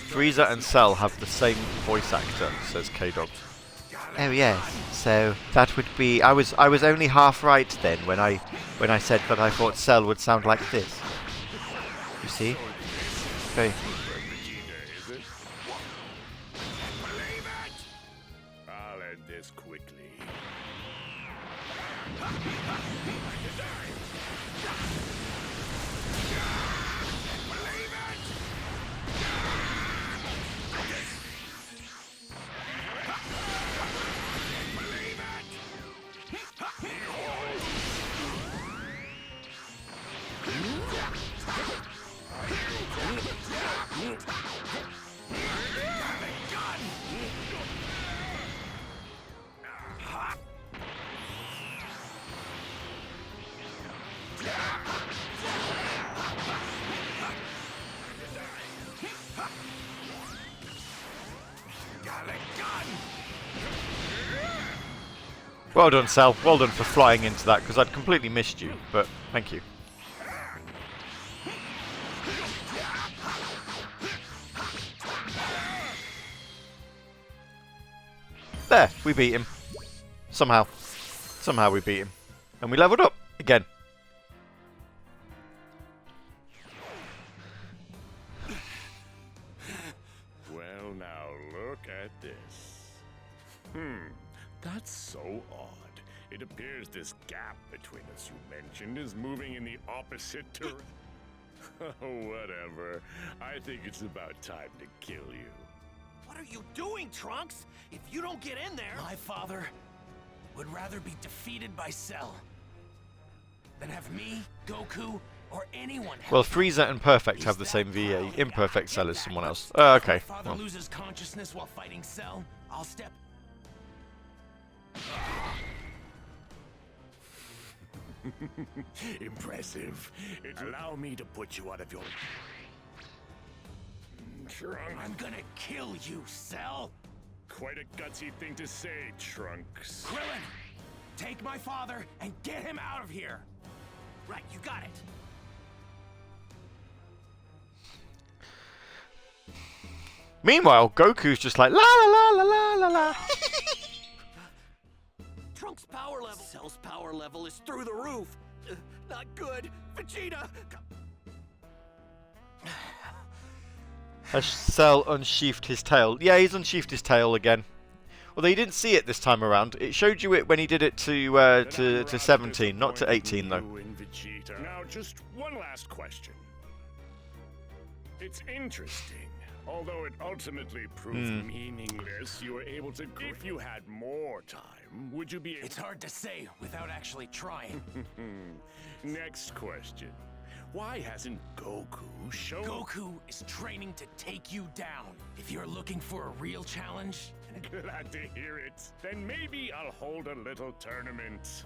Frieza and Cell have the same voice actor, says K-Dog. Oh yes, so that would be. I was only half right then when I said that I thought Cell would sound like this. You see? Very. I'll end this quickly. Well done, Cell. Well done for flying into that, because I'd completely missed you, but thank you. There, we beat him. Somehow. Somehow we beat him. And we leveled up again. Well, now look at this. That's so odd. It appears this gap between us you mentioned is moving in the opposite direction. Oh, whatever. I think it's about time to kill you. What are you doing, Trunks? If you don't get in there... My father would rather be defeated by Cell than have me, Goku, or anyone help. Well, Frieza and Perfect have the same VA. Imperfect Cell is someone else. Okay. If my father loses consciousness while fighting Cell, I'll step... Impressive. Allow me to put you out of your... Trunks. I'm gonna kill you, Cell. Quite a gutsy thing to say, Trunks. Krillin, take my father and get him out of here. Right, you got it. Meanwhile, Goku's just like, la la la la la la. Trunks' power level. Cell's power level is through the roof. Not good. Vegeta! Has Cell unsheathed his tail? Yeah, he's unsheathed his tail again. Although you didn't see it this time around. It showed you it when he did it to 17, not to 18 though. Now, just one last question. It's interesting. Although it ultimately proved meaningless, you were able to... If you had more time, would you be able... It's hard to say without actually trying. Next question. Why hasn't Goku shown... Goku is training to take you down. If you're looking for a real challenge... Glad to hear it. Then maybe I'll hold a little tournament.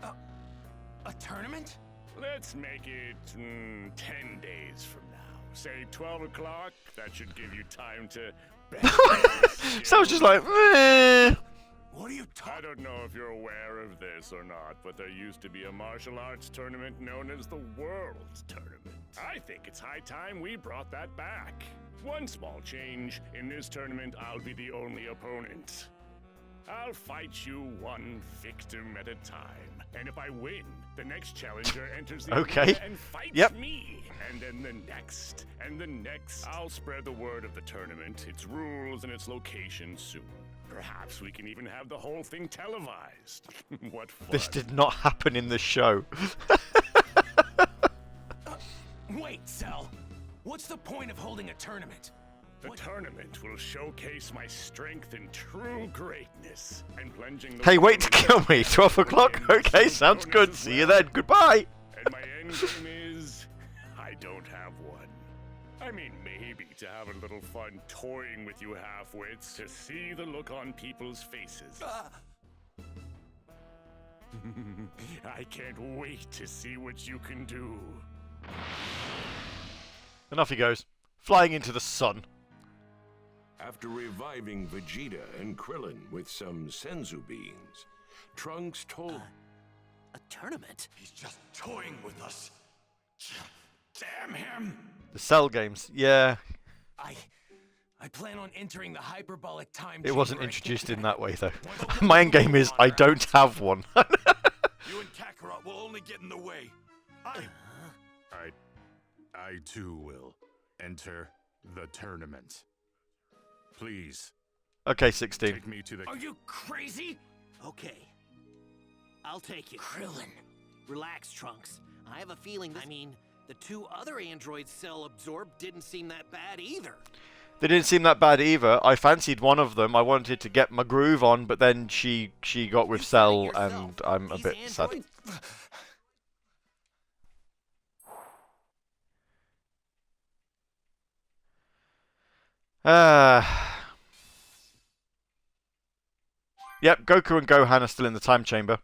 A tournament? Let's make it 10 days from now. Say 12 o'clock. That should give you time to... So I was just like, meh. What are you talking? I don't know if you're aware of this or not, but there used to be a martial arts tournament known as the World Tournament. I think it's high time we brought that back. One small change. In this tournament, I'll be the only opponent. I'll fight you one victim at a time. And if I win, the next challenger enters the arena and fights me. And then the next, and the next. I'll spread the word of the tournament, its rules, and its location soon. Perhaps we can even have the whole thing televised. What fun. This did not happen in the show. Wait, Cell. What's the point of holding a tournament? The tournament will showcase my strength and true greatness. And plunging the Hey, wait to kill me. 12 o'clock? Okay, sounds good. See you then. Goodbye. And my end game is... I don't have one. I mean, maybe to have a little fun toying with you half-wits, to see the look on people's faces. I can't wait to see what you can do. And off he goes, flying into the sun. After reviving Vegeta and Krillin with some senzu beans, Trunks told... A tournament? He's just toying with us. Damn him! The Cell games, yeah. I plan on entering the hyperbolic time. It wasn't introduced in that way, though. My end game is I don't have one. You and Kakarot will only get in the way. I too will enter the tournament. Please. Okay, 16. Take me to the... Are you crazy? Okay. I'll take it. Krillin. Relax, Trunks. I have a feeling I mean, the two other androids Cell absorbed didn't seem that bad either. They didn't seem that bad either. I fancied one of them. I wanted to get my groove on, but then she got with Cell, and I'm a bit sad. Yep, Goku and Gohan are still in the time chamber.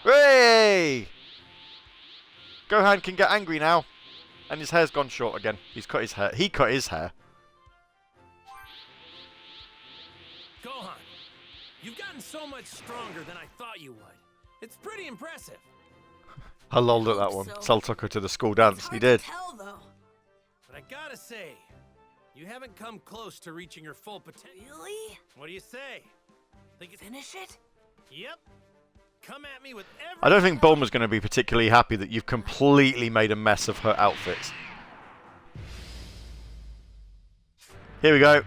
Hey! Gohan can get angry now. And his hair's gone short again. He's cut his hair. He cut his hair. Gohan, you've gotten so much stronger than I thought you would. It's pretty impressive. I lolled at that one. Cell took her to the school dance. He did. But I gotta say, you haven't come close to reaching your full potential. Really? What do you say? Think Finish it? Yep. Come at me with every... I don't think Bulma's going to be particularly happy that you've completely made a mess of her outfits. Here we go.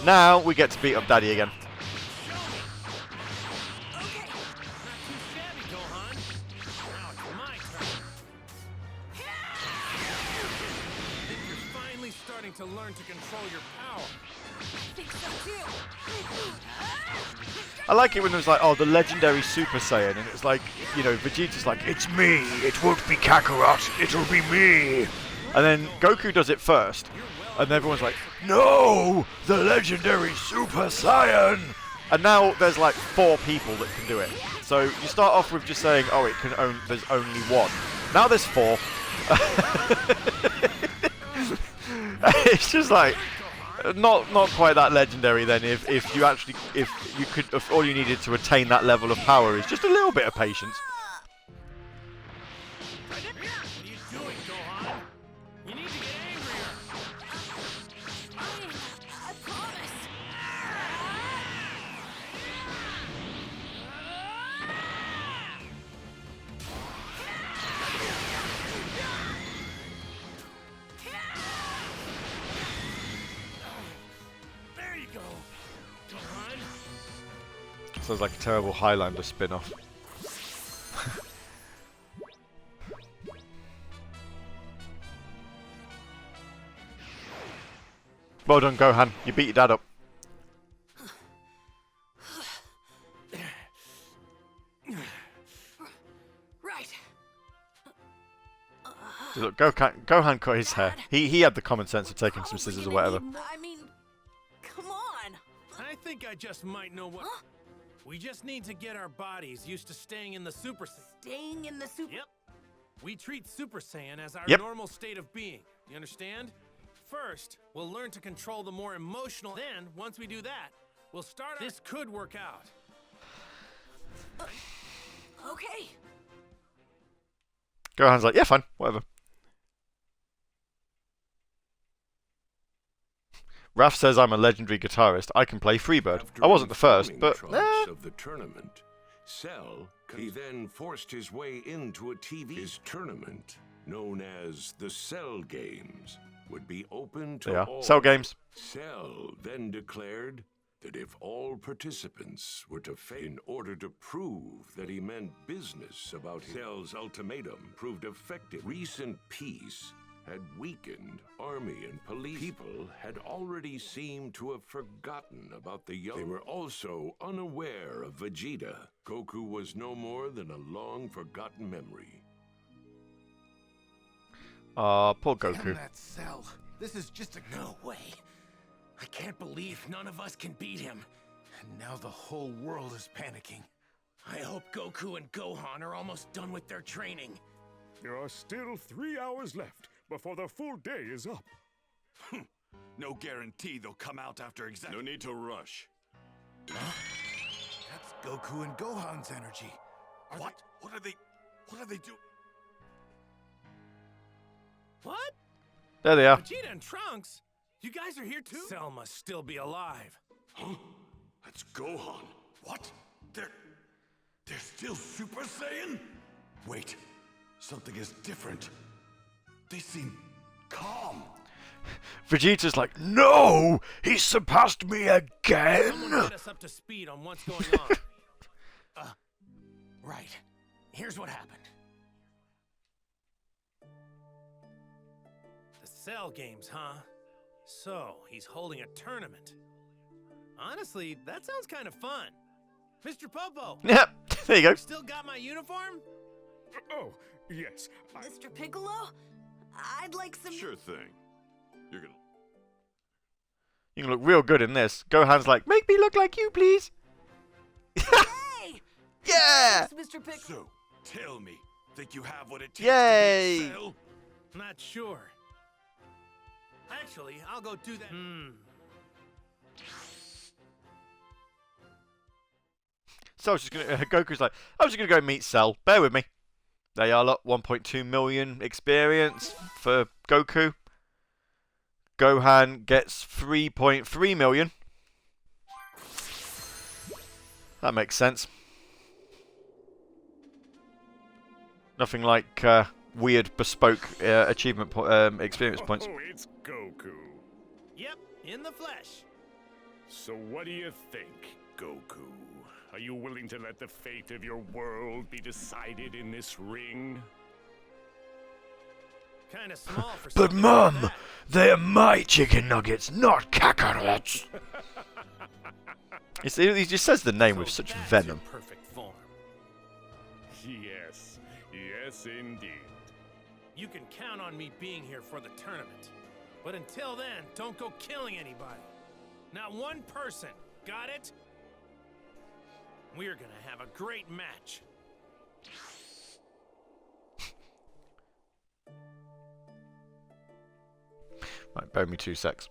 Now we get to beat up Daddy again. To learn to control your power. I think so too. I like it when there's like, oh, the legendary Super Saiyan, and it's like, you know, Vegeta's like, it's me, it won't be Kakarot, it'll be me. And then Goku does it first, and everyone's like, no, the legendary Super Saiyan. And now there's like 4 people that can do it. So you start off with just saying, oh, there's only 1. Now there's 4. It's just like not quite that legendary then if all you needed to attain that level of power is just a little bit of patience. What are you doing, Gohan? You need to get angrier. I promise. There you go, Gohan. Sounds like a terrible Highlander spin-off. Well done, Gohan. You beat your dad up. Right. Look, Gohan cut his hair. He had the common sense of taking some scissors or whatever. I mean, come on. I think I just might know what... Huh? We just need to get our bodies used to staying in the Super Saiyan. Staying in the Super... Yep. We treat Super Saiyan as our Yep. normal state of being. You understand? First, we'll learn to control the more emotional. Then, once we do that, we'll start... This could work out. Okay. Gohan's like, yeah, fine, whatever. Raph says I'm a legendary guitarist. I can play Freebird. I wasn't the first, but Trunks of the tournament, Cell, he then forced his way into a TV's tournament known as the Cell Games, would be open to all. Cell Games. Cell then declared that if all participants were to fail in order to prove that he meant business about Cell's ultimatum proved effective. Recent peace had weakened army and police. People had already seemed to have forgotten about the young. They were also unaware of Vegeta. Goku was no more than a long-forgotten memory. Poor Goku. Damn that Cell. This is just a... No way. I can't believe none of us can beat him. And now the whole world is panicking. I hope Goku and Gohan are almost done with their training. There are still 3 hours left before the full day is up. No guarantee they'll come out after exactly. No need to rush. That's Goku and Gohan's energy. What? What are they doing? What? There they are. Vegeta and Trunks? You guys are here too? Cell must still be alive. Huh? That's Gohan. What? They're still Super Saiyan? Wait, something is different. They seem calm. Vegeta's like, no! He surpassed me again! Someone get us up to speed on what's going on. Right. Here's what happened. The Cell games, huh? So, he's holding a tournament. Honestly, that sounds kind of fun. Mr. Popo! Yep, there you go. Still got my uniform? Oh, yes. Mr. Piccolo? I'd like some... Sure thing. You're gonna... You can look real good in this. Gohan's like, make me look like you, please. Hey! Yeah! Thanks, Mr. Piccolo. So, tell me, think you have what it takes Yay! to beat Cell? Not sure. Actually, I'll go do that. So I was just gonna. Goku's like, I was just gonna go meet Cell. Bear with me. They are look, 1.2 million experience for Goku. Gohan gets 3.3 million. That makes sense. Nothing like weird bespoke achievement experience points. Oh, it's Goku. Yep, in the flesh. So what do you think, Goku? Are you willing to let the fate of your world be decided in this ring? Kind of small for But something Mum, like that. they're my chicken nuggets, not Kakarot's. He just says the name with such that's venom. your perfect form. Yes, yes indeed. You can count on me being here for the tournament. But until then, don't go killing anybody. Not one person, got it? We're gonna have a great match. Right, bear with me 2 secs.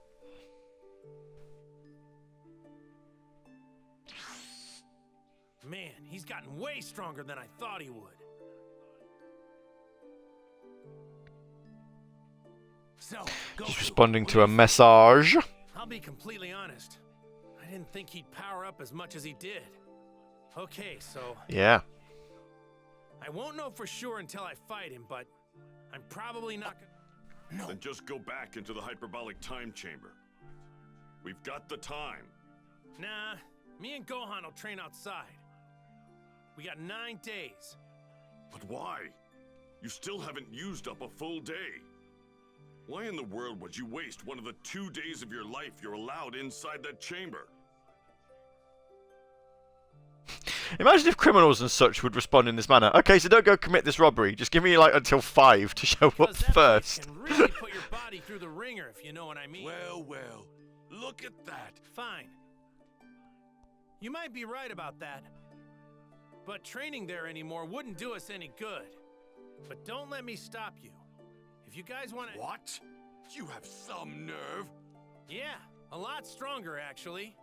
Man, he's gotten way stronger than I thought he would. So, He's Goku, responding what to do a you think? message. I'll be completely honest. I didn't think he'd power up as much as he did. Okay, so Yeah. I won't know for sure until I fight him, but I'm probably not gonna... No. Then just go back into the hyperbolic time chamber. We've got the time. Nah, me and Gohan will train outside. We got 9 days. But why? You still haven't used up a full day. Why in the world would you waste one of the 2 days of your life you're allowed inside that chamber? Imagine if criminals and such would respond in this manner. Okay, so don't go commit this robbery. Just give me like until 5 to show up Because that first. Can really put your body through the ringer, if you know what I mean. Well, look at that. Fine. You might be right about that. But training there anymore wouldn't do us any good. But don't let me stop you. If you guys want to... What? You have some nerve. Yeah, a lot stronger, actually.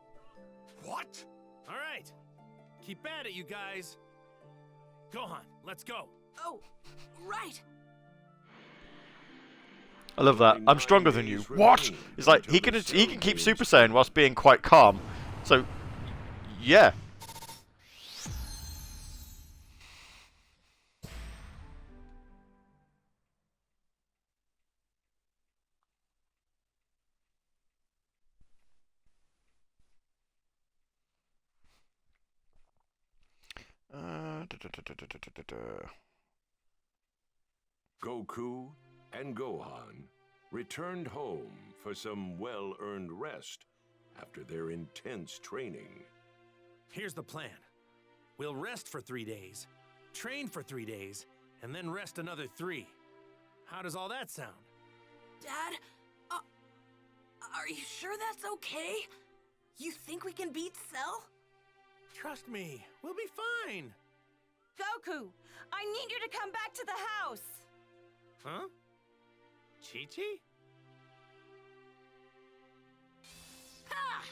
What? All right. Keep at it, you guys. Gohan, let's go. Oh, right. I love that. I'm stronger than you. What? It's like he can keep Super Saiyan whilst being quite calm. So, yeah. Goku and Gohan returned home for some well-earned rest after their intense training. Here's the plan. We'll rest for 3 days, train for 3 days, and then rest another 3. How does all that sound? Dad, are you sure that's okay? You think we can beat Cell? Trust me, we'll be fine. Goku, I need you to come back to the house. Huh? Chi-Chi? Ha!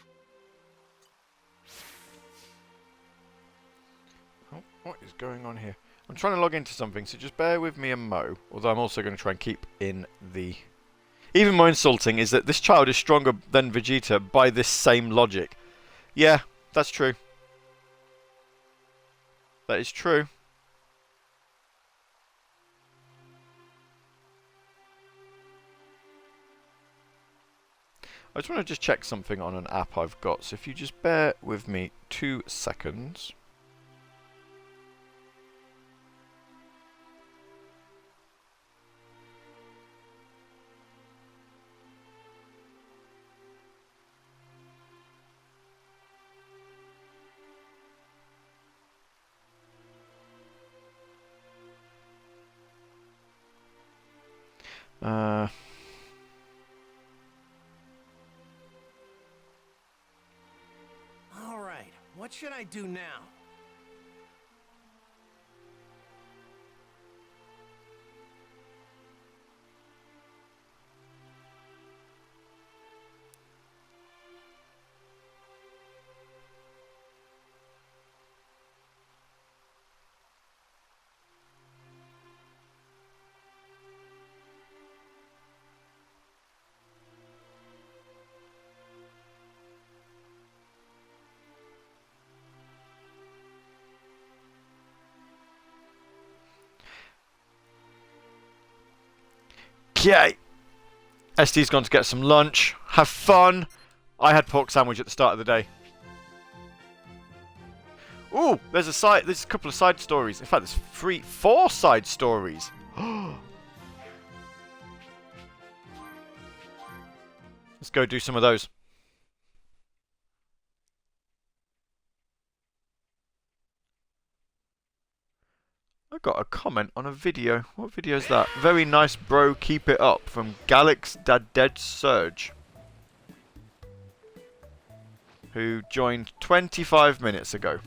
Oh, what is going on here? I'm trying to log into something, so just bear with me a mo. Although I'm also going to try and keep in the... Even more insulting is that this child is stronger than Vegeta by this same logic. Yeah, that's true. That is true. I just want to check something on an app I've got, so if you just bear with me 2 seconds. All right, what should I do now? Okay. ST's gone to get some lunch. Have fun. I had pork sandwich at the start of the day. Ooh, there's a couple of side stories. In fact, there's 4 side stories. Let's go do some of those. I got a comment on a video. What video is that? Very nice, bro. Keep it up. From Galix Dead Surge, who joined 25 minutes ago.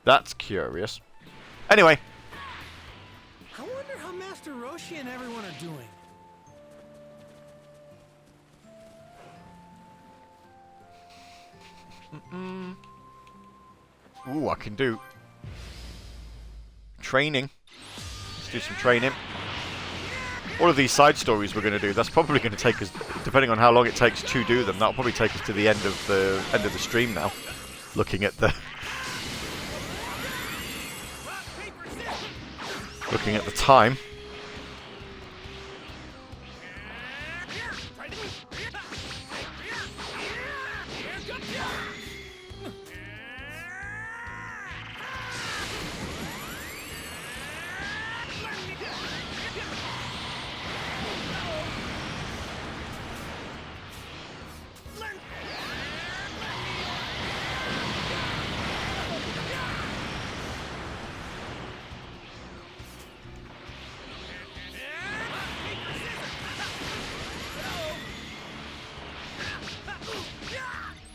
That's curious. Anyway. I wonder how Master Roshi and everyone are doing. Ooh, I can do training. Let's do some training. All of these side stories we're going to do, that's probably going to take us, depending on how long it takes to do them, that'll probably take us to the end of the stream now. Looking at the time.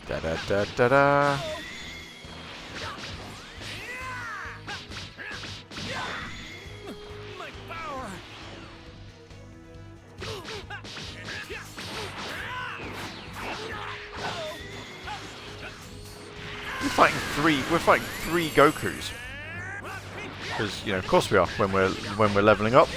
Da da da da da. We're fighting three Gokus. Because, you know, of course we are when we're leveling up.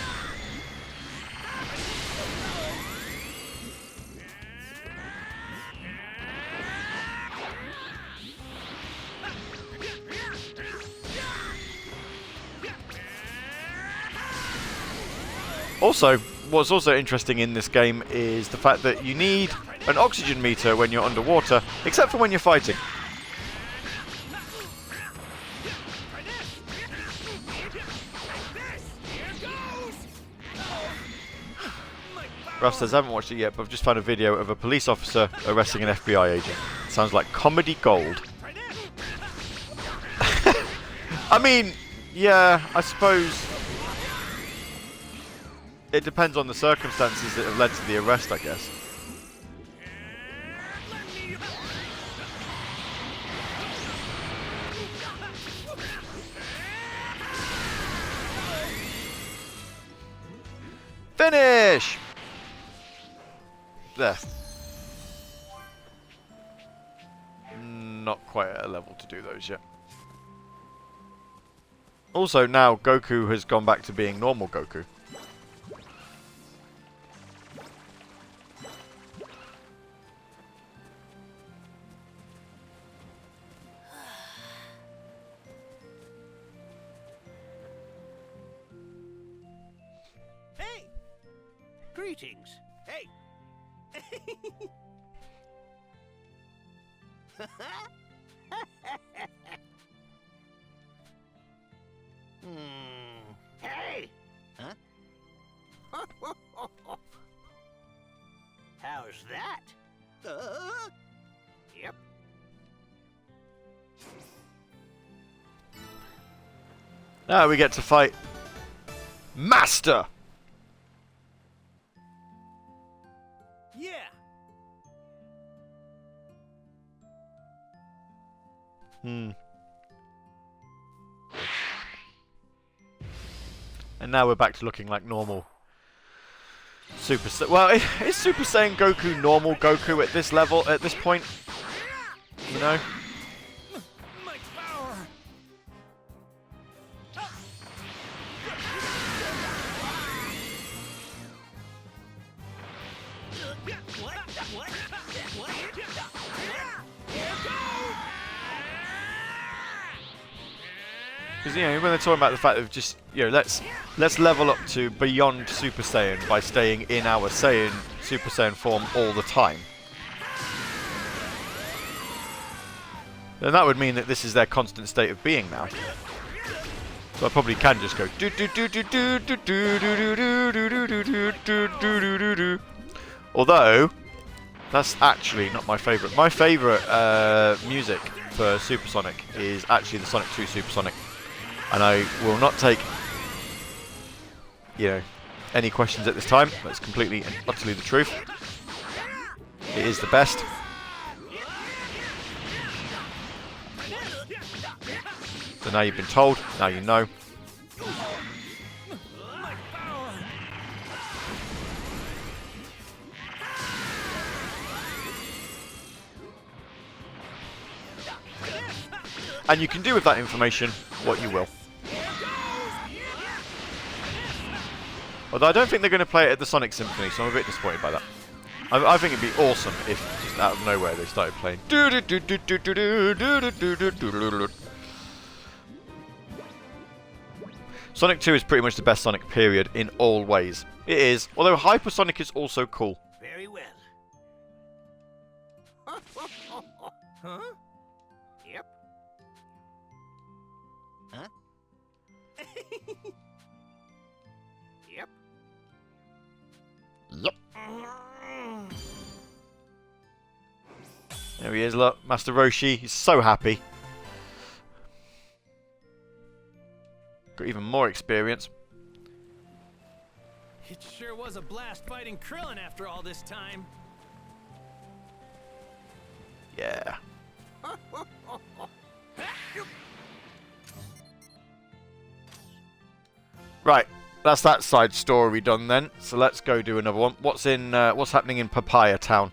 Also, what's also interesting in this game is the fact that you need an oxygen meter when you're underwater, except for when you're fighting. Russ says, I haven't watched it yet, but I've just found a video of a police officer arresting an FBI agent. Sounds like comedy gold. I mean, yeah, I suppose it depends on the circumstances that have led to the arrest, I guess. Finish! There. Not quite at a level to do those yet. Also, now Goku has gone back to being normal Goku. Hey! Greetings. Hey! Hey! Huh? How's that? Yep. Now we get to fight Master! Yeah! And now we're back to looking like normal Well, is Super Saiyan Goku normal Goku at this level, at this point? You know? Because, you know, when they're talking about the fact of just, you know, let's level up to beyond Super Saiyan by staying in our Super Saiyan form all the time. Then that would mean that this is their constant state of being now. So I probably can just go do do do do do do do do do do do do do do do do. Although that's actually not my favourite. My favourite music for Supersonic is actually the Sonic 2 Supersonic. And I will not take, you know, any questions at this time. That's completely and utterly the truth. It is the best. So now you've been told, now you know. And you can do with that information what you will. Although I don't think they're going to play it at the Sonic Symphony, so I'm a bit disappointed by that. I think it'd be awesome if just out of nowhere they started playing. Sonic 2 is pretty much the best Sonic period in all ways. It is, although Hypersonic is also cool. Very well. Huh? Yep. Huh? Yep. Yep. There he is, look. Master Roshi. He's so happy. Got even more experience. It sure was a blast fighting Krillin after all this time. Yeah. Right, that's that side story done then. So let's go do another one. What's happening in Papaya Town?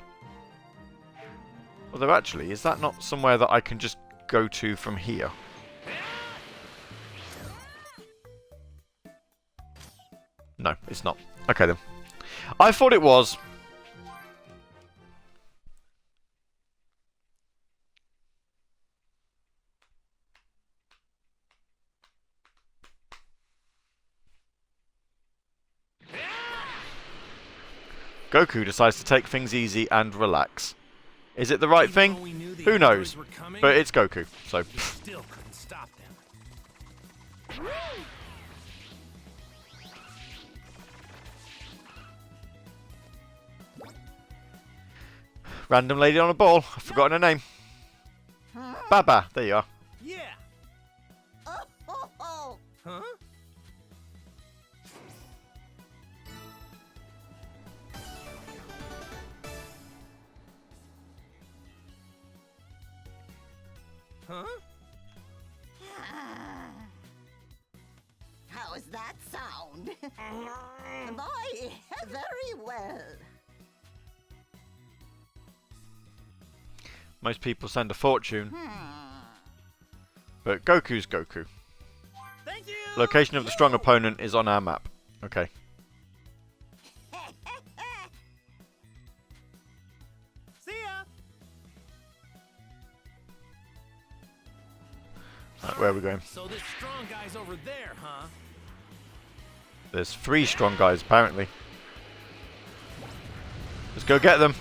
Although actually, is that not somewhere that I can just go to from here? No, it's not. Okay then. I thought it was. Goku decides to take things easy and relax. Is it the right thing? Who knows? But it's Goku, so. Still couldn't stop them. Random lady on a ball. I've forgotten her name. Baba. There you are. Yeah. Huh? How's that sound? Boy, very well. Most people send a fortune. But Goku's Goku. Thank you. Location of the strong opponent is on our map. Okay. See ya. Right, where are we going? So this strong guy's over there, huh? There's 3 strong guys, apparently. Let's go get them.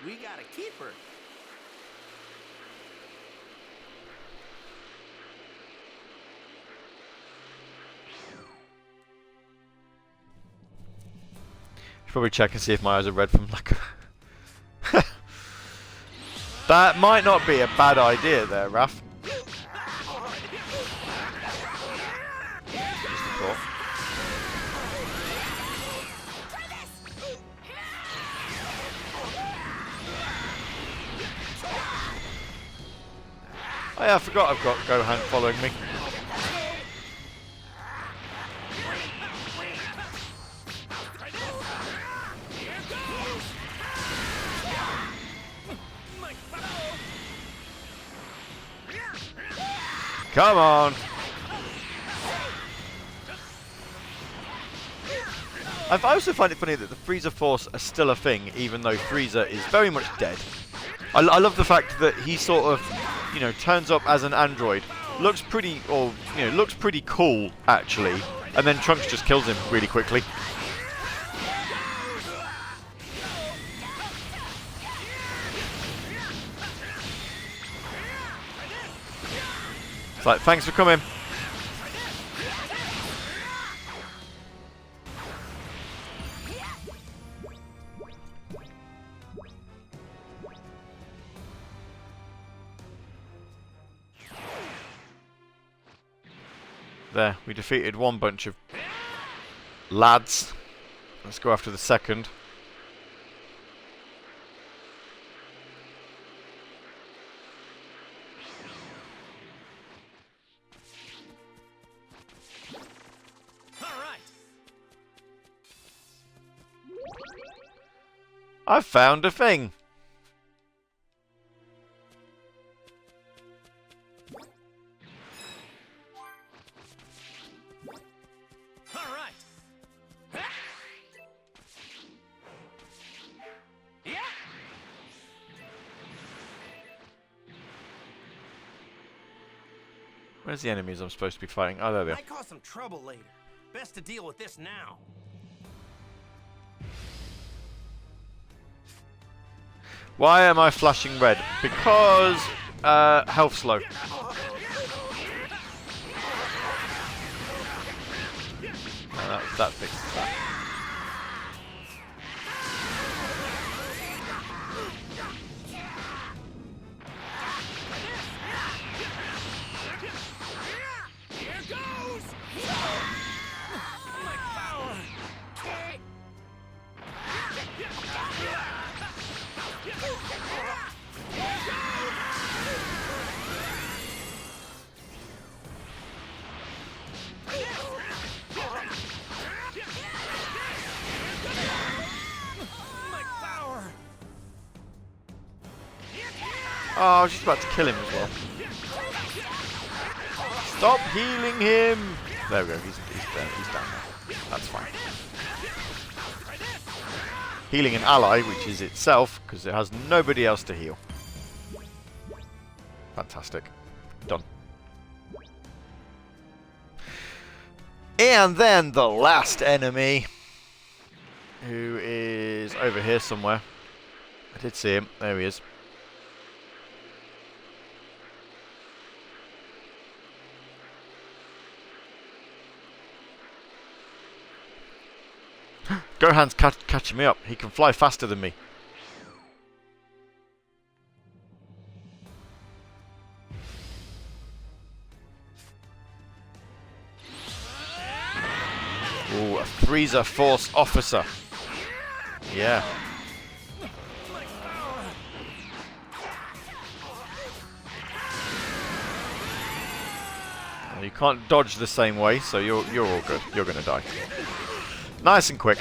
We got a keeper. Should probably check and see if my eyes are red from lack of... That might not be a bad idea there, Raph. Just a thought. Oh yeah, I forgot I've got Gohan following me. Come on! I also find it funny that the Frieza Force are still a thing, even though Frieza is very much dead. I love the fact that he sort of, you know, turns up as an android, looks pretty, or you know, looks pretty cool actually, and then Trunks just kills him really quickly. It's like, thanks for coming. There, we defeated one bunch of lads. Let's go after the second. I found a thing. Where's the enemies I'm supposed to be fighting? Oh, there they are. Might cause some trouble later. Best to deal with this now. Why am I flashing red? Because health slow. Oh, that fixes that. Oh, I was just about to kill him as well. Stop healing him! There we go, he's down now. That's fine. Healing an ally, which is itself, because it has nobody else to heal. Fantastic. Done. And then the last enemy, who is over here somewhere. I did see him. There he is. Gohan's catching me up. He can fly faster than me. Ooh, a Frieza Force officer. Yeah. can't dodge the same way, so you're all good. You're gonna die. Nice and quick.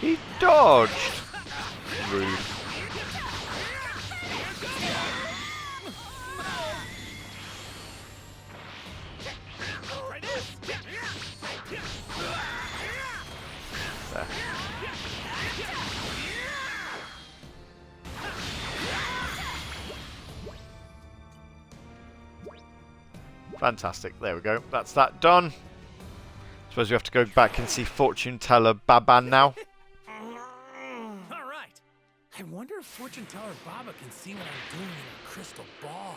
He dodged. Rude. There. Fantastic. There we go. That's that done. Suppose we have to go back and see fortune teller Baban now. Alright. I wonder if fortune teller Baba can see what I'm doing in a crystal ball.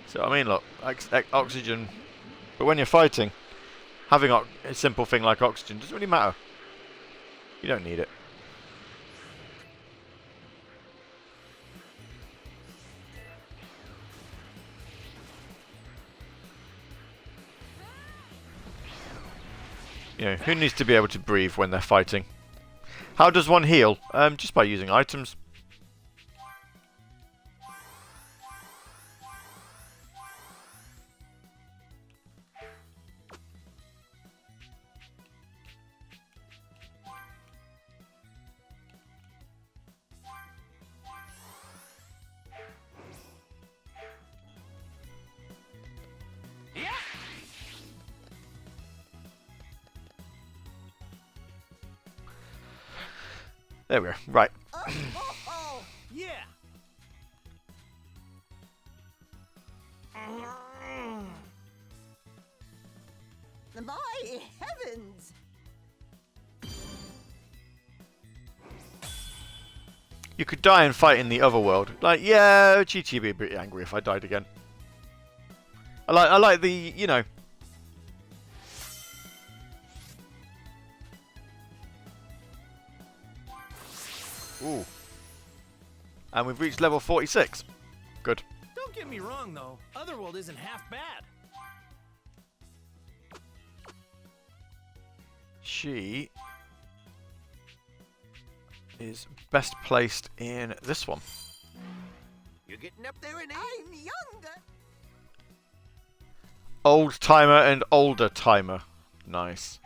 So, I mean, look, oxygen. But when you're fighting, having a simple thing like oxygen doesn't really matter. You don't need it. You know, who needs to be able to breathe when they're fighting? How does one heal? Just by using items. There we go. Right. Yeah. My heavens! You could die and fight in the other world. Like, yeah, GT would be a bit angry if I died again. I like the, you know. Ooh. And we've reached level 46. Good. Don't get me wrong, though. Otherworld isn't half bad. She is best placed in this one. You're getting up there in age. I'm younger. Old timer and older timer. Nice.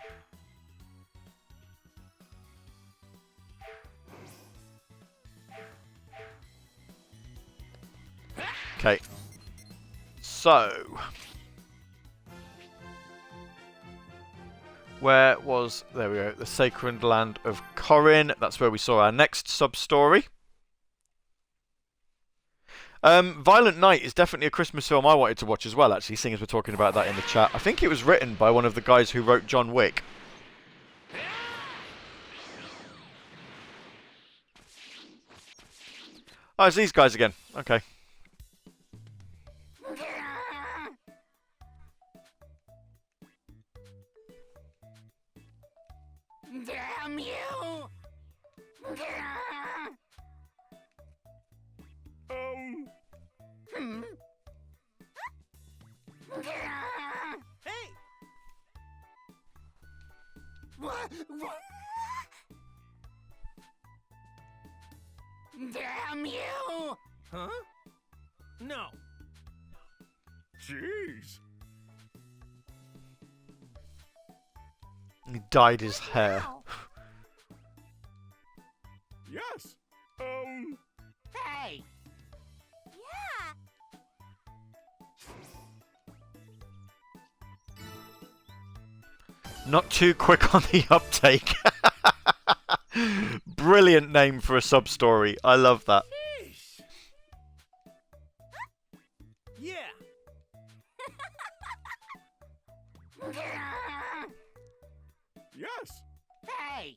Okay. So. Where was, there we go, the sacred land of Corin. That's where we saw our next sub-story. Violent Night is definitely a Christmas film I wanted to watch as well, actually, seeing as we're talking about that in the chat. I think it was written by one of the guys who wrote John Wick. Oh, it's these guys again. Okay. Damn you! Hey! What? Damn you! Huh? No. Jeez. He dyed his hair. Yes. Hey! Not too quick on the uptake. Brilliant name for a sub-story. I love that. Sheesh. Yeah. Yes. Hey!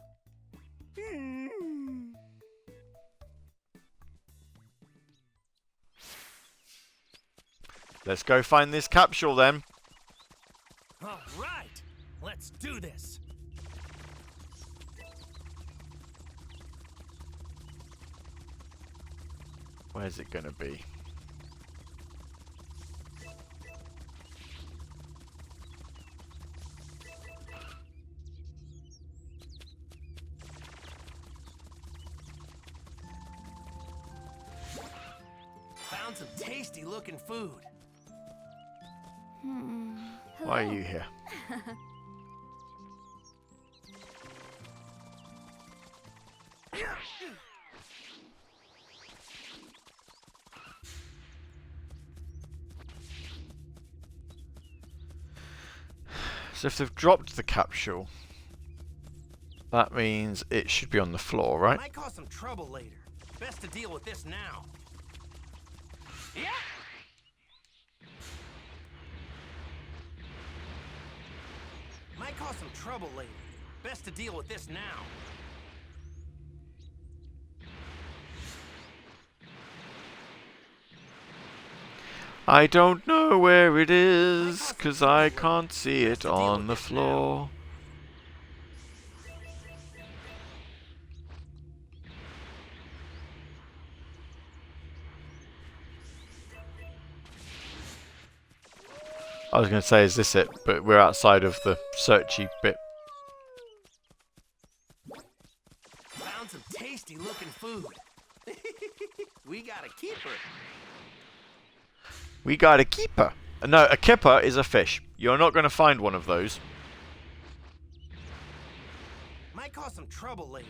Let's go find this capsule then. All right, let's do this. Where's it gonna be? Found some tasty looking food. Why are you here? So if they've dropped the capsule, that means it should be on the floor, right? Might cause some trouble later. Best to deal with this now. Yeah. Might cause some trouble later. Best to deal with this now. I don't know where it is, 'cause I can't see it on the floor. I was going to say, is this it? But we're outside of the searchy bit. Found some tasty looking food. We got a keeper. We got a keeper. No, a kipper is a fish. You're not going to find one of those. Might cause some trouble later.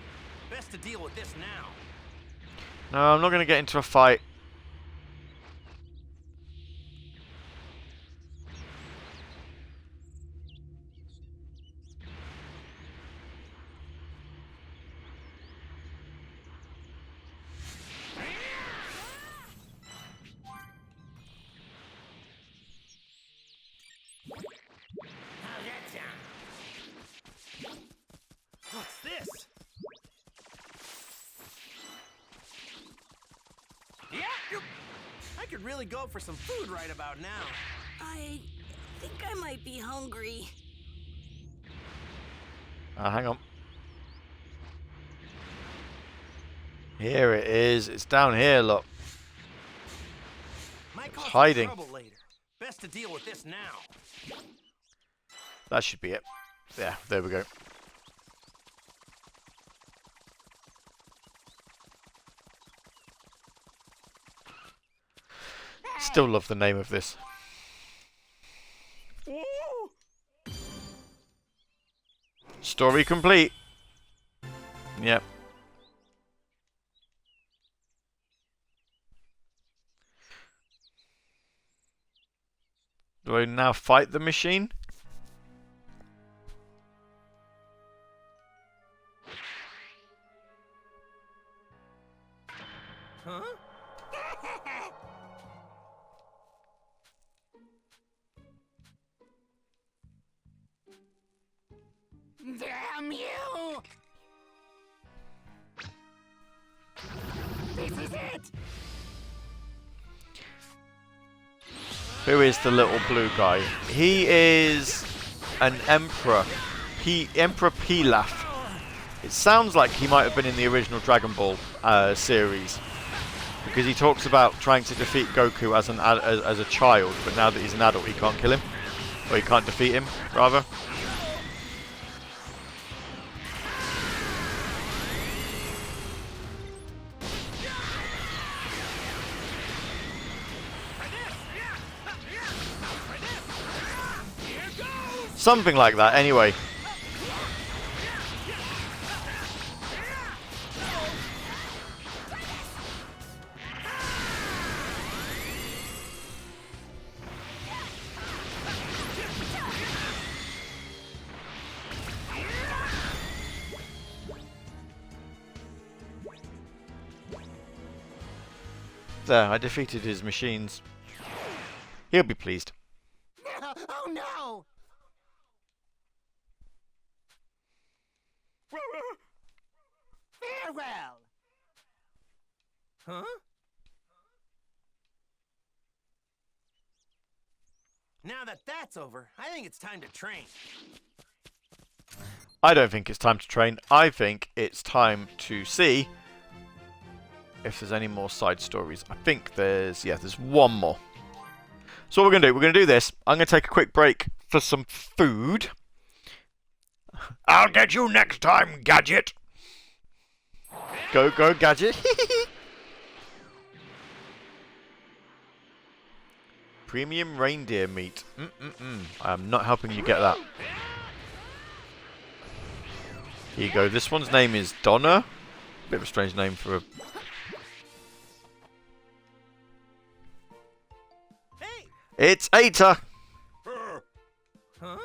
Best to deal with this now. No, I'm not going to get into a fight. What's this? Yeah! I could really go for some food right about now. I think I might be hungry. Hang on. Here it is. It's down here, look. Might cause hiding. some trouble later. Best to deal with this now. That should be it. Yeah, there we go. Still love the name of this. Story complete. Yep. Do I now fight the machine? Huh? Damn you! This is it! Who is the little blue guy? He is an emperor. Emperor Pilaf. It sounds like he might have been in the original Dragon Ball series, because he talks about trying to defeat Goku as a child, but now that he's an adult, he can't kill him, or he can't defeat him, rather. Something like that, anyway. There, I defeated his machines. He'll be pleased. Oh no! Farewell! Huh? Now that that's over, I think it's time to train. I don't think it's time to train. I think it's time to see if there's any more side stories. I think there's one more. So what we're going to do, we're going to do this. I'm going to take a quick break for some food. I'll get you next time, Gadget. Go, Gadget. Premium reindeer meat. I am not helping you get that. Here you go. This one's name is Donna. Bit of a strange name for a... Hey! It's Eta! Huh?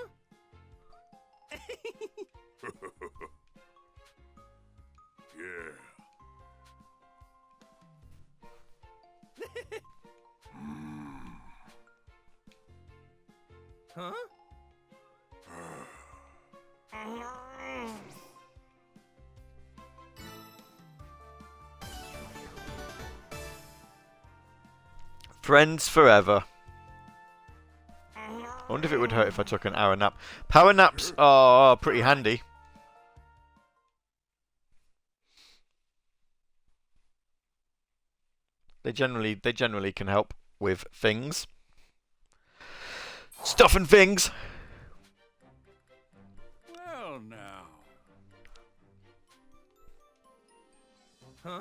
Yeah. Huh? Friends forever. I wonder if it would hurt if I took an hour nap. Power naps are pretty handy. They generally can help with things. Stuff and things. Well, now. Huh?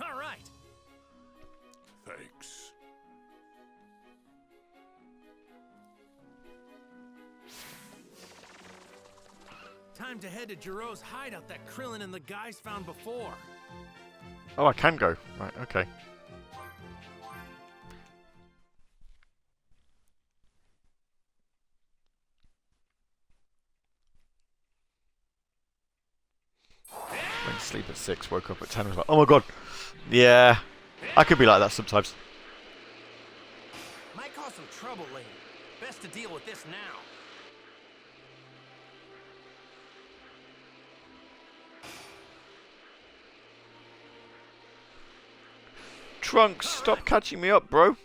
All right. Thanks. Time to head to Jiro's hideout that Krillin and the guys found before. Oh, I can go. Right, okay. Went to sleep at 6, woke up at 10, was like, oh my god. Yeah, I could be like that sometimes. Might cause some trouble later. Best to deal with this now. Trunks, stop catching me up, bro.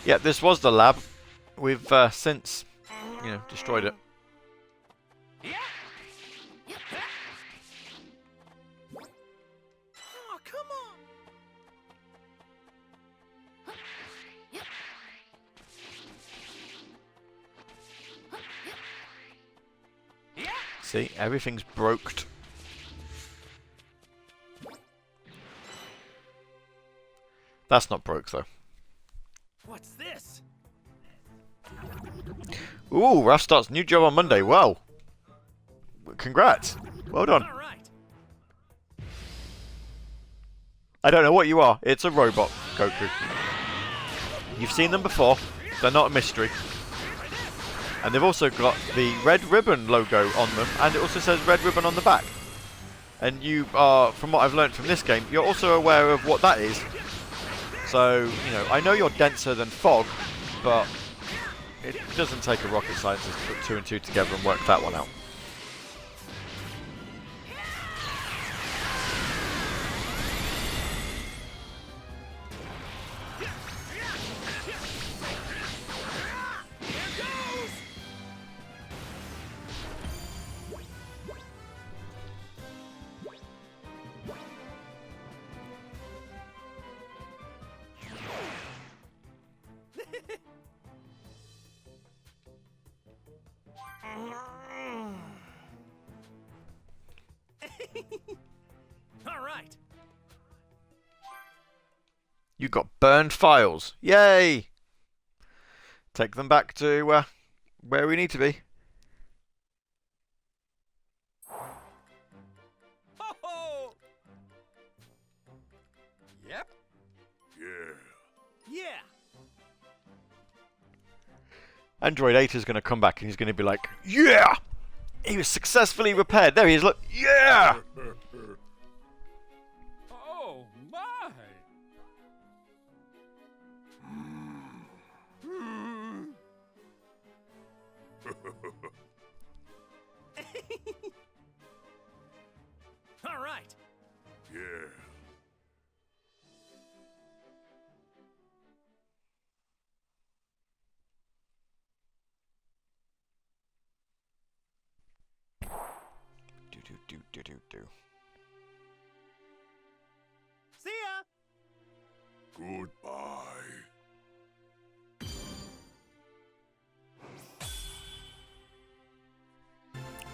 Yeah, this was the lab. We've since, destroyed it. Oh, come on. See, everything's broked. That's not broke, though. What's this? Ooh, Raph starts new job on Monday. Wow. Congrats. Well done. All right. I don't know what you are. It's a robot, Goku. You've seen them before. They're not a mystery. And they've also got the Red Ribbon logo on them, and it also says Red Ribbon on the back. And you are, from what I've learned from this game, you're also aware of what that is. So, I know you're denser than fog, but it doesn't take a rocket scientist to put 2 and 2 together and work that one out. All right. You got burned files. Yay! Take them back to where we need to be. Ho-ho! Yep. Yeah. Android 8 is going to come back and he's going to be like, yeah! He was successfully repaired. There he is, look. Yeah! Oh, my. See ya! Goodbye.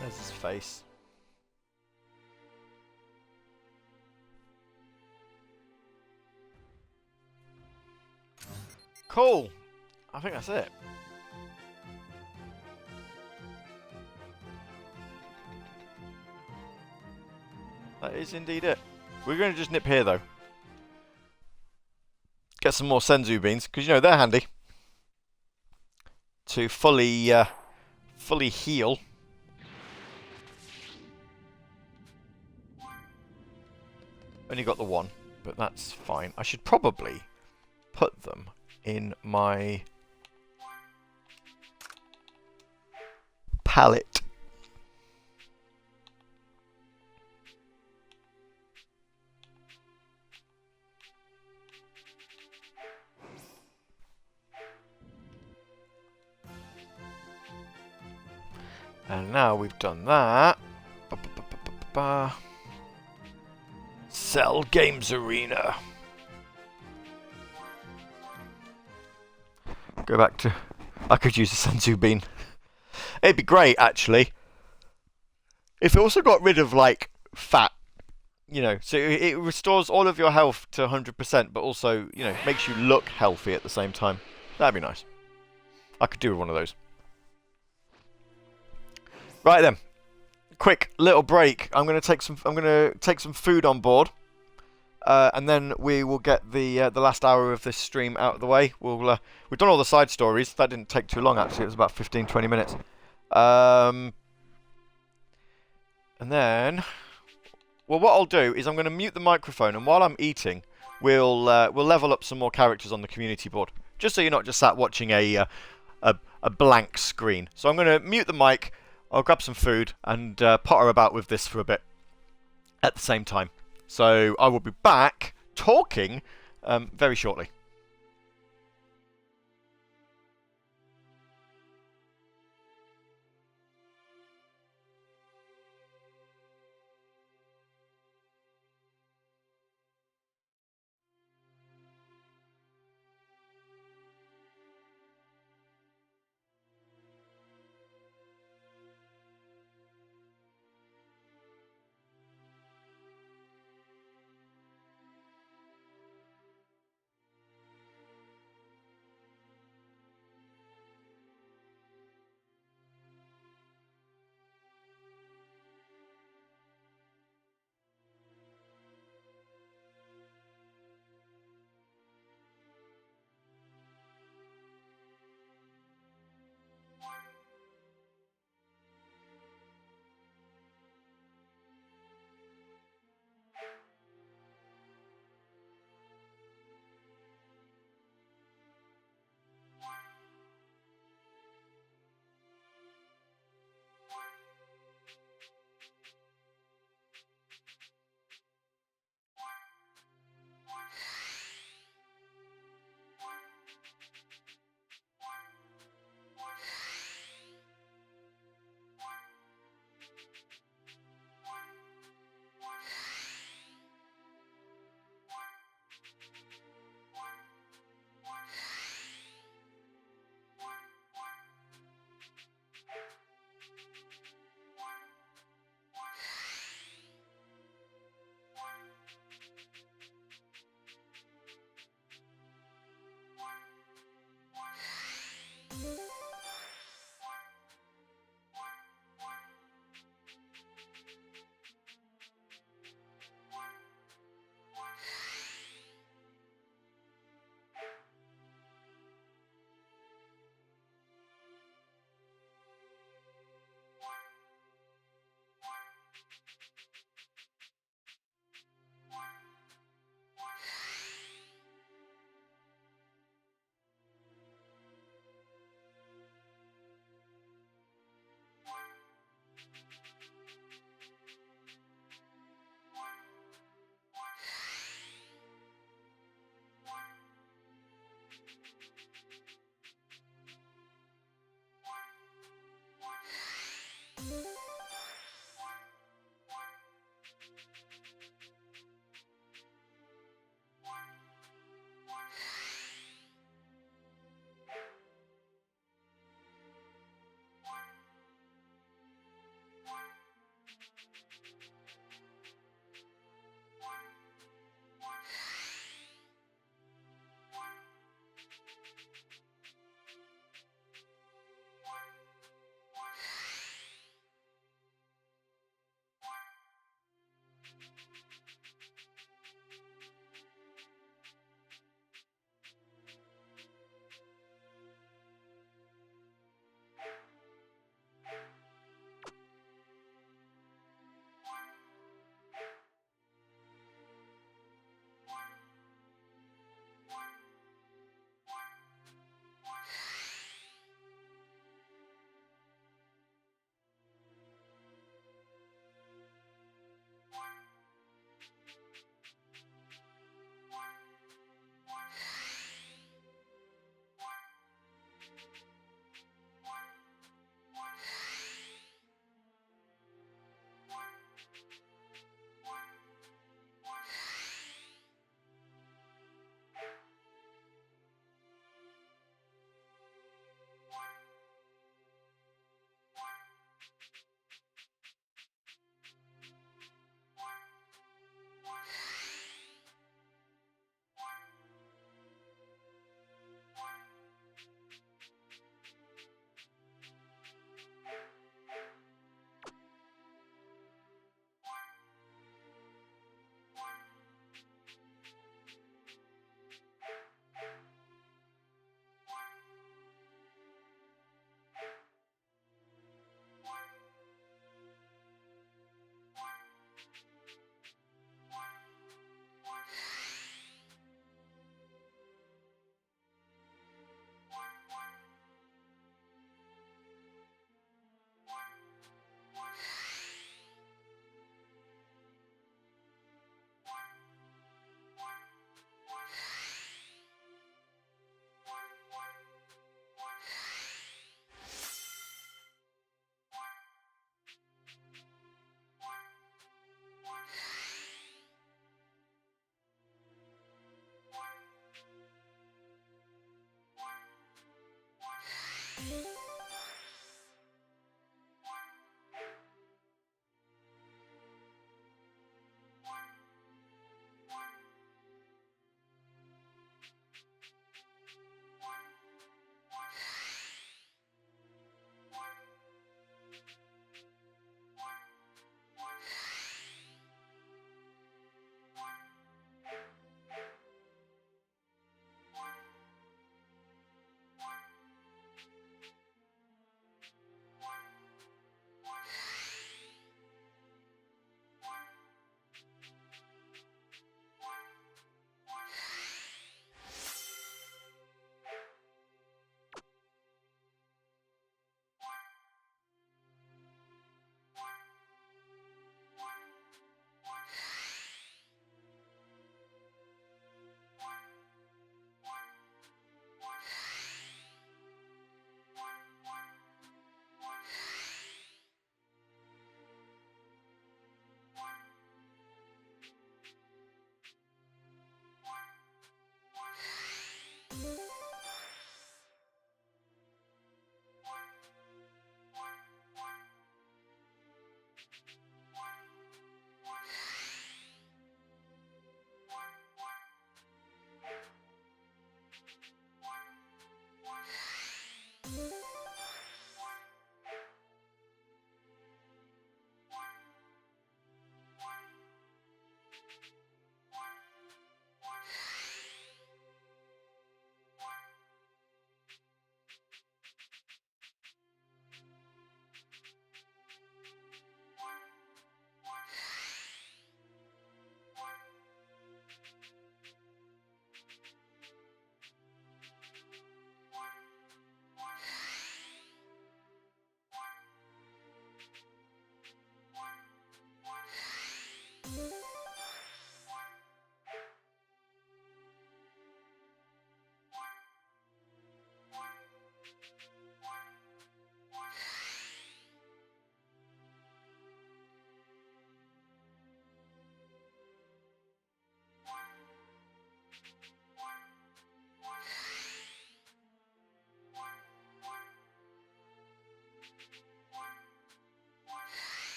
There's his face. Cool. I think that's it. That is indeed it. We're going to just nip here though. Get some more senzu beans, because you know they're handy. To fully heal. Only got the one, but that's fine. I should probably put them in my palette. And now we've done that. Cell Games Arena. Go back to... I could use a senzu bean. It'd be great, actually. If it also got rid of, like, fat. You know, so it restores all of your health to 100%, but also, you know, makes you look healthy at the same time. That'd be nice. I could do with one of those. Right then. Quick little break. I'm gonna take some food on board. And then we will get the last hour of this stream out of the way. We've done all the side stories. That didn't take too long, actually. It was about 15-20 minutes. And then, well, what I'll do is I'm going to mute the microphone, and while I'm eating, we'll level up some more characters on the community board, just so you're not just sat watching a blank screen. So I'm going to mute the mic. I'll grab some food and potter about with this for a bit at the same time. So I will be back talking very shortly.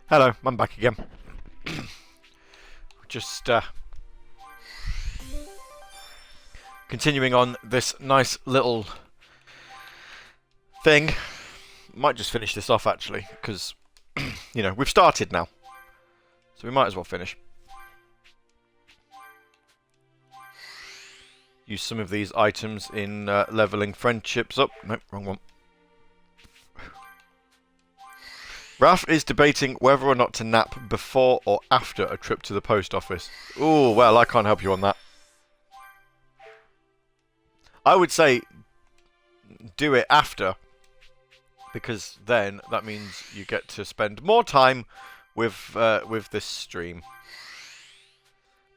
Hello, I'm back again. Just continuing on this nice little thing. Might just finish this off actually, because you know, we've started now. So we might as well finish. Use some of these items in leveling friendships up. Nope, wrong one. Ralph is debating whether or not to nap before or after a trip to the post office. Ooh, well, I can't help you on that. I would say do it after, because then that means you get to spend more time with this stream.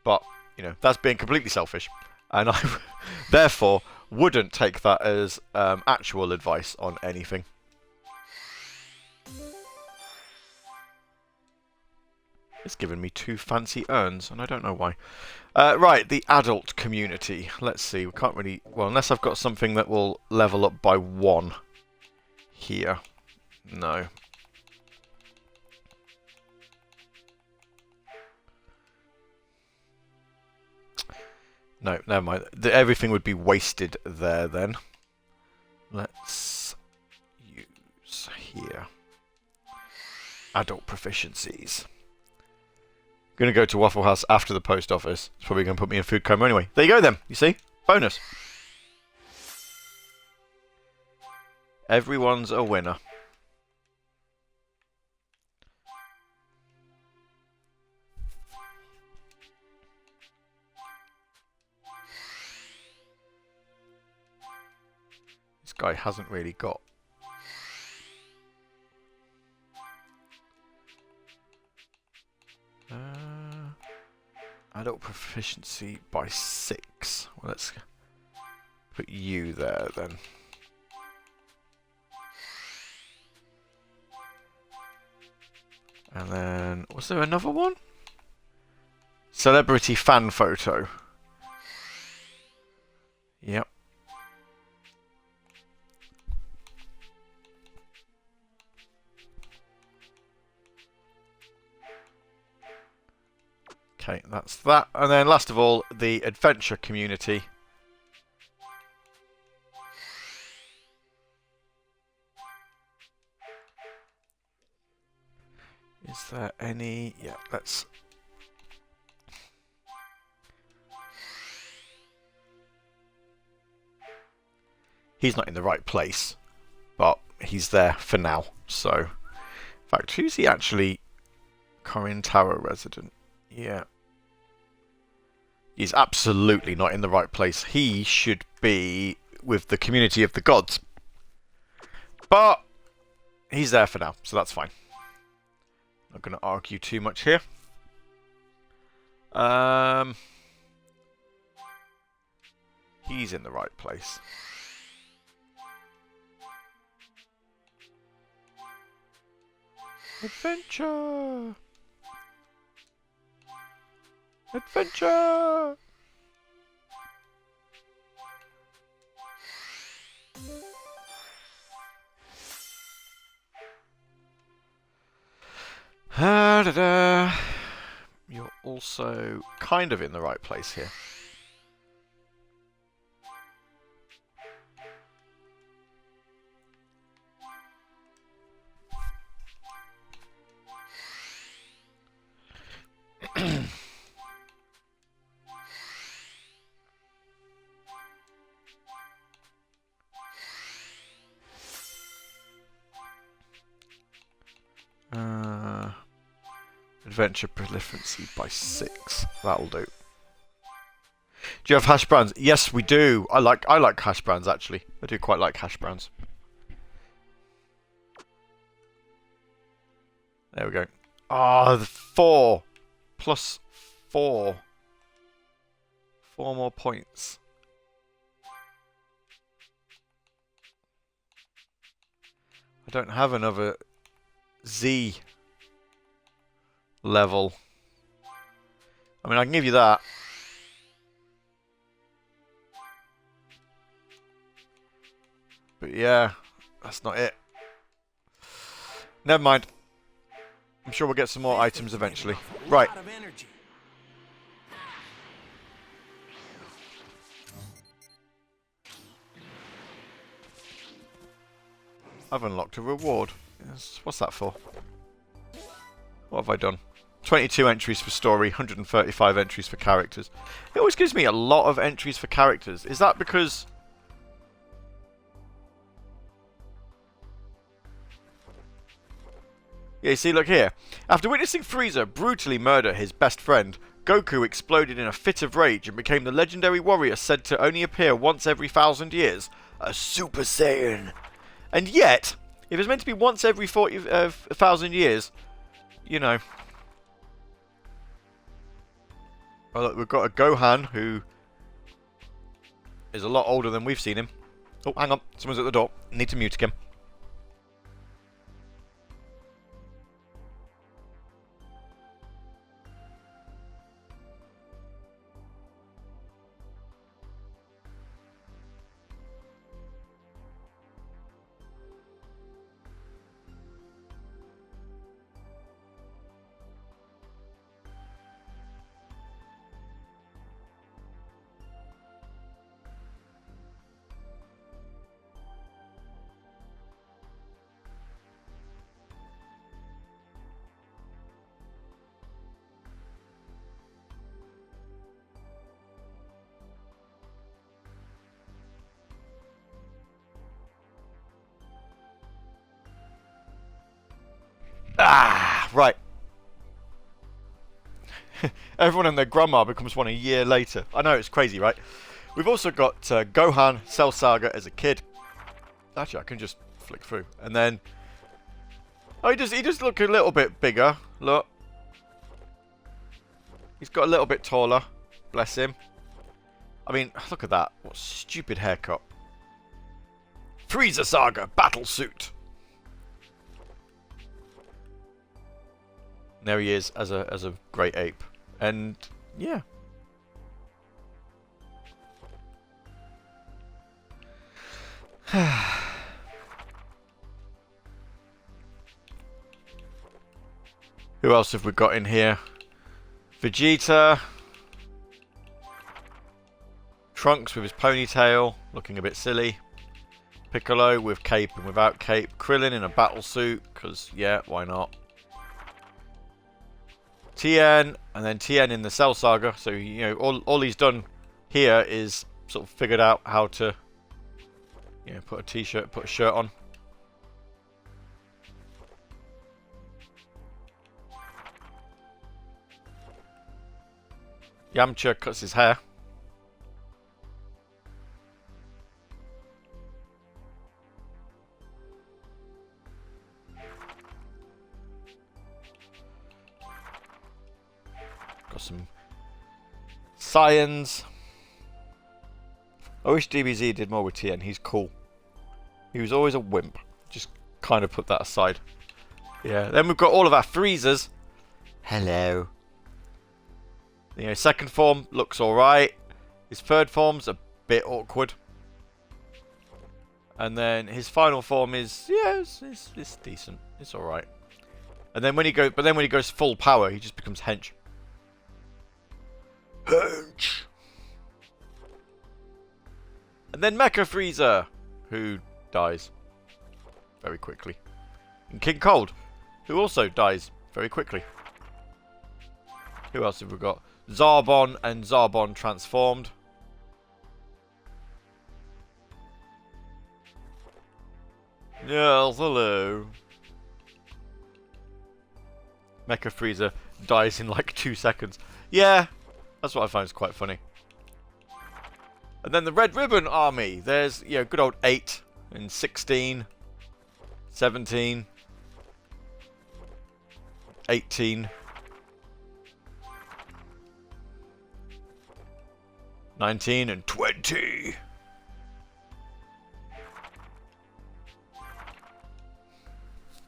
But, you know, that's being completely selfish. And I, therefore, wouldn't take that as actual advice on anything. It's given me 2 fancy urns, and I don't know why. Right, the adult community. Let's see, we can't really... Well, unless I've got something that will level up by 1 here. No. No, never mind. Everything would be wasted there then. Let's use here. Adult proficiencies. Going to go to Waffle House after the post office. It's probably going to put me in food coma anyway. There you go then. You see? Bonus. Everyone's a winner. This guy hasn't really got... adult proficiency by 6. Well, let's put you there then. And then, was there another one? Celebrity fan photo. Yep. Okay, that's that. And then last of all, the adventure community. Is there any... Yeah, let's... He's not in the right place, but he's there for now. So, in fact, who's he actually? Corin Tower resident. Yeah. He's absolutely not in the right place. He should be with the community of the gods. But he's there for now, so that's fine. Not going to argue too much here. He's in the right place. Adventure! Adventure! Da-da-da. You're also kind of in the right place here. Adventure proliferancy by 6. That'll do. Do you have hash browns? Yes, we do. I like hash browns actually. I do quite like hash browns. There we go. Ah, the 4 plus 4. 4 more points. I don't have another Z level. I mean, I can give you that. But yeah, that's not it. Never mind. I'm sure we'll get some more items eventually. Right. I've unlocked a reward. Yes. What's that for? What have I done? 22 entries for story, 135 entries for characters. It always gives me a lot of entries for characters. Is that because... Yeah, you see, look here. After witnessing Frieza brutally murder his best friend, Goku exploded in a fit of rage and became the legendary warrior said to only appear once every 1,000 years. A Super Saiyan. And yet, if it's meant to be once every 1,000 years, you know. Well, look, we've got a Gohan who is a lot older than we've seen him. Oh, hang on. Someone's at the door. Need to mute him. Everyone and their grandma becomes one a year later. I know, it's crazy, right? We've also got Gohan, Cell Saga as a kid. Actually, I can just flick through. And then... Oh, he does look a little bit bigger. Look. He's got a little bit taller. Bless him. I mean, look at that. What a stupid haircut. Frieza Saga Battle Suit. And there he is as a great ape. And, yeah. Who else have we got in here? Vegeta. Trunks with his ponytail, looking a bit silly. Piccolo with cape and without cape. Krillin in a battle suit, because, yeah, why not? Tien, and then Tien in the Cell Saga. So, you know, all he's done here is sort of figured out how to, you know, put a t-shirt, put a shirt on. Yamcha cuts his hair. Got some Saiyans. I wish DBZ did more with Tien. He's cool. He was always a wimp. Just kind of put that aside. Yeah. Then we've got all of our Freezers. Hello. You know, second form looks alright. His third form's a bit awkward. And then his final form is, yeah, it's decent. It's alright. And then when he goes full power, he just becomes hench. Hench. And then Mecha Frieza, who dies very quickly. And King Cold, who also dies very quickly. Who else have we got? Zarbon and Zarbon transformed. Yes, hello. Mecha Frieza dies in like 2 seconds. Yeah, that's what I find is quite funny. And then the Red Ribbon Army. There's, you know, good old 8 and 16, 17, 18, 19 and 20.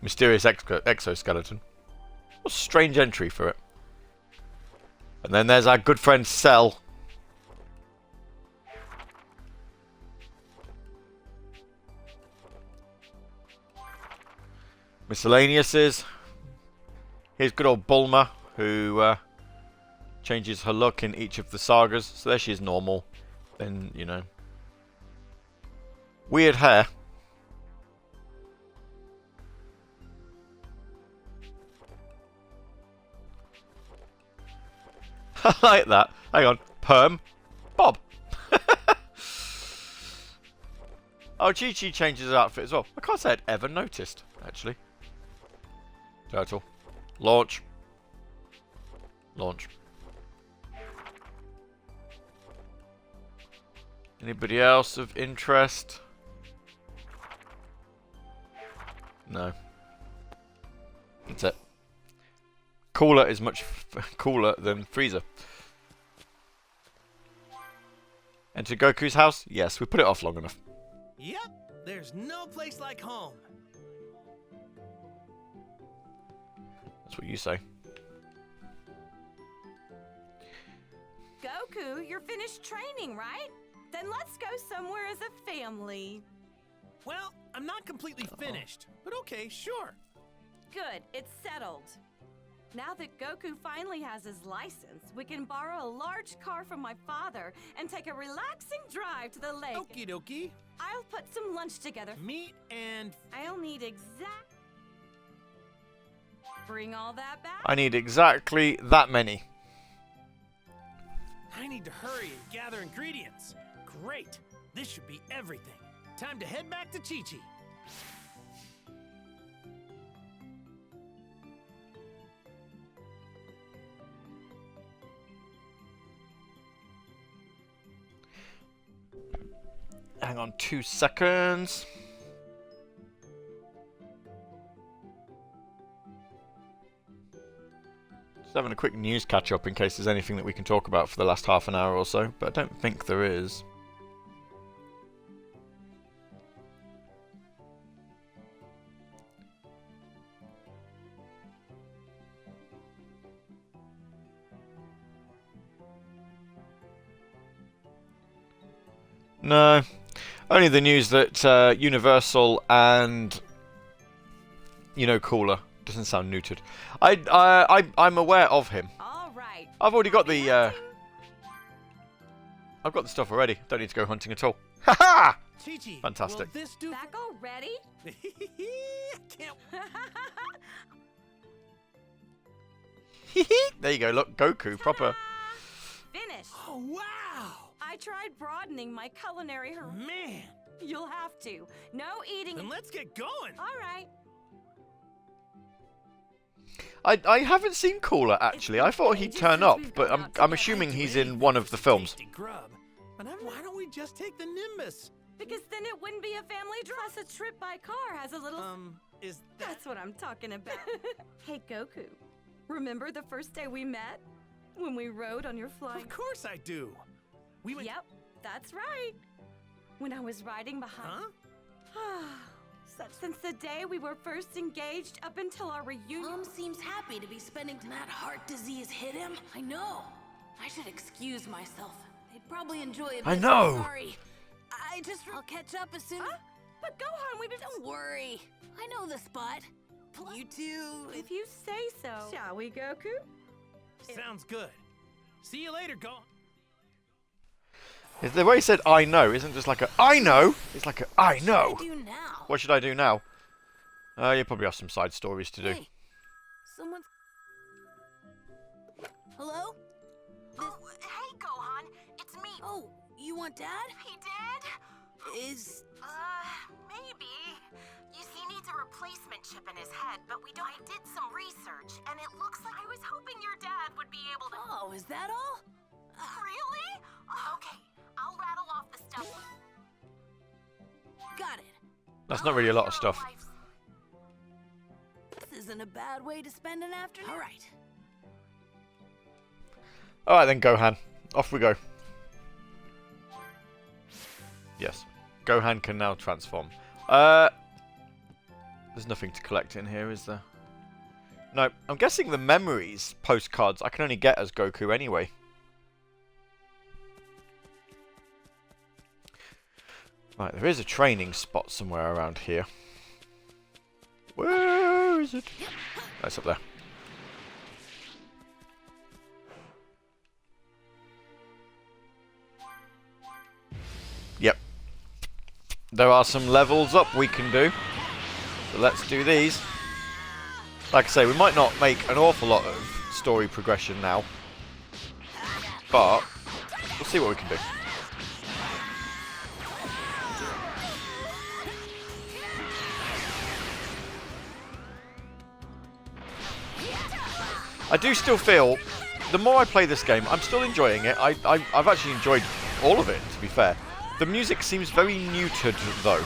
Mysterious exoskeleton. What a strange entry for it. And then there's our good friend Cell. Miscellaneouses. Here's good old Bulma, who changes her look in each of the sagas. So there she is normal. Then, you know. Weird hair. I like that. Hang on. Perm. Bob. Oh, Chi-Chi changes her outfit as well. I can't say I'd ever noticed, actually. Turtle. Launch. Launch. Anybody else of interest? No. That's it. Cooler is much cooler than Frieza. Enter Goku's house? Yes, we put it off long enough. Yep, there's no place like home. That's what you say. Goku, you're finished training, right? Then let's go somewhere as a family. Well, I'm not completely finished, but okay, sure. Good, it's settled. Now that Goku finally has his license, we can borrow a large car from my father and take a relaxing drive to the lake. Okie dokie. I'll put some lunch together. Meat and... I'll need exact... Bring all that back? I need exactly that many. I need to hurry and gather ingredients. Great. This should be everything. Time to head back to Chi-Chi. Hang on 2 seconds. Just having a quick news catch up in case there's anything that we can talk about for the last half an hour or so, but I don't think there is. No, only the news that Universal and Cooler doesn't sound neutered. I'm aware of him. All right. I've already got the I've got the stuff already. Don't need to go hunting at all. Ha ha! Fantastic. Will this do? Back already? Can't. There you go. Look, Goku, proper. Finish. Oh wow! I tried broadening my culinary. Man, you'll have to. No eating. Then let's get going. All right. I haven't seen Cooler actually. I thought he'd turn up, but I'm assuming he's in one of the films. Grub. Why don't we just take the Nimbus? Because then it wouldn't be a family drive. Plus, a trip by car has a little. That's what I'm talking about. Hey, Goku. Remember the first day we met? When we rode on your flying. Of course I do. We went. Yep, that's right. When I was riding behind. Huh? Since the day we were first engaged up until our reunion. Mom seems happy to be spending that heart disease hit him. I know. I should excuse myself. They'd probably enjoy it. I know. Sorry. I'll catch up as soon as. But Gohan, we don't worry. I know the spot. You two. If you say so. Shall we, Goku? Sounds good. See you later, Gohan. The way he said "I know" isn't just like a "I know." It's like a "I know." What should I do now? You probably have some side stories to do. Hey, someone's. Hello? Oh, hey, Gohan. It's me. Oh, you want Dad? He did? Maybe. You see, he needs a replacement chip in his head, but I did some research, and it looks like I was hoping your dad would be able to. Oh, is that all? Really? Okay, I'll rattle off the stuff. Got it. That's not really a lot of stuff. This isn't a bad way to spend an afternoon. All right. All right then, Gohan. Off we go. Yes, Gohan can now transform. There's nothing to collect in here, is there? No, I'm guessing the memories postcards I can only get as Goku anyway. Right, there is a training spot somewhere around here. Where is it? Oh, it's up there. Yep. There are some levels up we can do. So let's do these. Like I say, we might not make an awful lot of story progression now. But we'll see what we can do. I do still feel, the more I play this game, I'm still enjoying it. I've actually enjoyed all of it, to be fair. The music seems very neutered, though.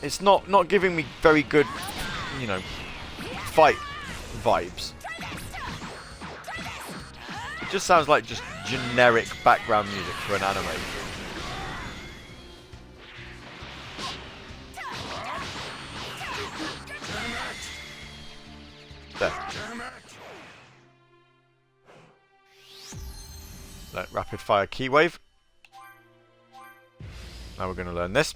It's not giving me very good, fight vibes. It just sounds like just generic background music for an anime. There. Rapid fire key wave. Now we're going to learn this.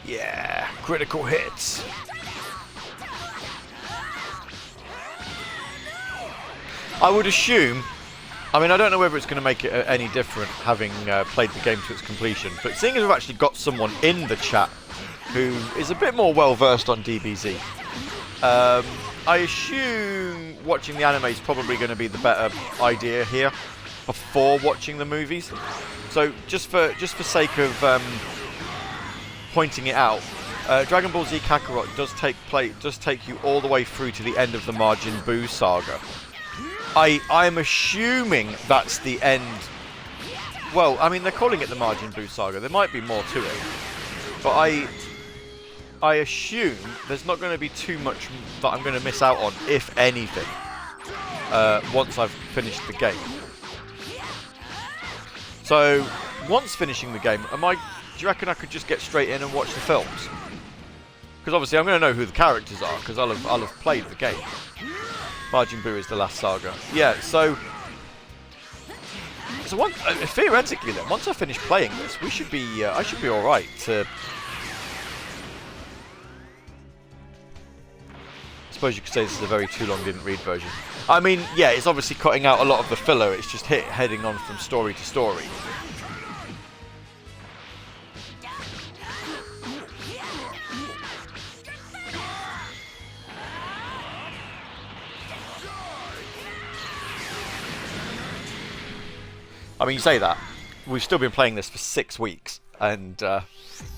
Yeah, critical hits. I would assume, I mean, I don't know whether it's going to make it any different having played the game to its completion, but seeing as we've actually got someone in the chat who is a bit more well versed on DBZ, I assume watching the anime is probably going to be the better idea here before watching the movies. So just for sake of pointing it out, Dragon Ball Z Kakarot does take you all the way through to the end of the Majin Buu saga. I'm assuming that's the end. Well, I mean, they're calling it the Majin Buu saga. There might be more to it, but I assume there's not going to be too much that I'm going to miss out on, if anything, once I've finished the game. So, once finishing the game, do you reckon I could just get straight in and watch the films? Because obviously I'm going to know who the characters are, because I'll have played the game. Majin Buu is the last saga. Yeah, so theoretically then, once I finish playing this, I should be alright to... I suppose you could say this is a very too long didn't read version. I mean, yeah, it's obviously cutting out a lot of the filler, it's just heading on from story to story. I mean, you say that, we've still been playing this for 6 weeks, and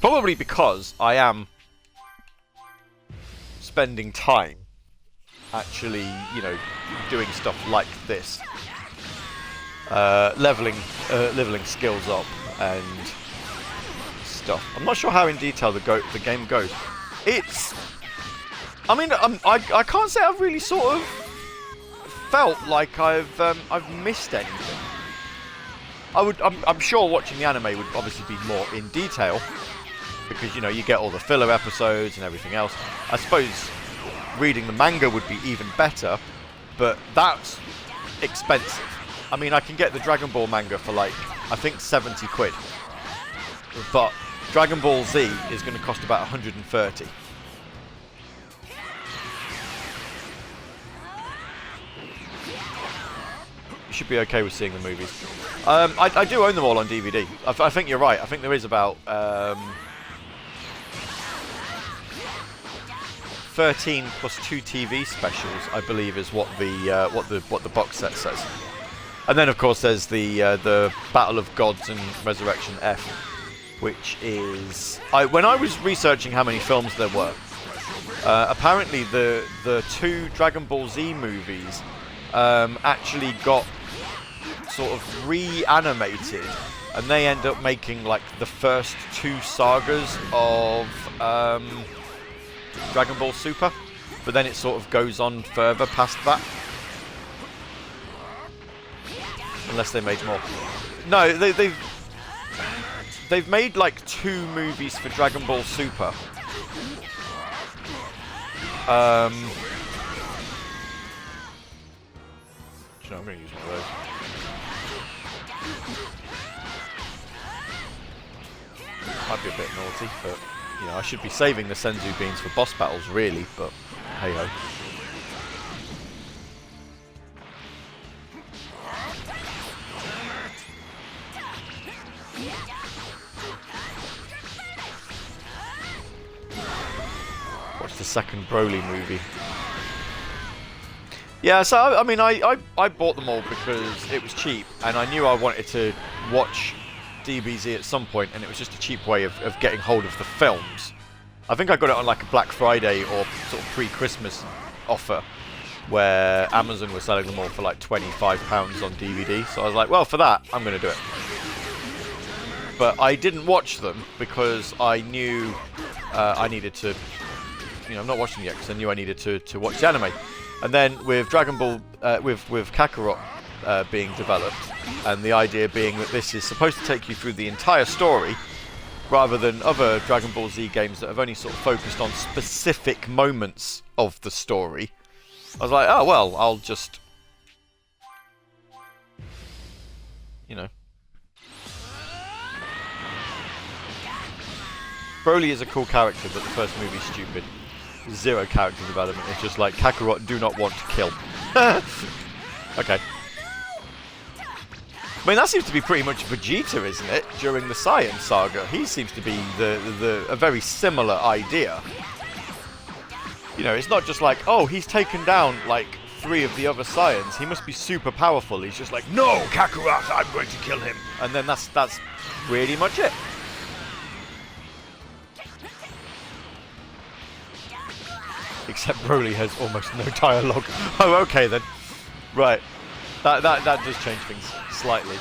probably because I am spending time actually, you know, doing stuff like this, leveling skills up and stuff. I'm not sure how in detail the game goes. I mean, I can't say I've really sort of felt like I've missed anything. I'm sure watching the anime would obviously be more in detail, because, you know, you get all the filler episodes and everything else. I suppose reading the manga would be even better, but that's expensive. I mean, I can get the Dragon Ball manga for like, I think 70 quid. But Dragon Ball Z is going to cost about 130. You should be okay with seeing the movies. I do own them all on DVD. I think you're right. I think there is about 13 plus 2 TV specials, I believe, is what the box set says. And then, of course, there's the Battle of Gods and Resurrection F, which is when I was researching how many films there were, apparently the 2 Dragon Ball Z movies actually got sort of reanimated, and they end up making like the first 2 sagas of Dragon Ball Super, but then it sort of goes on further past that, unless they made more. No, they've made like 2 movies for Dragon Ball Super. You know, I'm going to use one of those. Might be a bit naughty, but you know, I should be saving the Senzu beans for boss battles, really. But hey ho. Watch the second Broly movie. Yeah, so I mean, I bought them all because it was cheap, and I knew I wanted to watch DBZ at some point, and it was just a cheap way of getting hold of the films. I think I got it on like a Black Friday or sort of pre-Christmas offer, where Amazon was selling them all for like £25 on DVD. So I was like, well, for that, I'm going to do it. But I didn't watch them because I knew I needed to, you know, I'm not watching yet because I knew I needed to watch the anime. And then with Dragon Ball, with Kakarot being developed, and the idea being that this is supposed to take you through the entire story, rather than other Dragon Ball Z games that have only sort of focused on specific moments of the story, I was like, oh well, I'll just, you know. Broly is a cool character, but the first movie's stupid. Zero character development. It's just like, Kakarot do not want to kill. Okay. I mean, that seems to be pretty much Vegeta, isn't it? During the Saiyan saga. He seems to be a very similar idea. You know, it's not just like, oh, he's taken down, like, 3 of the other Saiyans. He must be super powerful. He's just like, no, Kakarot, I'm going to kill him. And then that's really much it. Except Broly has almost no dialogue. Oh, okay then. Right. That does change things slightly.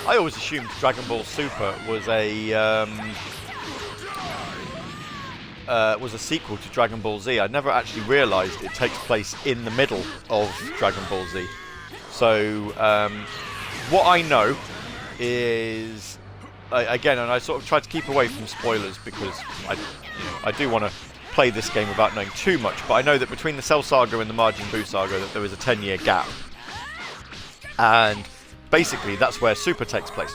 I always assumed Dragon Ball Super was a sequel to Dragon Ball Z. I never actually realised it takes place in the middle of Dragon Ball Z. So what I know is, again, and I sort of try to keep away from spoilers because I do want to play this game without knowing too much. But I know that between the Cell Saga and the Majin Buu Saga, that there is a 10-year gap, and basically, that's where Super takes place.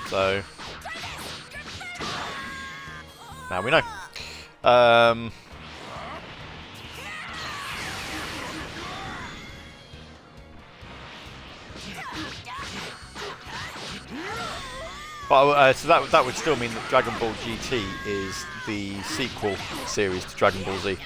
So, now we know. But, so that would still mean that Dragon Ball GT is the sequel series to Dragon Ball Z.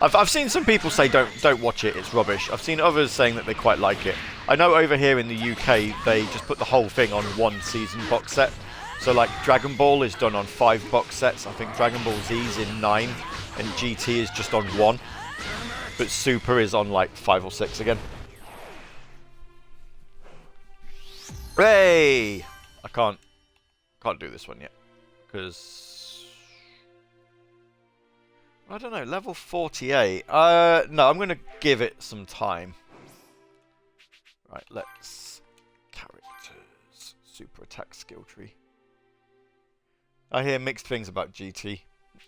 I've seen some people say don't watch it, it's rubbish. I've seen others saying that they quite like it. I know over here in the UK they just put the whole thing on 1 season box set. So like Dragon Ball is done on 5 box sets. I think Dragon Ball Z is in 9, and GT is just on 1. But Super is on like 5 or 6 again. Hey! I can't do this one yet, because I don't know, level 48. No, I'm gonna give it some time. Right, let's characters, super attack skill tree. I hear mixed things about GT.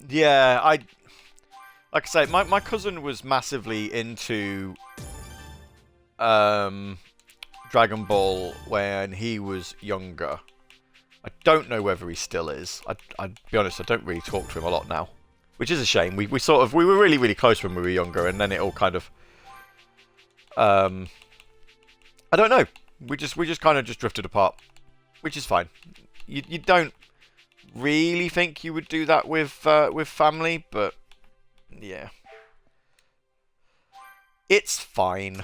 Yeah, like I say, my cousin was massively into Dragon Ball when he was younger. I don't know whether he still is. I'd be honest, I don't really talk to him a lot now, which is a shame. We were really, really close when we were younger, and then it all kind of I don't know. We just kind of drifted apart, which is fine. You don't really think you would do that with family, but yeah, it's fine.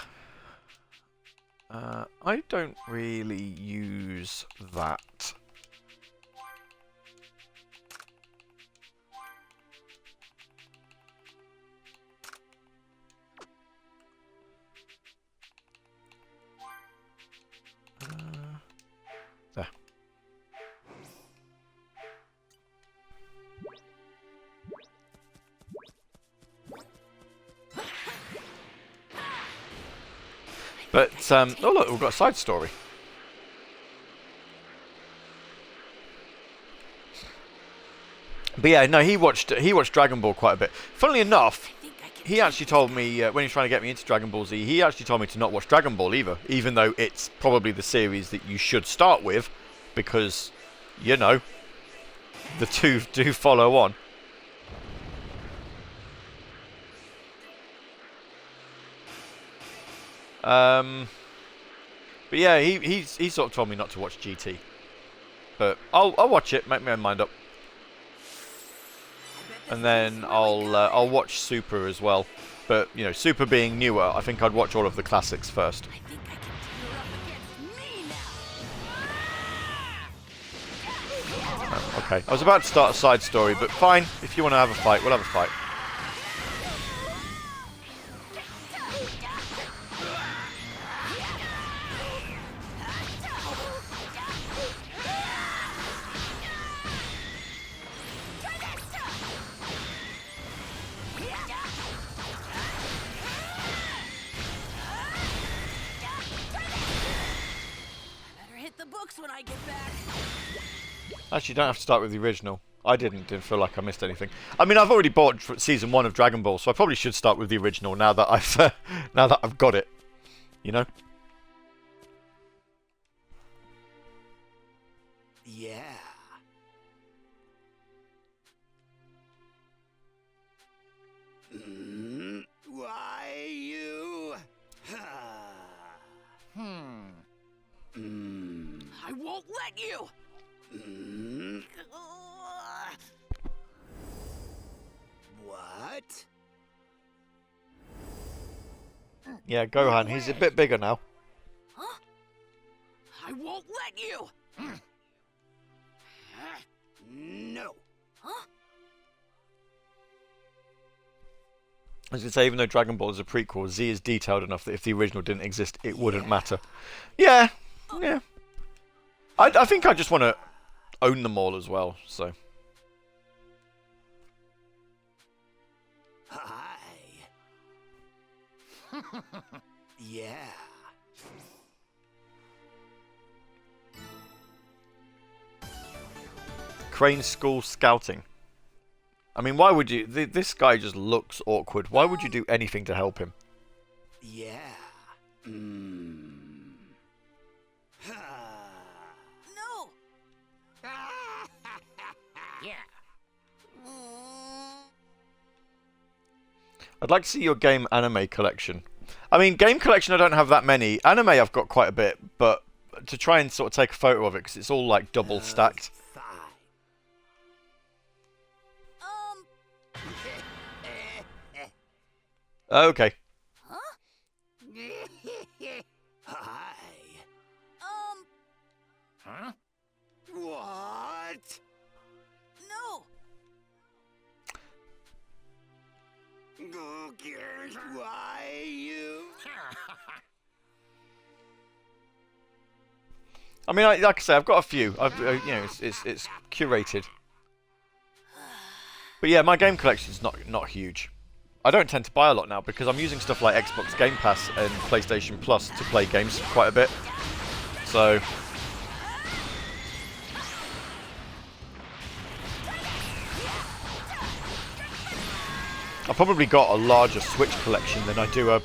I don't really use that. There. But oh look, we've got a side story. But yeah, no, he watched Dragon Ball quite a bit. Funnily enough, he actually told me when he was trying to get me into Dragon Ball Z, he actually told me to not watch Dragon Ball either, even though it's probably the series that you should start with, because, you know, the two do follow on. But yeah, he sort of told me not to watch GT, but I'll watch it, make my own mind up. And then I'll watch Super as well. But, you know, Super being newer, I think I'd watch all of the classics first. Oh, okay, I was about to start a side story, but fine. If you want to have a fight, we'll have a fight. when I get back. Actually, you don't have to start with the original. I didn't feel like I missed anything. I mean, I've already bought season 1 of Dragon Ball, so I probably should start with the original now that I've got it. You know? Yeah. Why you? I won't let you! What? Yeah, Gohan, he's a bit bigger now. Huh? I won't let you! No. Huh? I was going to say, even though Dragon Ball is a prequel, Z is detailed enough that if the original didn't exist, it wouldn't matter. Yeah, yeah. I think I just want to own them all as well, so. Hi. Yeah. Crane School Scouting. I mean, why would you... This guy just looks awkward. Why would you do anything to help him? Yeah. No! Yeah. I'd like to see your game anime collection. I mean, game collection, I don't have that many. Anime, I've got quite a bit, but to try and sort of take a photo of it, because it's all, like, double stacked. Okay. Huh? Hi. Huh? What? No! Why you? I mean, like I say, I've got a few. You know, it's curated. But yeah, my game collection's not huge. I don't tend to buy a lot now because I'm using stuff like Xbox Game Pass and PlayStation Plus to play games quite a bit. So I've probably got a larger Switch collection than I do a...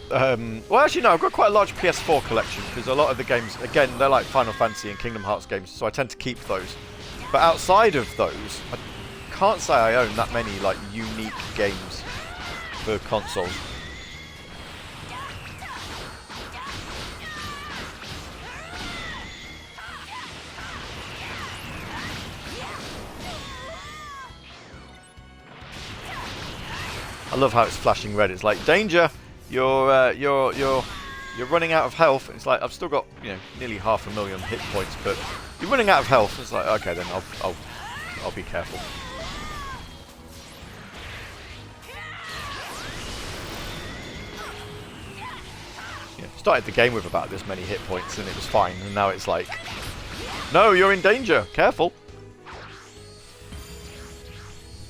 well, actually, no, I've got quite a large PS4 collection because a lot of the games, again, they're like Final Fantasy and Kingdom Hearts games, so I tend to keep those. But outside of those, I can't say I own that many like unique games for consoles. I love how it's flashing red. It's like, danger! You're running out of health. It's like, I've still got, you know, nearly 500,000 hit points, but you're running out of health. It's like, okay, then I'll be careful. Yeah, started the game with about this many hit points and it was fine, and now it's like, no, you're in danger. Careful.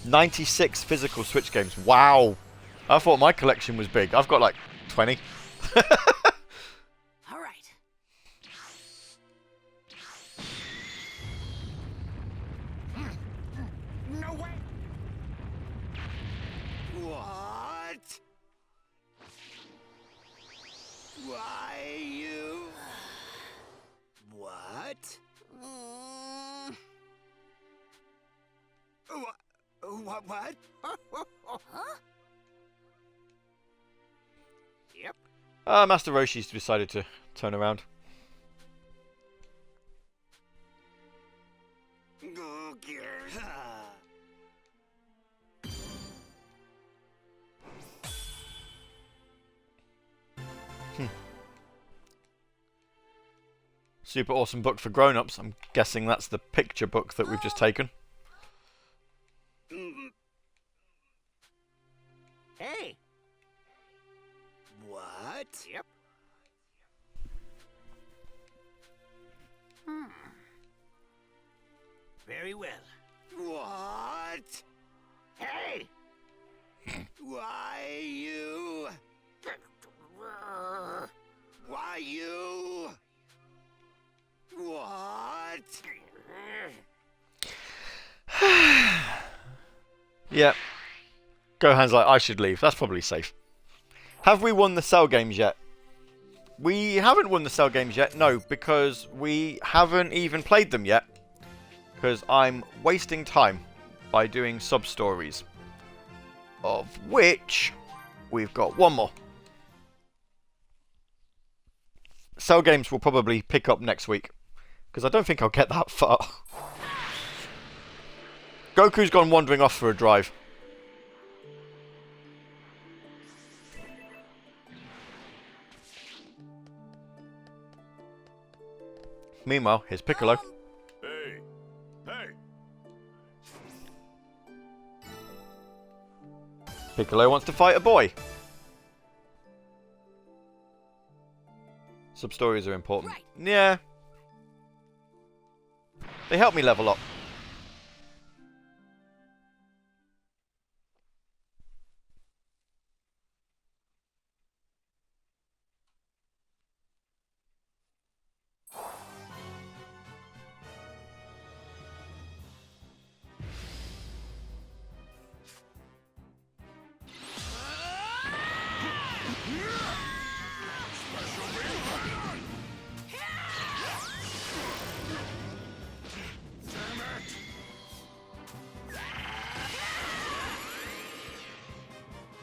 96 physical Switch games. Wow. I thought my collection was big. I've got like 20. All right. No way. What? Why you? What? What? Huh? Yep. Master Roshi's decided to turn around. Super awesome book for grown-ups. I'm guessing that's the picture book that we've just taken. Hey. What? Yep. Very well. What? Hey! Why you? Why you? What? Yeah. Gohan's like, I should leave. That's probably safe. Have we won the Cell games yet? We haven't won the Cell games yet. No, because we haven't even played them yet. Because I'm wasting time by doing sub-stories. Of which we've got one more. Cell games will probably pick up next week. Because I don't think I'll get that far. Goku's gone wandering off for a drive. Meanwhile, here's Piccolo. Hey! Hey! Piccolo wants to fight a boy. Sub-stories are important. Right. Yeah. They help me level up.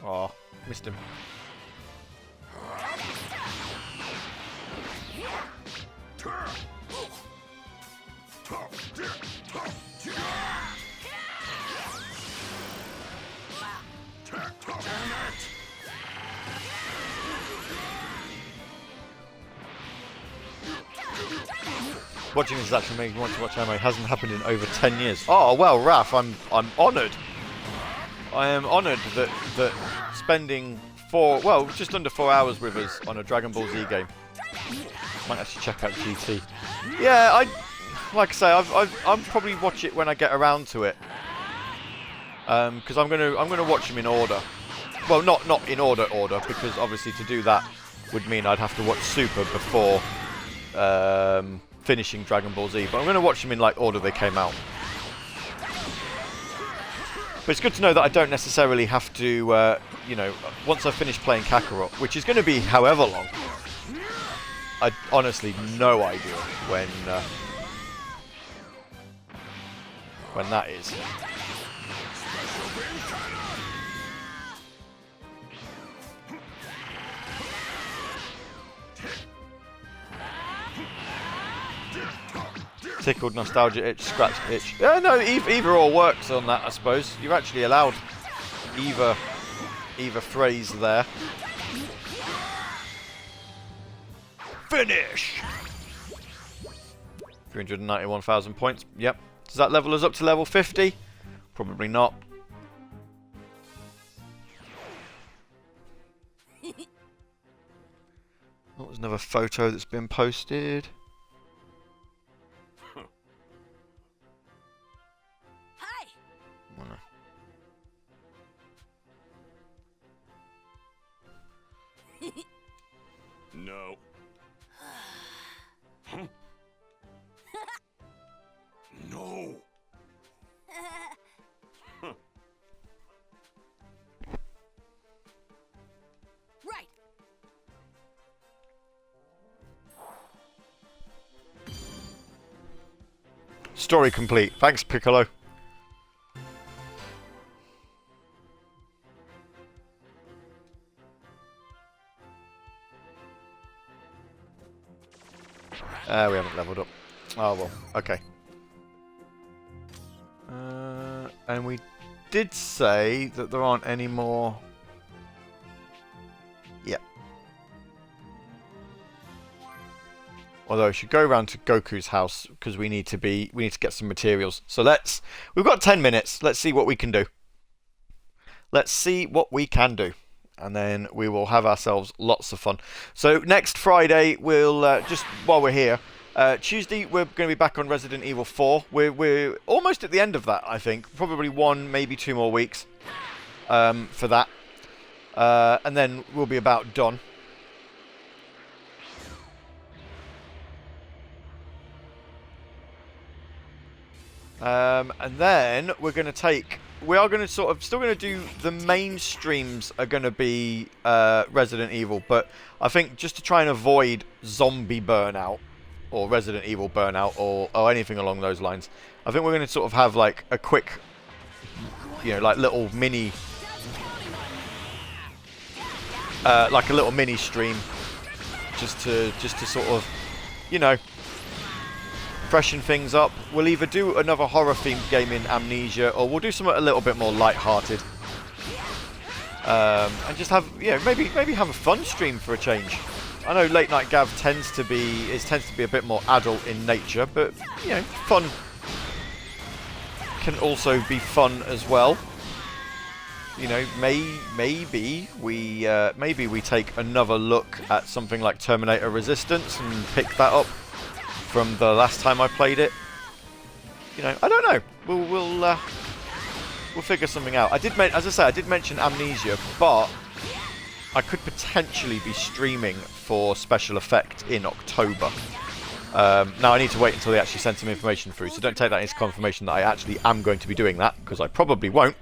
Oh, missed him. Watching this is actually making me want to watch anime. It hasn't happened in over 10 years. Oh well, Raph, I'm honoured. I am honoured that spending just under 4 hours with us on a Dragon Ball Z game. Might actually check out GT. Yeah, like I say, I'll probably watch it when I get around to it. Because I'm gonna watch them in order. Well, not in order, because obviously to do that would mean I'd have to watch Super before finishing Dragon Ball Z. But I'm gonna watch them in like order they came out. But it's good to know that I don't necessarily have to, once I finish playing Kakarot, which is going to be however long, I honestly no idea when that is. Tickled, nostalgia itch, scratched itch. Yeah, no, either or works on that, I suppose. You're actually allowed either phrase there. Finish! 391,000 points. Yep. Does that level us up to level 50? Probably not. Oh, there's another photo that's been posted. No. No. Right. Story complete. Thanks, Piccolo. We haven't leveled up. Oh well, okay. And we did say that there aren't any more. Yeah. Although I should go around to Goku's house because we need to get some materials. So we've got 10 minutes. Let's see what we can do. Let's see what we can do. And then we will have ourselves lots of fun. So next Friday, we'll just while we're here, Tuesday we're going to be back on Resident Evil 4. We're almost at the end of that, I think. Probably 1, maybe 2 more weeks for that, and then we'll be about done. And then we're going to take we are going to sort of still going to do the main streams are going to be Resident Evil, but I think just to try and avoid zombie burnout or Resident Evil burnout or anything along those lines, I think we're going to sort of have like a quick, you know, like little mini, like a little mini stream, just to sort of, you know, freshen things up. We'll either do another horror-themed game in Amnesia, or we'll do something a little bit more light-hearted, and just have, you know, maybe have a fun stream for a change. I know Late Night Gav tends to be a bit more adult in nature, but you know, fun can also be fun as well. You know, maybe we take another look at something like Terminator Resistance and pick that up from the last time I played it. You know, I don't know. We'll figure something out. As I say, I did mention Amnesia, but I could potentially be streaming for special effect in October. Now I need to wait until they actually send some information through, so don't take that as confirmation that I actually am going to be doing that, because I probably won't.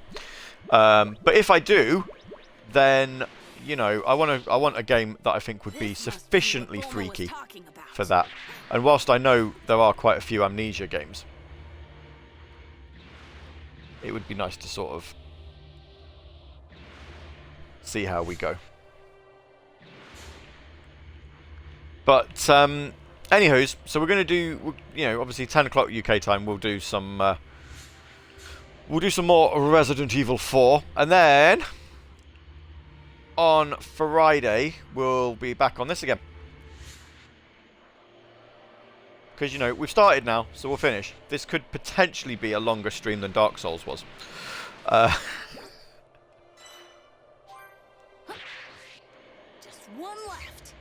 But if I do, then you know, I want a game that I think would be sufficiently freaky for that. And whilst I know there are quite a few Amnesia games, it would be nice to sort of see how we go. But anywho's, so we're going to do, you know, obviously 10 o'clock UK time. We'll do some more Resident Evil 4, and then on Friday we'll be back on this again. Because, you know, we've started now, so we'll finish. This could potentially be a longer stream than Dark Souls was. Just one left.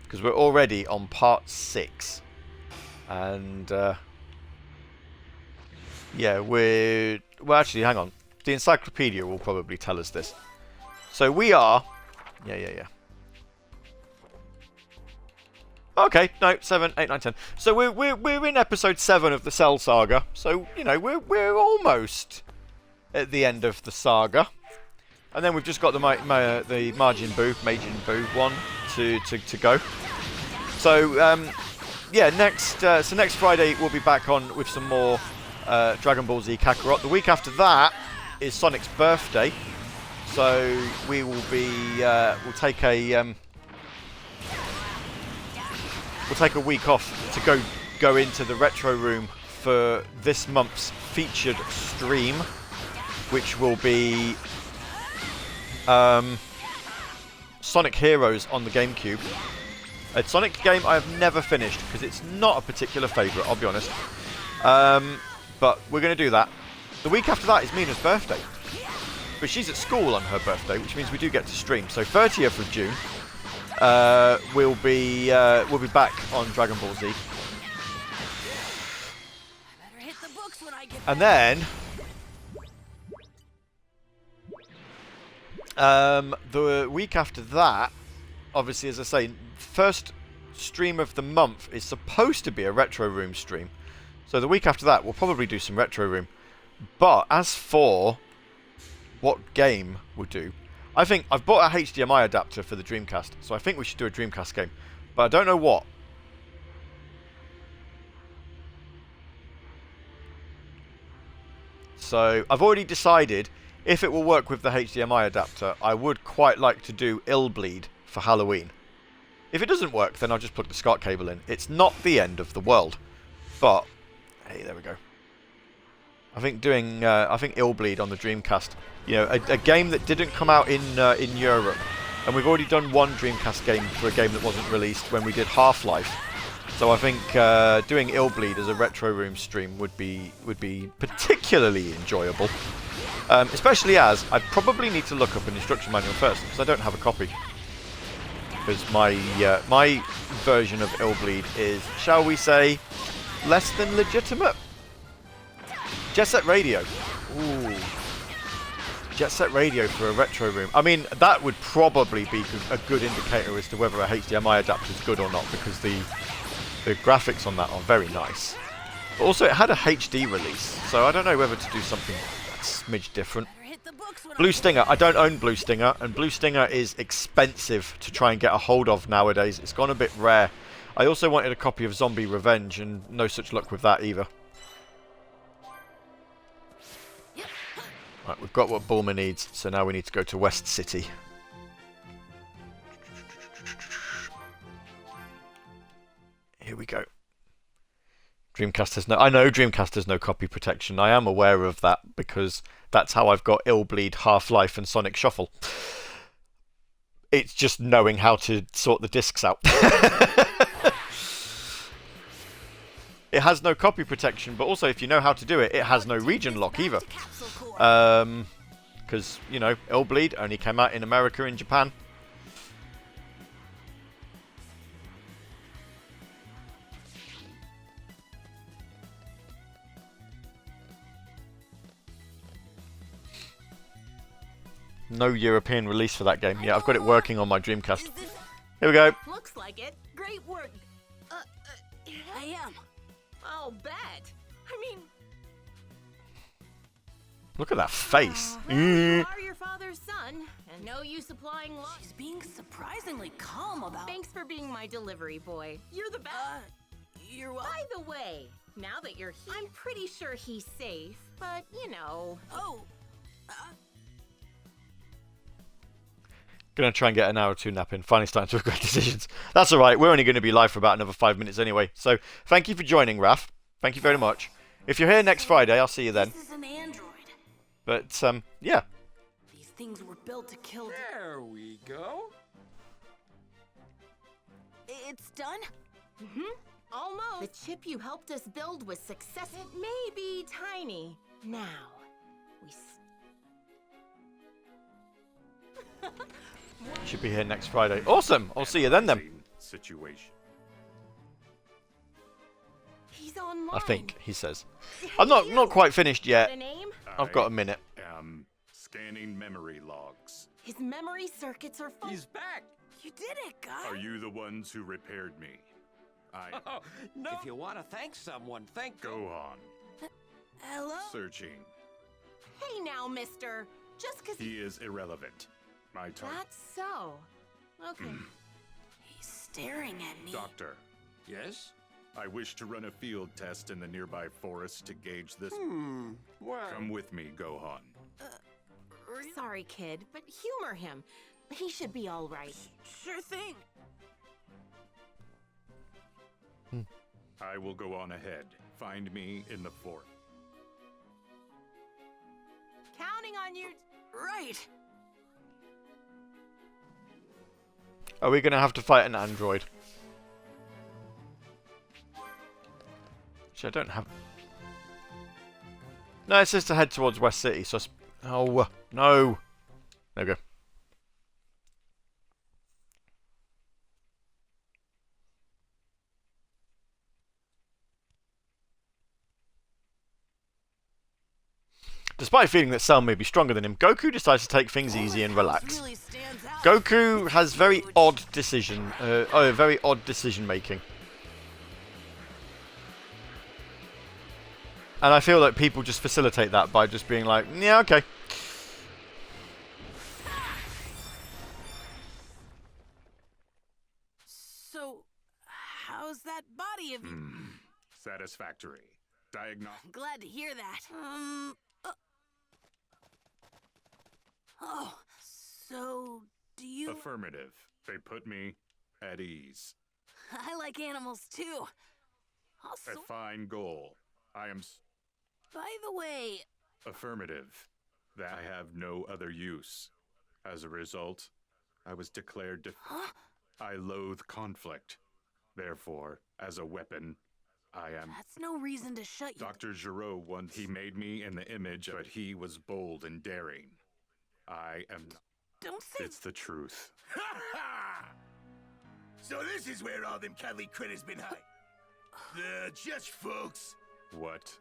Because we're already on part 6. And, yeah, well, actually, hang on. The encyclopedia will probably tell us this. So we are... Yeah. Okay, no, 7, 8, 9, 10. So we're in episode 7 of the Cell Saga. So, you know, we're almost at the end of the saga. And then we've just got the Majin Buu 1 to go. So, yeah, next Friday we'll be back on with some more Dragon Ball Z Kakarot. The week after that is Sonic's birthday. So we will be we'll take a week off to go into the retro room for this month's featured stream, which will be Sonic Heroes on the GameCube. A Sonic game I have never finished because it's not a particular favourite, I'll be honest. But we're going to do that. The week after that is Mina's birthday, but she's at school on her birthday, which means we do get to stream. So 30th of June. We'll be back on Dragon Ball Z, and then the week after that, obviously, as I say, first stream of the month is supposed to be a Retro Room stream. So the week after that, we'll probably do some Retro Room. But as for what game we'll do, I think I've bought a HDMI adapter for the Dreamcast, so I think we should do a Dreamcast game. But I don't know what. So I've already decided, if it will work with the HDMI adapter, I would quite like to do Illbleed for Halloween. If it doesn't work, then I'll just plug the SCART cable in. It's not the end of the world. But, hey, there we go. I think Illbleed on the Dreamcast, you know, a game that didn't come out in Europe, and we've already done one Dreamcast game for a game that wasn't released when we did Half-Life. So I think doing Illbleed as a Retro Room stream would be particularly enjoyable, especially as I probably need to look up an instruction manual first because I don't have a copy. Because my version of Illbleed is, shall we say, less than legitimate. Jet Set Radio. Ooh. Jet Set Radio for a Retro Room. I mean, that would probably be a good indicator as to whether a HDMI adapter is good or not, because the graphics on that are very nice. But also it had a HD release, so I don't know whether to do something a smidge different. Blue Stinger. I don't own Blue Stinger, and Blue Stinger is expensive to try and get a hold of nowadays. It's gone a bit rare. I also wanted a copy of Zombie Revenge, and no such luck with that either. Right, we've got what Bulma needs, so now we need to go to West City. Here we go. Dreamcast has no... I know Dreamcast has no copy protection. I am aware of that because that's how I've got Illbleed, Half-Life and Sonic Shuffle. It's just knowing how to sort the discs out. It has no copy protection, but also if you know how to do it, it has no region lock either. Because, you know, Illbleed only came out in America and Japan. No European release for that game. Yeah, I've got it working on my Dreamcast. Here we go. Looks like it. Great work. I am. I'll bet. I mean... Look at that face. You are your father's son, and no use applying law. She's being surprisingly calm about... Thanks for being my delivery boy. You're the best. You're what? By the way, now that you're here, I'm pretty sure he's safe, but, you know... Oh. Gonna try and get an hour or two nap in. Finally starting to regret decisions. That's alright, we're only going to be live for about another 5 minutes anyway. So, thank you for joining, Raph. Thank you very much. If you're here next Friday, I'll see you then. This is an android. But, yeah. These things were built to kill... There we go. It's done? Mm-hmm. Almost. The chip you helped us build was successful. It may be tiny. Now, we... Should be here next Friday. Awesome! I'll see you then. Situation. He's online. I think, he says. I'm not quite finished yet. I've got a minute. Scanning memory logs. His memory circuits are full. He's back. You did it, guy. Are you the ones who repaired me? Oh, no. If you want to thank someone, thank... Go on. Hello? Searching. Hey now, mister. Just because he is irrelevant. My turn. That's so. Okay. He's staring at me. Doctor. Yes? I wish to run a field test in the nearby forest to gauge this. Well... Come with me, Gohan. Sorry, kid, but humor him. He should be all right. Sure thing. I will go on ahead. Find me in the fort. Counting on you. Right. Are we going to have to fight an android? Which I don't have... No, it says to head towards West City, so... Oh, no. There we go. Despite feeling that Cell may be stronger than him, Goku decides to take things easy and relax. Goku has very odd decision making. And I feel like people just facilitate that by just being like, yeah, okay. So, how's that body of you? Satisfactory. Diagnostic. Glad to hear that. Oh, so do you... Affirmative. They put me at ease. I like animals too. Also... A fine goal. I am... By the way... Affirmative. That I have no other use. As a result, I was declared Huh? I loathe conflict. Therefore, as a weapon, I am... That's no reason to shut you... Dr. Giraud once he made me in the image, but he was bold and daring. I am... Don't say... It's the truth. So this is where all them cuddly critters been hiding. Just folks. What?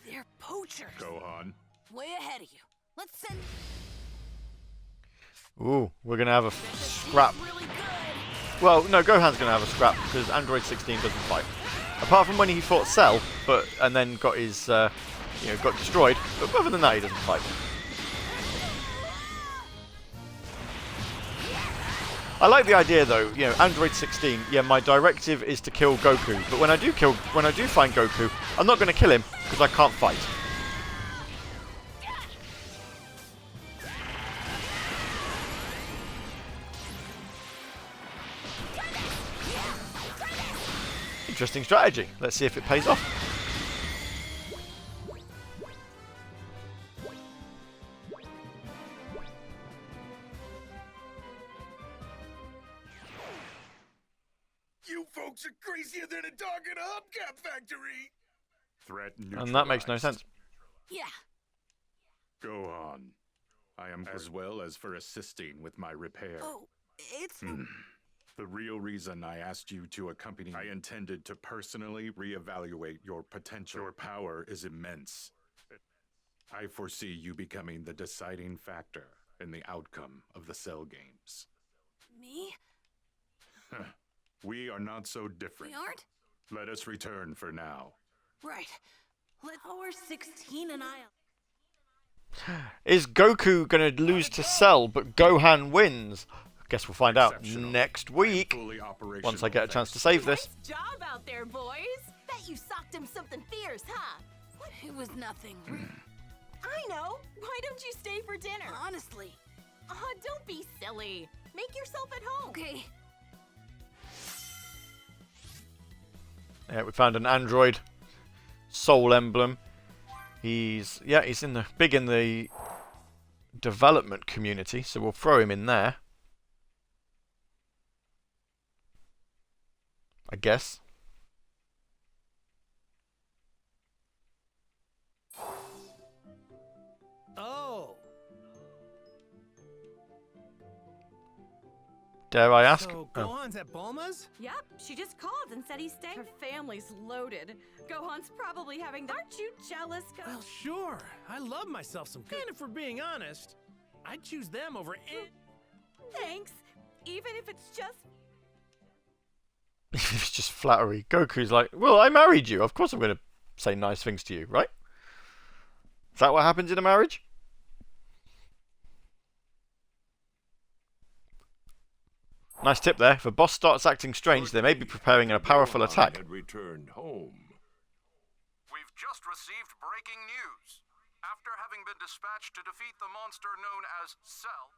They're poachers. Gohan. Way ahead of you. Let's send... Ooh, we're going to have a scrap. Well, no, Gohan's going to have a scrap because Android 16 doesn't fight. Apart from when he fought Cell, and then got his, got destroyed. But other than that, he doesn't fight. I like the idea though, Android 16, yeah, my directive is to kill Goku, but when I do find Goku, I'm not going to kill him, because I can't fight. Interesting strategy. Let's see if it pays off. You folks are crazier than a dog in a hubcap factory. Threat And that makes no sense. Yeah. Go on. I am as well as for assisting with my repair. Oh, it's... The real reason I asked you to accompany me, I intended to personally reevaluate your potential. Your power is immense. I foresee you becoming the deciding factor in the outcome of the Cell games. Me? We are not so different. We aren't? Let us return for now. Right. Let Power 16 and I... Is Goku going to lose to Cell, but Gohan wins? Guess we'll find out next week, once I get a chance to save this. Nice job out there, boys. Bet you socked him something fierce, huh? It was nothing. I know. Why don't you stay for dinner? Honestly. Oh, don't be silly. Make yourself at home. Okay. Yeah, we found an android soul emblem. He's big in the development community, so we'll throw him in there. I guess. Oh. Dare I ask? So Gohan's at Bulma's? Yep, she just called and said he's staying. Her family's loaded. Gohan's probably having the... Aren't you jealous, Well, sure. I love myself some good. And if we're being honest, I'd choose them over Thanks. Even if it's just... It's just flattery. Goku's like, well, I married you. Of course I'm going to say nice things to you, right? Is that what happens in a marriage? Nice tip there. If a boss starts acting strange, they may be preparing a powerful attack. Had returned home. We've just received breaking news. After having been dispatched to defeat the monster known as Cell...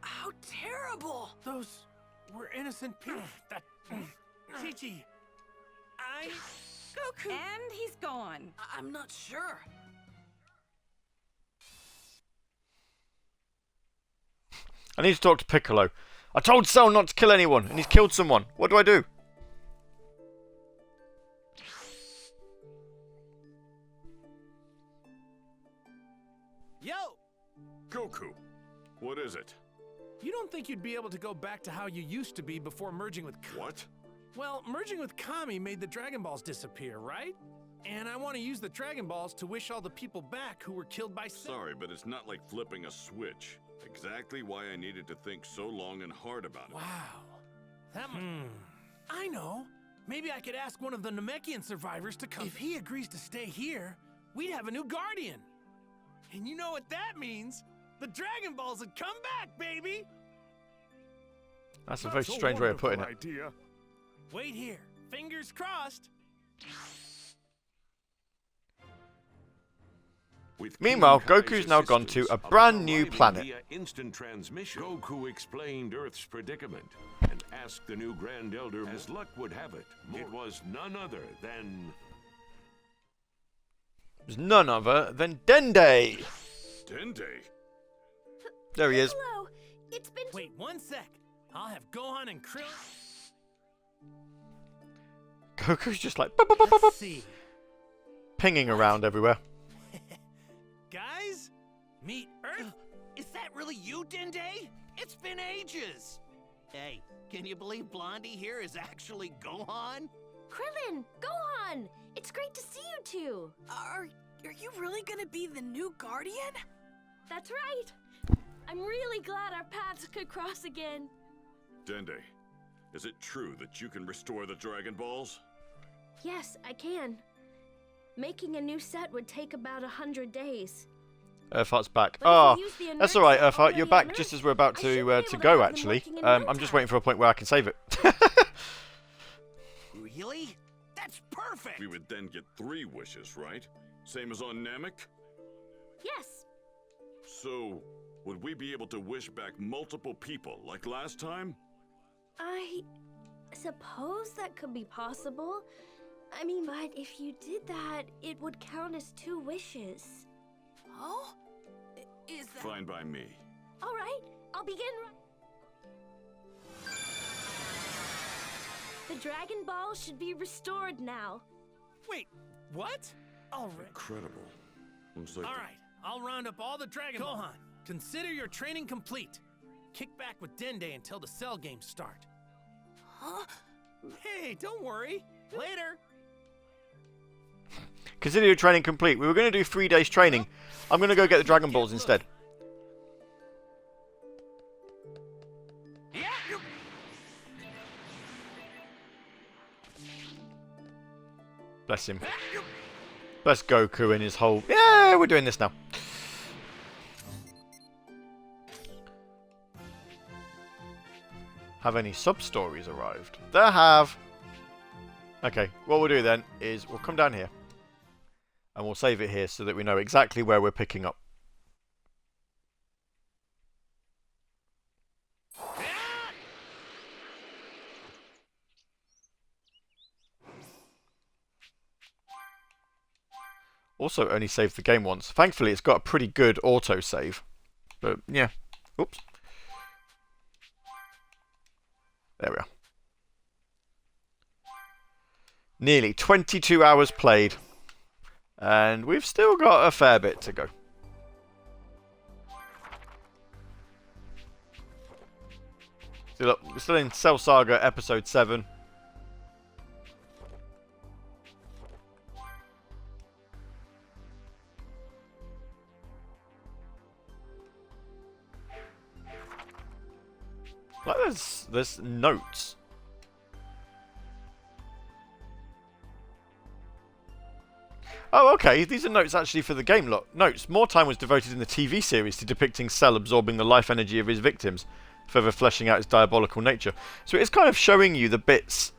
How terrible! Those were innocent people. That... Chi-Chi... Goku! And he's gone. I'm not sure. I need to talk to Piccolo. I told Cell not to kill anyone, and he's killed someone. What do I do? Yo! Goku, what is it? You don't think you'd be able to go back to how you used to be before merging with... What? Well, merging with Kami made the Dragon Balls disappear, right? And I want to use the Dragon Balls to wish all the people back who were killed by... Sorry, but it's not like flipping a switch. Exactly why I needed to think so long and hard about it. Wow. That I know. Maybe I could ask one of the Namekian survivors to come. If he agrees to stay here, we'd have a new guardian. And you know what that means? The Dragon Balls would come back, baby! That's a very strange way of putting it. Idea. Wait here. Fingers crossed. Meanwhile, Goku's now gone to a brand new planet. Via instant transmission, Goku explained Earth's predicament and asked the new Grand Elder, as luck would have it, it was none other than... It was none other than Dende! Dende? There he is. Hello. It's been... Wait 1 sec. I'll have Gohan and Krillin... Goku's just like... Let's see. Pinging around everywhere. Guys, meet Earth. Is that really you, Dende? It's been ages. Hey, can you believe Blondie here is actually Gohan? Krillin, Gohan! It's great to see you two. Are you really gonna be the new guardian? That's right. I'm really glad our paths could cross again. Dende, Is it true that you can restore the Dragon Balls? Yes, I can. Making a new set would take about 100 days. Earthheart's back. But if Oh, you use the that's inert alright, set Earthheart. You're back already just on as we're about Earth, I should be to able to go, have them actually. working in no I'm just time. waiting for a point where I can save it. Really? That's perfect! We would then get 3 wishes, right? Same as on Namek? Yes. So, would we be able to wish back multiple people like last time? I suppose that could be possible. I mean, but if you did that, it would count as 2 wishes. Oh? Is that... Fine by me. All right, I'll begin The Dragon Ball should be restored now. Wait, what? All right. Incredible. Looks like All right, I'll round up all the Dragon Gohan, consider your training complete. Kick back with Dende until the Cell games start. Huh? Hey, don't worry. Later. Consider your training complete. We were going to do 3 days training. I'm going to go get the Dragon Balls instead. Bless him. Bless Goku and his whole... Yeah, we're doing this now. Have any sub-stories arrived? There have. Okay, what we'll do then is we'll come down here. And we'll save it here so that we know exactly where we're picking up. Also only saved the game once. Thankfully it's got a pretty good auto-save. But yeah. Oops. There we are. Nearly 22 hours played. And we've still got a fair bit to go. We're still in Cell Saga Episode 7. Like there's notes. Oh, okay. These are notes actually for the game. Look, notes. More time was devoted in the TV series to depicting Cell absorbing the life energy of his victims, further fleshing out his diabolical nature. So it's kind of showing you the bits.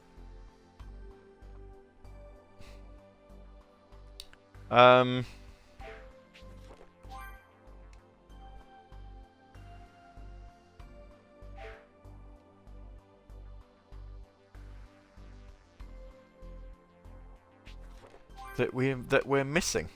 That we're missing.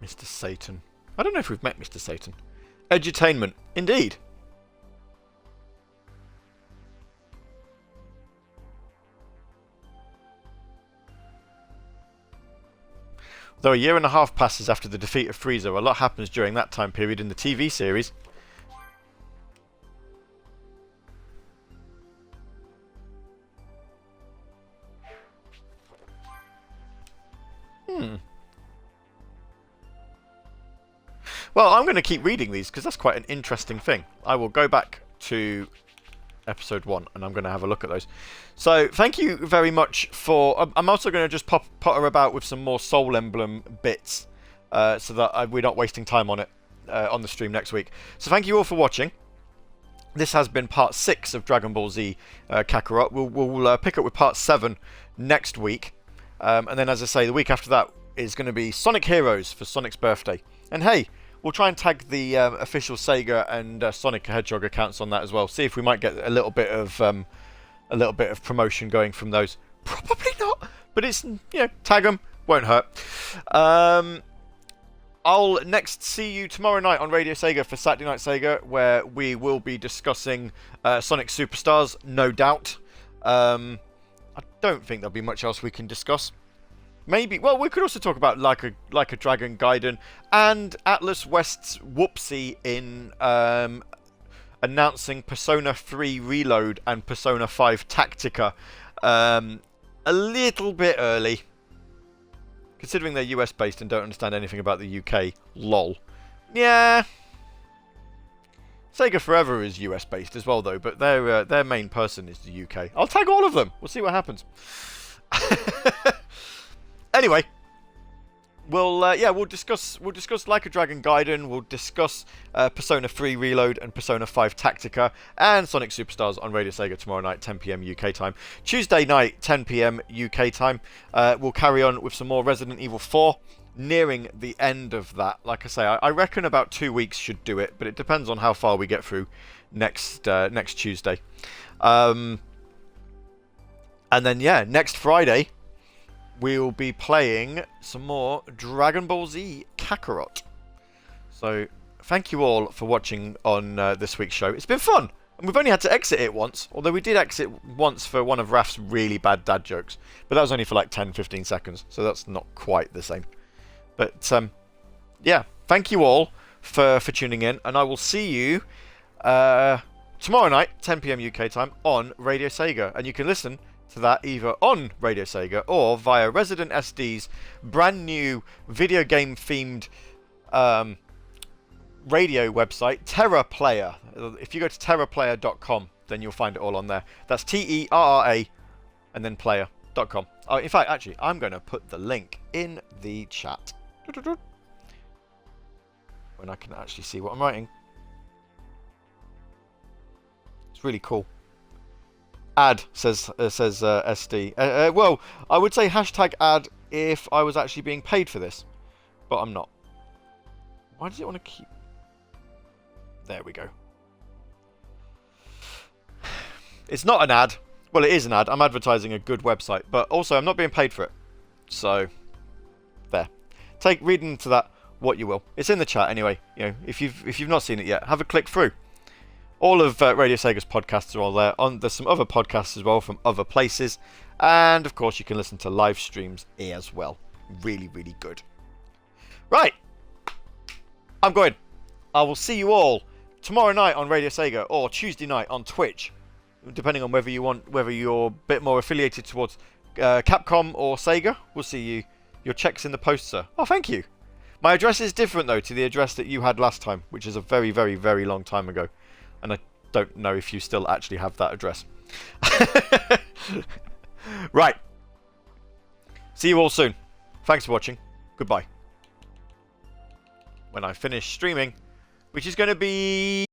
Mr. Satan. I don't know if we've met Mr. Satan. Edutainment. Indeed. Though a year and a half passes after the defeat of Frieza, a lot happens during that time period in the TV series. Well, I'm going to keep reading these because that's quite an interesting thing. I will go back to episode 1 and I'm going to have a look at those. So thank you very much for... I'm also going to just potter about with some more Soul Emblem bits so that we're not wasting time on it on the stream next week. So thank you all for watching. This has been part 6 of Dragon Ball Z Kakarot. We'll pick up with part 7 next week. And then, as I say, the week after that is going to be Sonic Heroes for Sonic's birthday. And hey, we'll try and tag the official Sega and Sonic the Hedgehog accounts on that as well. See if we might get a little bit of promotion going from those. Probably not, but it's, you know, tag them, won't hurt. I'll next see you tomorrow night on Radio Sega for Saturday Night Sega, where we will be discussing Sonic Superstars, no doubt. I don't think there'll be much else we can discuss. Maybe, well, we could also talk about Like a Dragon Gaiden and Atlas West's Whoopsie in announcing Persona 3 Reload and Persona 5 Tactica a little bit early. Considering they're US based and don't understand anything about the UK, lol. Yeah. Sega Forever is US based as well though, but their main person is the UK. I'll tag all of them. We'll see what happens. Anyway, we'll discuss Like a Dragon Gaiden. We'll discuss Persona 3 Reload and Persona 5 Tactica and Sonic Superstars on Radio Sega tomorrow night, 10 PM UK time. Tuesday night, 10 PM UK time. We'll carry on with some more Resident Evil 4. Nearing the end of that, like I say, I reckon about 2 weeks should do it, but it depends on how far we get through next Tuesday. And then next Friday we'll be playing some more Dragon Ball Z Kakarot. So thank you all for watching on this week's show. It's been fun, and we've only had to exit it once, although we did exit once for one of Raf's really bad dad jokes, but that was only for like 10-15 seconds, so that's not quite the same. But thank you all for tuning in, and I will see you tomorrow night, 10 PM UK time, on Radio Sega. And you can listen to that either on Radio Sega or via Resident SD's brand new video game themed radio website, Terra Player. If you go to terraplayer.com, then you'll find it all on there. That's TERRA and then player.com. Oh, in fact, actually, I'm going to put the link in the chat. When I can actually see what I'm writing. It's really cool. Ad says SD. Well, I would say hashtag ad if I was actually being paid for this, but I'm not. Why does it want to keep? There we go. It's not an ad. Well, it is an ad. I'm advertising a good website, but also I'm not being paid for it. So there. Read into that what you will. It's in the chat anyway. You know, if you've not seen it yet, have a click through. All of Radio Sega's podcasts are all there. There's some other podcasts as well from other places, and of course you can listen to live streams as well. Really, really good. Right, I'm going. I will see you all tomorrow night on Radio Sega or Tuesday night on Twitch, depending on whether you're a bit more affiliated towards Capcom or Sega. We'll see you. Your check's in the post, sir. Oh, thank you. My address is different, though, to the address that you had last time, which is a very, very, very long time ago. And I don't know if you still actually have that address. Right. See you all soon. Thanks for watching. Goodbye. When I finish streaming, which is going to be